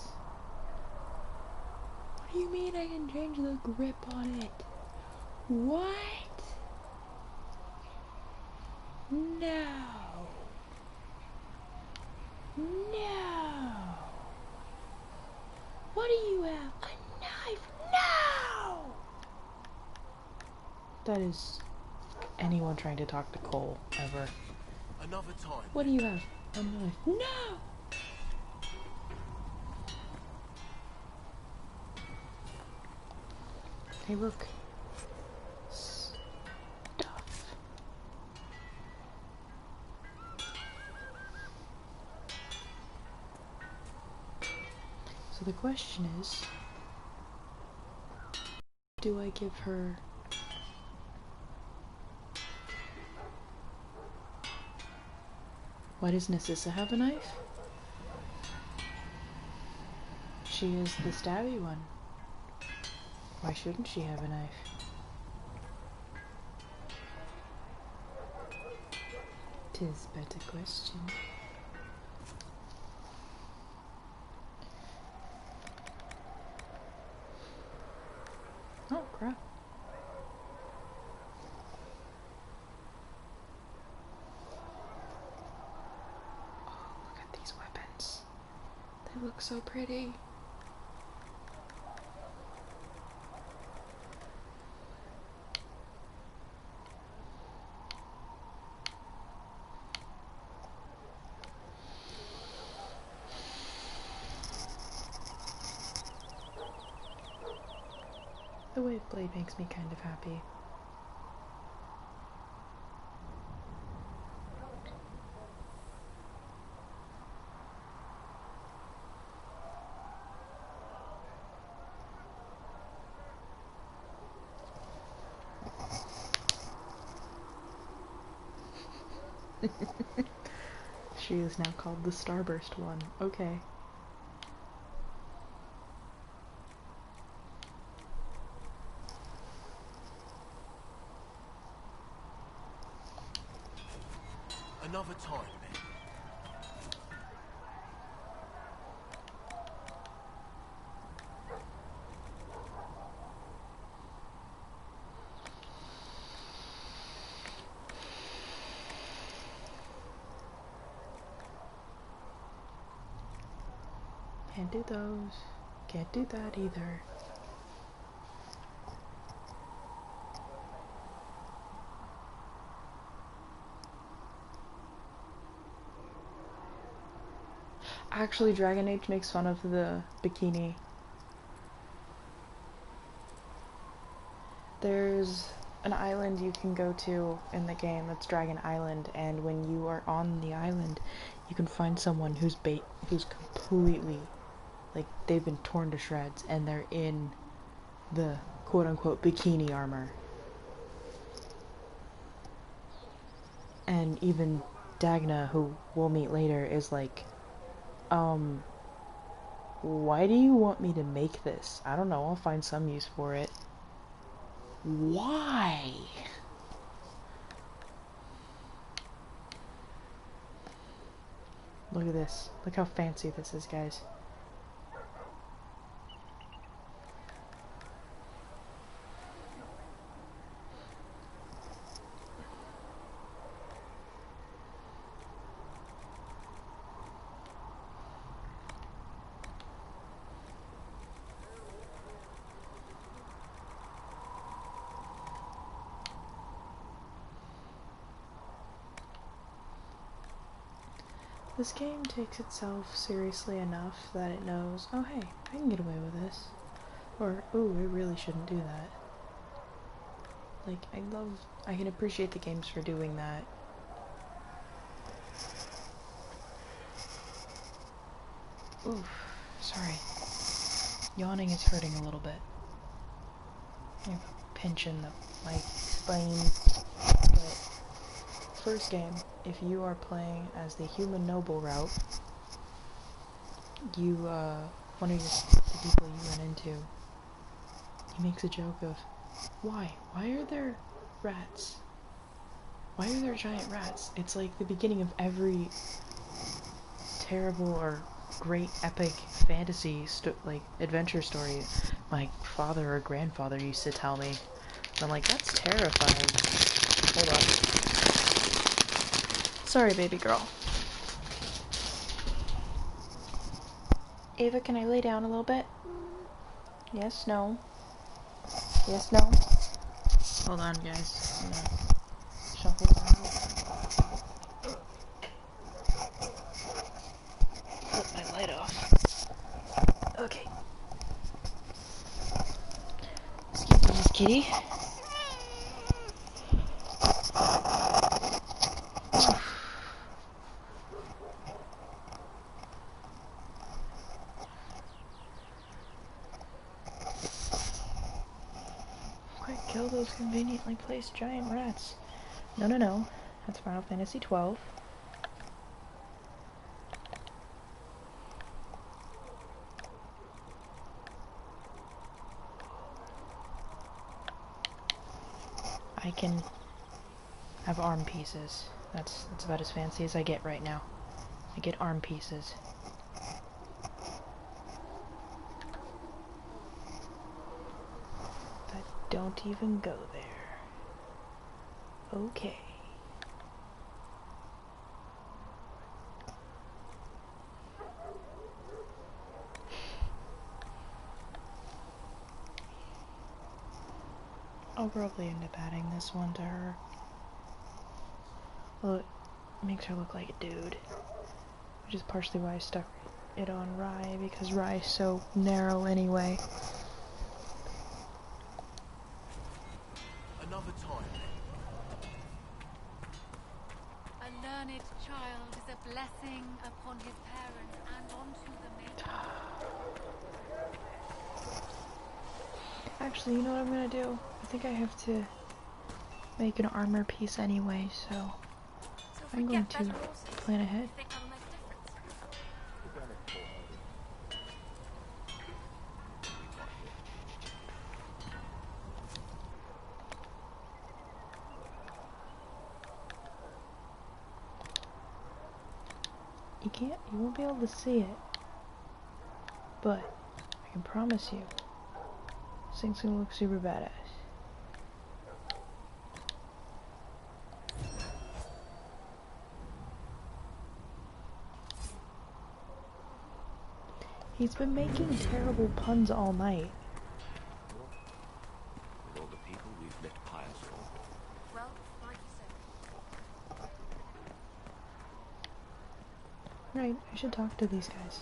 What do you mean I can change the grip on it? What? No. No! What do you have? A knife? No! That is anyone trying to talk to Cole ever. Another time. What do you have? A knife? No! Hey, look. Stuff. So the question is, do I give her why does Narcissa have a knife? She is the stabby one. Why shouldn't she have a knife? Tis but a question. Oh, crap. Oh, look at these weapons. They look so pretty. The wave blade makes me kind of happy. She is now called the Starburst one. Okay. Another time, then. Can't do those. Can't do that either. Actually, Dragon Age makes fun of the bikini. There's an island you can go to in the game that's Dragon Island, and when you are on the island, you can find someone who's completely, like, they've been torn to shreds, and they're in the quote-unquote bikini armor. And even Dagna, who we'll meet later, is like, why do you want me to make this? I don't know, I'll find some use for it. Why? Look at this. Look how fancy this is, guys. This game takes itself seriously enough that it knows, oh hey, I can get away with this. Or, ooh, I really shouldn't do that. Like, I can appreciate the games for doing that. Oof, sorry. Yawning is hurting a little bit. I'm pinching my spine. But first game, if you are playing as the human noble route, you, one of the people you run into, he makes a joke of, why are there rats? Why are there giant rats? It's like the beginning of every terrible or great epic fantasy like adventure story my father or grandfather used to tell me. And I'm like, that's terrifying. Hold on. Sorry, baby girl. Ava, can I lay down a little bit? Yes, no. Yes, no. Hold on, guys. I'm gonna shuffle them out. Flip my light off. Okay. Excuse me, Miss Kitty. Quick, kill those conveniently placed giant rats. No, no, no. That's Final Fantasy 12. I can have arm pieces. That's about as fancy as I get right now. I get arm pieces. But don't even go there. Okay. I'll probably end up adding this one to her. Well, it makes her look like a dude. Which is partially why I stuck it on Rye, because Rye's so narrow anyway. Another time. A learned child is a blessing upon his parents and onto the maiden. Actually, you know what I'm gonna do? I think I have to make an armor piece anyway, so I'm going to plan ahead. You won't be able to see it, but I can promise you, this thing's gonna look super badass. He's been making terrible puns all night. With all the people we've lit pyres for. Well, like you said. Right, I should talk to these guys.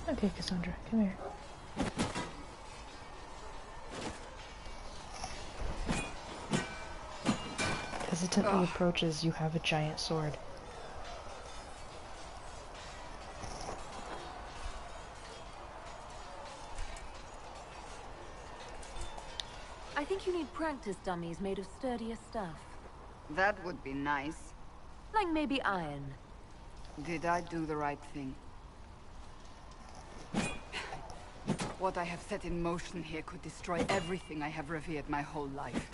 Okay, Cassandra, come here. Hesitantly approaches, you have a giant sword. I think you need practice dummies made of sturdier stuff. That would be nice. Like maybe iron. Did I do the right thing? What I have set in motion here could destroy everything I have revered my whole life.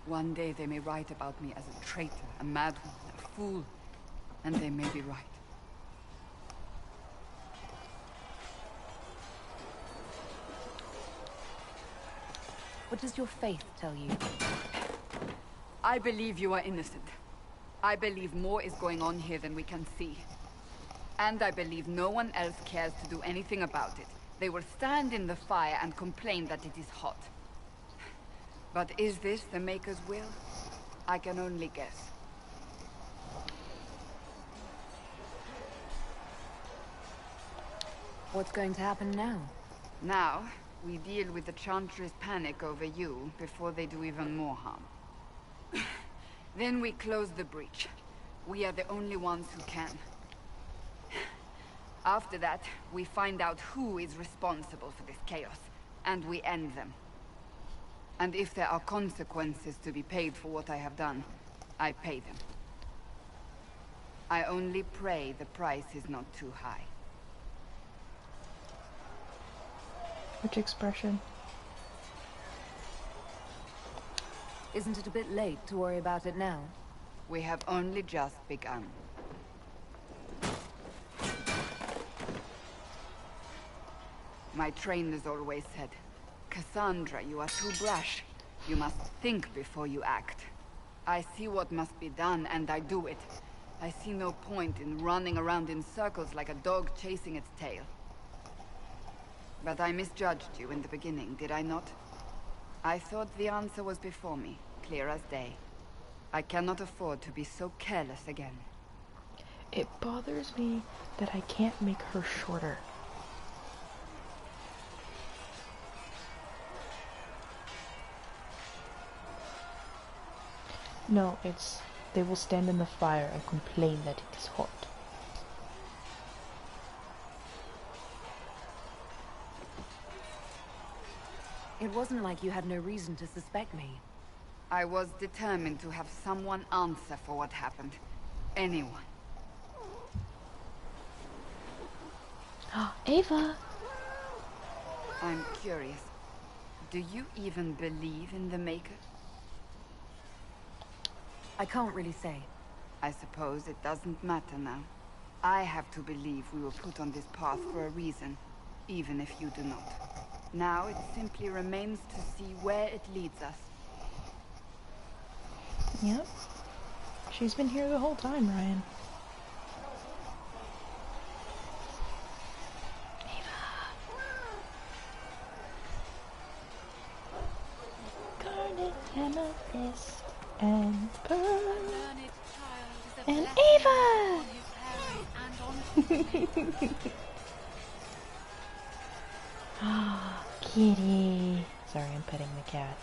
One day they may write about me as a traitor, a madwoman, a fool, and they may be right. What does your faith tell you? I believe you are innocent. I believe more is going on here than we can see. And I believe no one else cares to do anything about it. They will stand in the fire and complain that it is hot. But is this the Maker's will? I can only guess. What's going to happen now? Now, we deal with the Chantry's panic over you before they do even more harm. Then we close the breach. We are the only ones who can. After that, we find out who is responsible for this chaos, and we end them. And if there are consequences to be paid for what I have done, I pay them. I only pray the price is not too high. Which expression? Isn't it a bit late to worry about it now? We have only just begun. My trainers always said, Cassandra, you are too brash. You must think before you act. I see what must be done, and I do it. I see no point in running around in circles like a dog chasing its tail. But I misjudged you in the beginning, did I not? I thought the answer was before me, clear as day. I cannot afford to be so careless again. It bothers me that I can't make her shorter. No, it's... they will stand in the fire and complain that it is hot. It wasn't like you had no reason to suspect me. I was determined to have someone answer for what happened. Anyone. Ava! I'm curious. Do you even believe in the Maker? I can't really say. I suppose it doesn't matter now. I have to believe we were put on this path for a reason, even if you do not. Now it simply remains to see where it leads us. Yep. She's been here the whole time, Ryan. Garnet, amethyst, and pearl. And Ava! Ah, kitty. Sorry, I'm petting the cat.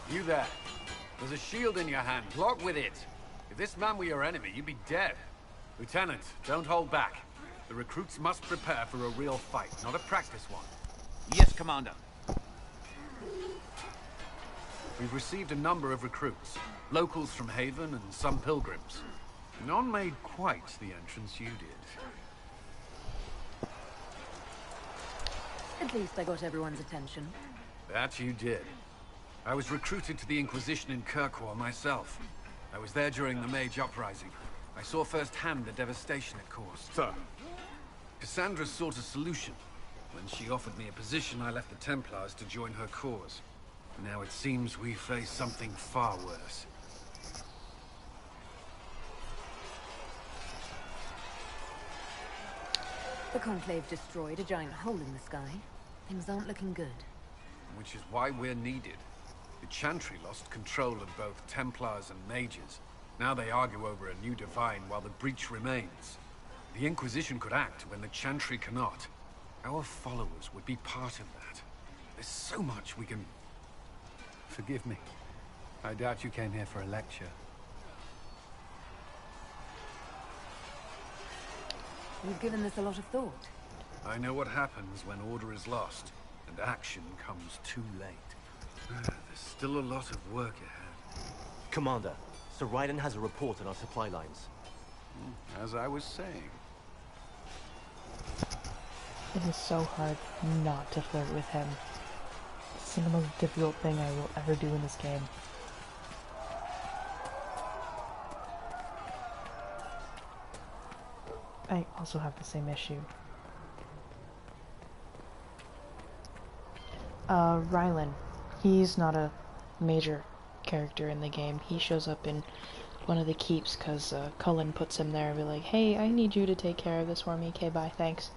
You there. There's a shield in your hand. Block with it. If this man were your enemy, you'd be dead. Lieutenant, don't hold back. The recruits must prepare for a real fight, not a practice one. Yes, Commander. We've received a number of recruits. Locals from Haven and some pilgrims. None made quite the entrance you did. At least I got everyone's attention. That you did. I was recruited to the Inquisition in Kirkwall myself. I was there during the Mage Uprising. I saw firsthand the devastation it caused. Sir. Cassandra sought a solution. When she offered me a position, I left the Templars to join her cause. Now it seems we face something far worse. the Conclave destroyed a giant hole in the sky, things aren't looking good. Which is why we're needed. The Chantry lost control of both Templars and Mages. Now they argue over a new Divine while the breach remains. The Inquisition could act when the Chantry cannot. Our followers would be part of that. There's so much we can... Forgive me. I doubt you came here for a lecture. You've given this a lot of thought. I know what happens when order is lost, and action comes too late. There's still a lot of work ahead. Commander, Sir Raiden has a report on our supply lines. As I was saying. It is so hard not to flirt with him. It's the most difficult thing I will ever do in this game. I also have the same issue. Rylan. He's not a major character in the game. He shows up in one of the keeps because Cullen puts him there and be like, hey, I need you to take care of this for me. Okay, bye, thanks.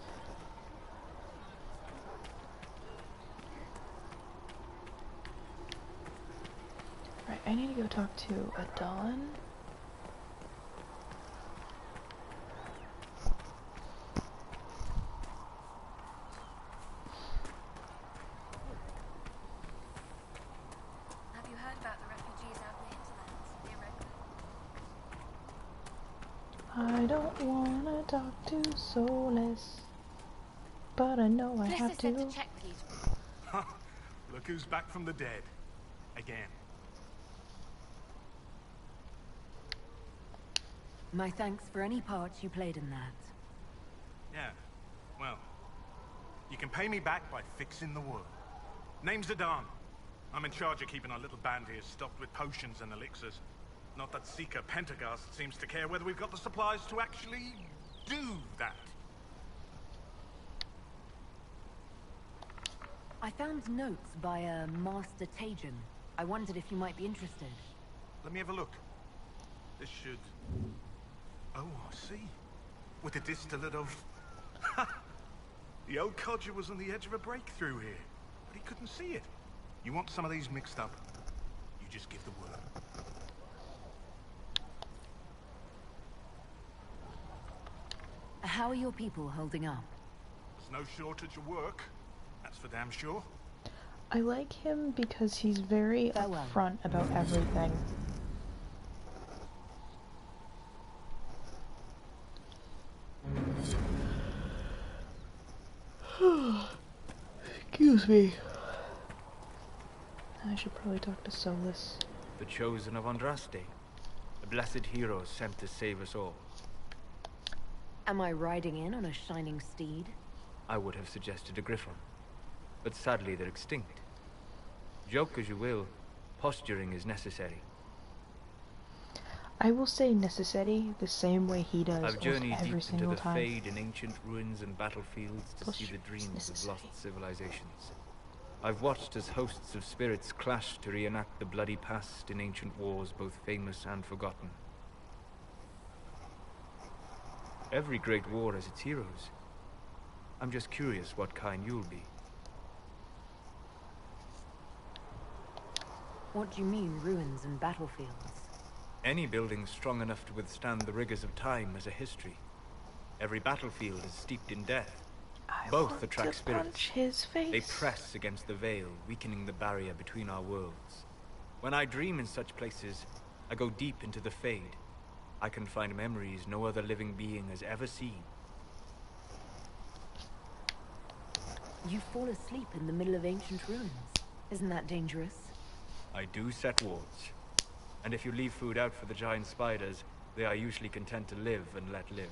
Right, I need to go talk to Adon. I don't wanna talk to Soulless, but I know I have to. Look who's back from the dead. Again. My thanks for any part you played in that. Yeah, well, you can pay me back by fixing the world. Name's Adon. I'm in charge of keeping our little band here stocked with potions and elixirs. Not that Seeker Pentagast seems to care whether we've got the supplies to actually do that. I found notes by a Master Tajin. I wondered if you might be interested. Let me have a look. This should... Oh, I see. With a distillate of... The old codger was on the edge of a breakthrough here, but he couldn't see it. You want some of these mixed up? You just give the word. How are your people holding up? There's no shortage of work. That's for damn sure. I like him because he's very upfront about everything. Excuse me. I should probably talk to Solus. The chosen of Andraste. A blessed hero sent to save us all. Am I riding in on a shining steed? I would have suggested a griffon, but sadly they're extinct. Joke as you will, posturing is necessary. I will say necessary the same way he does. I've journeyed every deep single into the time. Fade in ancient ruins and battlefields to see the dreams of lost civilizations. I've watched as hosts of spirits clash to reenact the bloody past in ancient wars both famous and forgotten. Every great war has its heroes. I'm just curious what kind you'll be. What do you mean, ruins and battlefields? Any building strong enough to withstand the rigors of time has a history. Every battlefield is steeped in death. Both attract spirits. They press against the veil, weakening the barrier between our worlds. When I dream in such places, I go deep into the Fade. I can find memories no other living being has ever seen. You fall asleep in the middle of ancient ruins. Isn't that dangerous? I do set wards. And if you leave food out for the giant spiders, they are usually content to live and let live.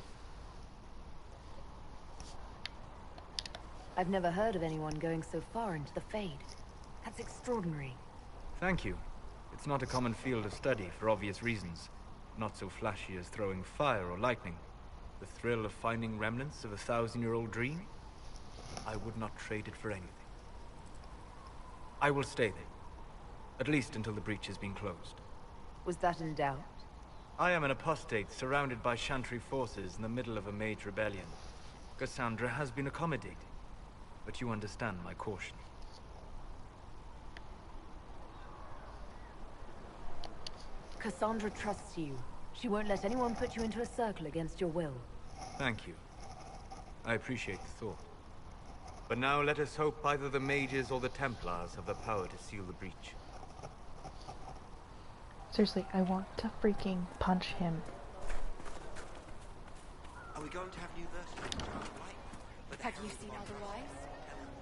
I've never heard of anyone going so far into the Fade. That's extraordinary. Thank you. It's not a common field of study for obvious reasons. Not so flashy as throwing fire or lightning. The thrill of finding remnants of a 1,000-year-old dream? I would not trade it for anything. I will stay there. At least until the breach has been closed. Was that in doubt? I am an apostate surrounded by Chantry forces in the middle of a mage rebellion. Cassandra has been accommodating, but you understand my caution. Cassandra trusts you. She won't let anyone put you into a circle against your will. Thank you. I appreciate the thought. But now let us hope either the mages or the Templars have the power to seal the breach. Seriously, I want to freaking punch him. Are we going to have new verses? Have you seen otherwise?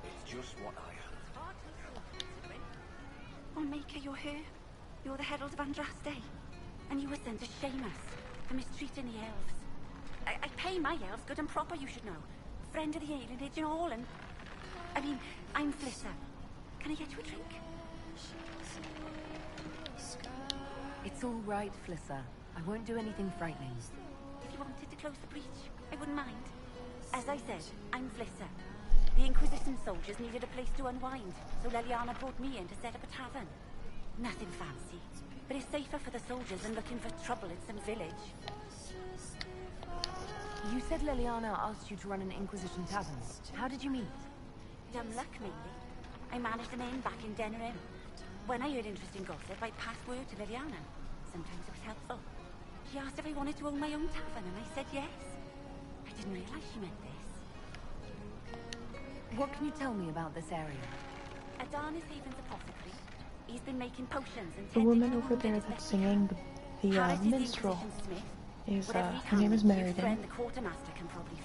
It's just what I heard. Oh, Maker, you're here. You're the Herald of Andraste. And you were sent to shame us for mistreating the elves. I pay my elves good and proper, you should know. Friend of the alienage and all, and... I mean, I'm Flissa. Can I get you a drink? It's all right, Flissa. I won't do anything frightening. If you wanted to close the breach, I wouldn't mind. As I said, I'm Flissa. The Inquisition soldiers needed a place to unwind, so Leliana brought me in to set up a tavern. Nothing fancy, but it's safer for the soldiers than looking for trouble in some village. You said Leliana asked you to run an Inquisition tavern. How did you meet? Dumb luck, mainly. I managed an inn back in Denerim. When I heard interesting gossip, I passed word to Leliana. Sometimes it was helpful. She asked if I wanted to own my own tavern, and I said yes. I didn't realize she meant this. What can you tell me about this area? Adarn is Haven's apothecary. He's been making potions and The woman over there that's singing the minstrel is, her name is Meriden.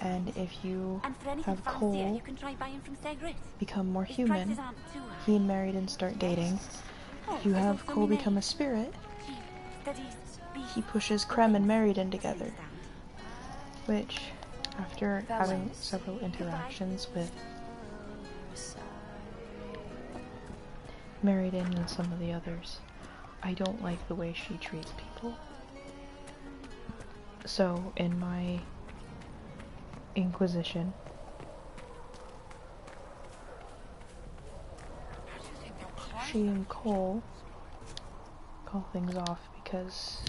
And if you have Cole become more human, he and Meriden start dating. If you have Cole become a spirit, he pushes Krem and Meriden together. Which, after having several interactions with Meriden and some of the others, I don't like the way she treats people. So, in my Inquisition, she and Cole call things off because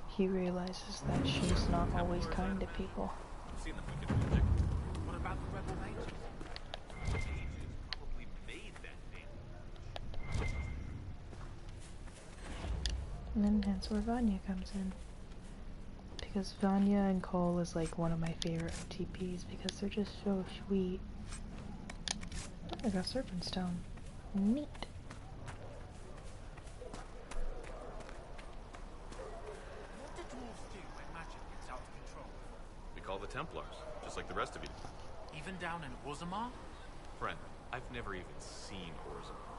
he realizes that she's not always kind to people. What about the rebel mages? Probably made that name. And then that's where Vanya comes in. Because Vanya and Cole is like one of my favorite OTPs because they're just so sweet. Oh, I got Serpent Stone. Neat. What do dwarves do when magic gets out of control? We call the Templars, just like the rest of you. Even down in Orzammar? Friend, I've never even seen Orzammar.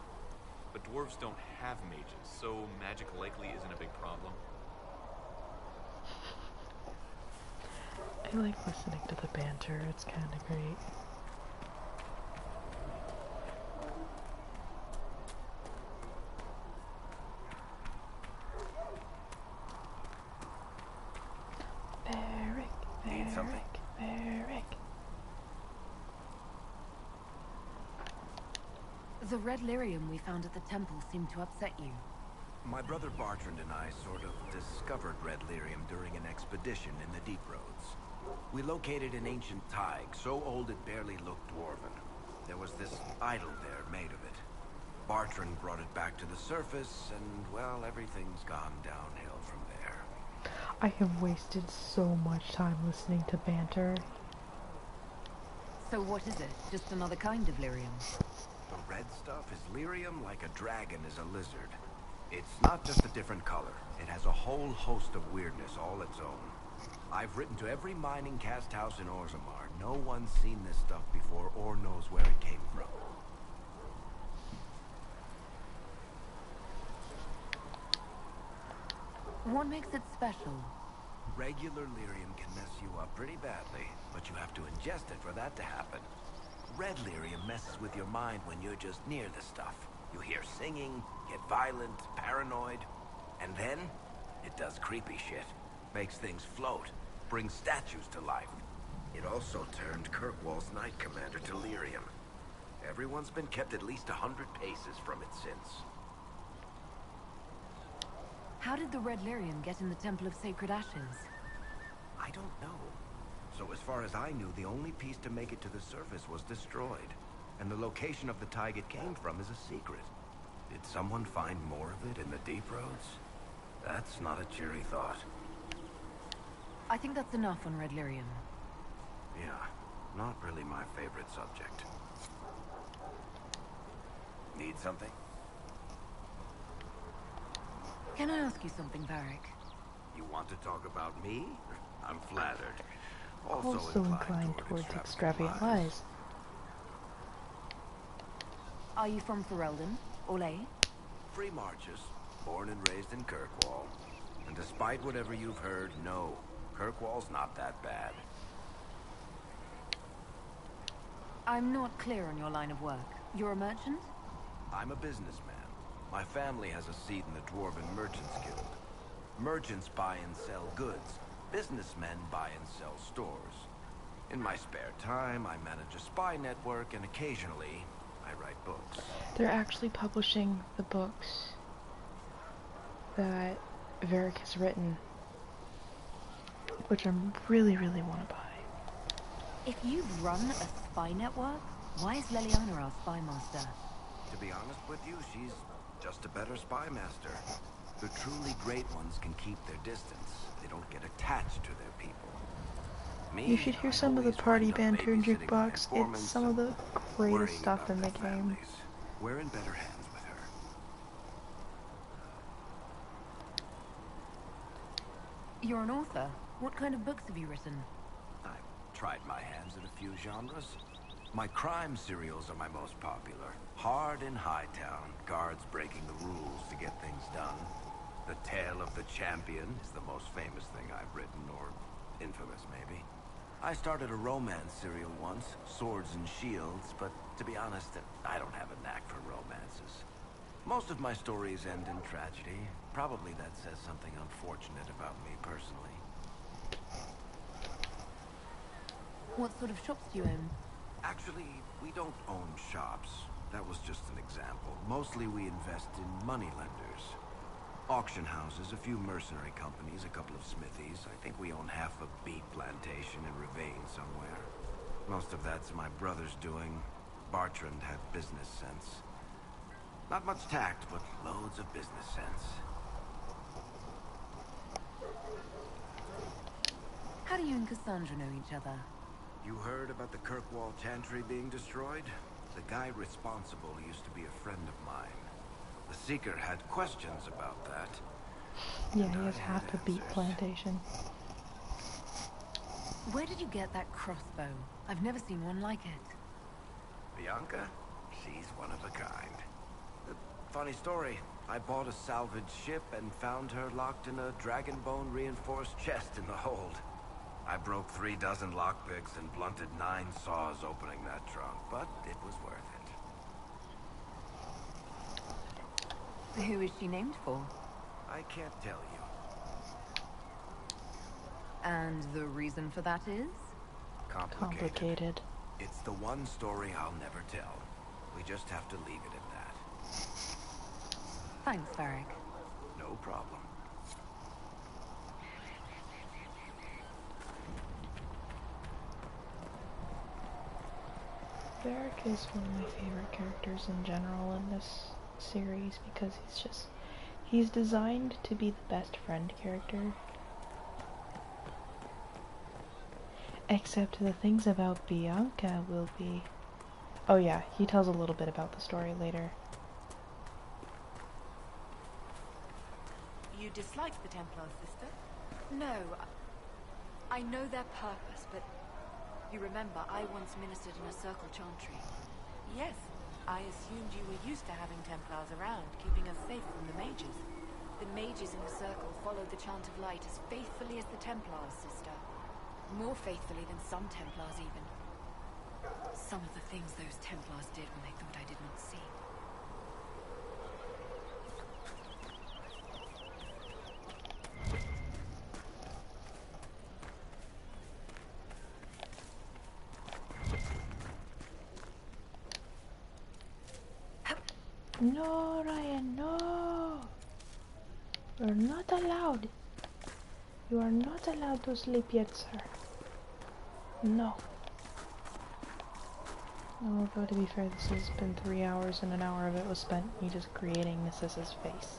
But dwarves don't have mages, so magic likely isn't a big problem. I like listening to the banter, it's kind of great. Varric. The red lyrium we found at the temple seemed to upset you. My brother Bartrand and I sort of discovered red lyrium during an expedition in the Deep Roads. We located an ancient thaig, so old it barely looked dwarven. There was this idol there made of it. Bartrand brought it back to the surface, and, well, everything's gone downhill from there. I have wasted so much time listening to banter. So what is it? Just another kind of lyrium? The red stuff is lyrium like a dragon is a lizard. It's not just a different color. It has a whole host of weirdness all its own. I've written to every mining cast house in Orzammar. No one's seen this stuff before or knows where it came from. What makes it special? Regular lyrium can mess you up pretty badly, but you have to ingest it for that to happen. Red lyrium messes with your mind when you're just near the stuff. You hear singing, get violent, paranoid, and then it does creepy shit. Makes things float, brings statues to life. It also turned Kirkwall's Knight Commander to lyrium. Everyone's been kept at least 100 paces from it since. How did the red lyrium get in the Temple of Sacred Ashes? I don't know. So as far as I knew, the only piece to make it to the surface was destroyed. And the location of the tide it came from is a secret. Did someone find more of it in the deep roads? That's not a cheery thought. I think that's enough on Red Lyrium. Yeah, not really my favorite subject. Need something? Can I ask you something, Varric? You want to talk about me? I'm flattered. Also inclined towards extravagant lies. Are you from Ferelden? Olay? Free Marches, born and raised in Kirkwall. And despite whatever you've heard, no, Kirkwall's not that bad. I'm not clear on your line of work. You're a merchant? I'm a businessman. My family has a seat in the Dwarven Merchants Guild. Merchants buy and sell goods. Businessmen buy and sell stores. In my spare time, I manage a spy network, and occasionally, I write books. They're actually publishing the books that Varric has written, which I really, really want to buy. If you run a spy network, why is Leliana our spy master? To be honest with you, she's just a better spy master. The truly great ones can keep their distance. They don't get attached to their people. Me, You should hear some of the party banter in Jukebox. It's some of the greatest stuff in the game. We're in better hands with her. You're an author. What kind of books have you written? I've tried my hands at a few genres. My crime serials are my most popular. Hard in Hightown, guards breaking the rules to get things done. The Tale of the Champion is the most famous thing I've written, or infamous maybe. I started a romance serial once, Swords and Shields, but to be honest, I don't have a knack for romances. Most of my stories end in tragedy. Probably that says something unfortunate about me personally. What sort of shops do you own? Actually, we don't own shops. That was just an example. Mostly we invest in moneylenders. Auction houses, a few mercenary companies, a couple of smithies. I think we own half a beet plantation in Ravane somewhere. Most of that's my brother's doing. Bartrand had business sense. Not much tact, but loads of business sense. How do you and Cassandra know each other? You heard about the Kirkwall Chantry being destroyed? The guy responsible used to be a friend of mine. The Seeker had questions about that. Yeah, he has half a beet plantation. Where did you get that crossbow? I've never seen one like it. Bianca? She's one of a kind. Funny story. I bought a salvaged ship and found her locked in a dragonbone reinforced chest in the hold. I broke 3 dozen lockpicks and blunted 9 saws opening that trunk, but it was worth it. Who is she named for? I can't tell you. And the reason for that is? Complicated. It's the one story I'll never tell. We just have to leave it at that. Thanks, Varric. No problem. Varric is one of my favorite characters in general in this series because he's designed to be the best friend character. Except the things about Bianca will be... Oh yeah, he tells a little bit about the story later. You dislike the Templars, sister? No. I know their purpose, but you remember I once ministered in a circle chantry. Yes. I assumed you were used to having Templars around, keeping us safe from the mages. The mages in the circle followed the chant of light as faithfully as the Templars, sister. More faithfully than some Templars, even. Some of the things those Templars did when they thought I did not see. No, Ryan, no! You're not allowed. You are not allowed to sleep yet, sir. No. Although to be fair, this has been 3 hours and an hour of it was spent me just creating Nissa's face.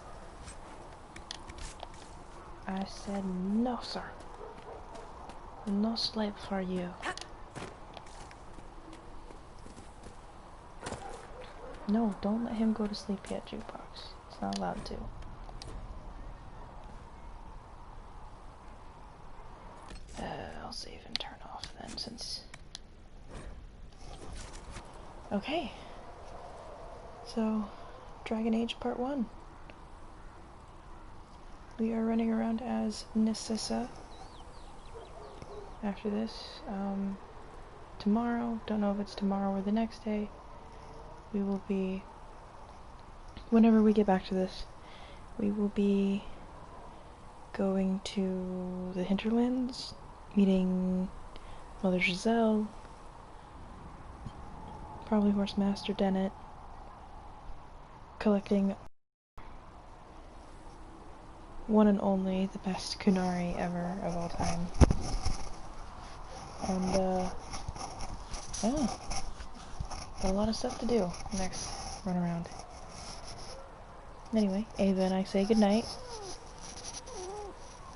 I said no, sir. No sleep for you. No, don't let him go to sleep yet, Jukebox. It's not allowed to. I'll save and turn off then, since... Okay. So, Dragon Age Part 1. We are running around as Nissa. After this, tomorrow, don't know if it's tomorrow or the next day, we will be, whenever we get back to this, we will be going to the hinterlands, meeting Mother Giselle, probably Horsemaster Dennett, collecting one and only, the best Kunari ever of all time. And, yeah, got a lot of stuff to do next run around. Anyway, Ava and I say goodnight.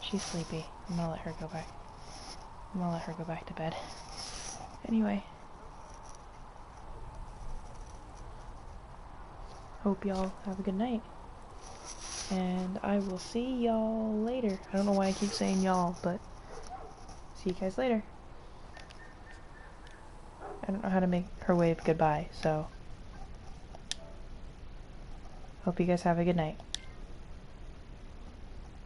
She's sleepy. I'm gonna let her go back. I'm gonna let her go back to bed. Anyway. Hope y'all have a good night. And I will see y'all later. I don't know why I keep saying y'all, but see you guys later. I don't know how to make her wave goodbye, so hope you guys have a good night.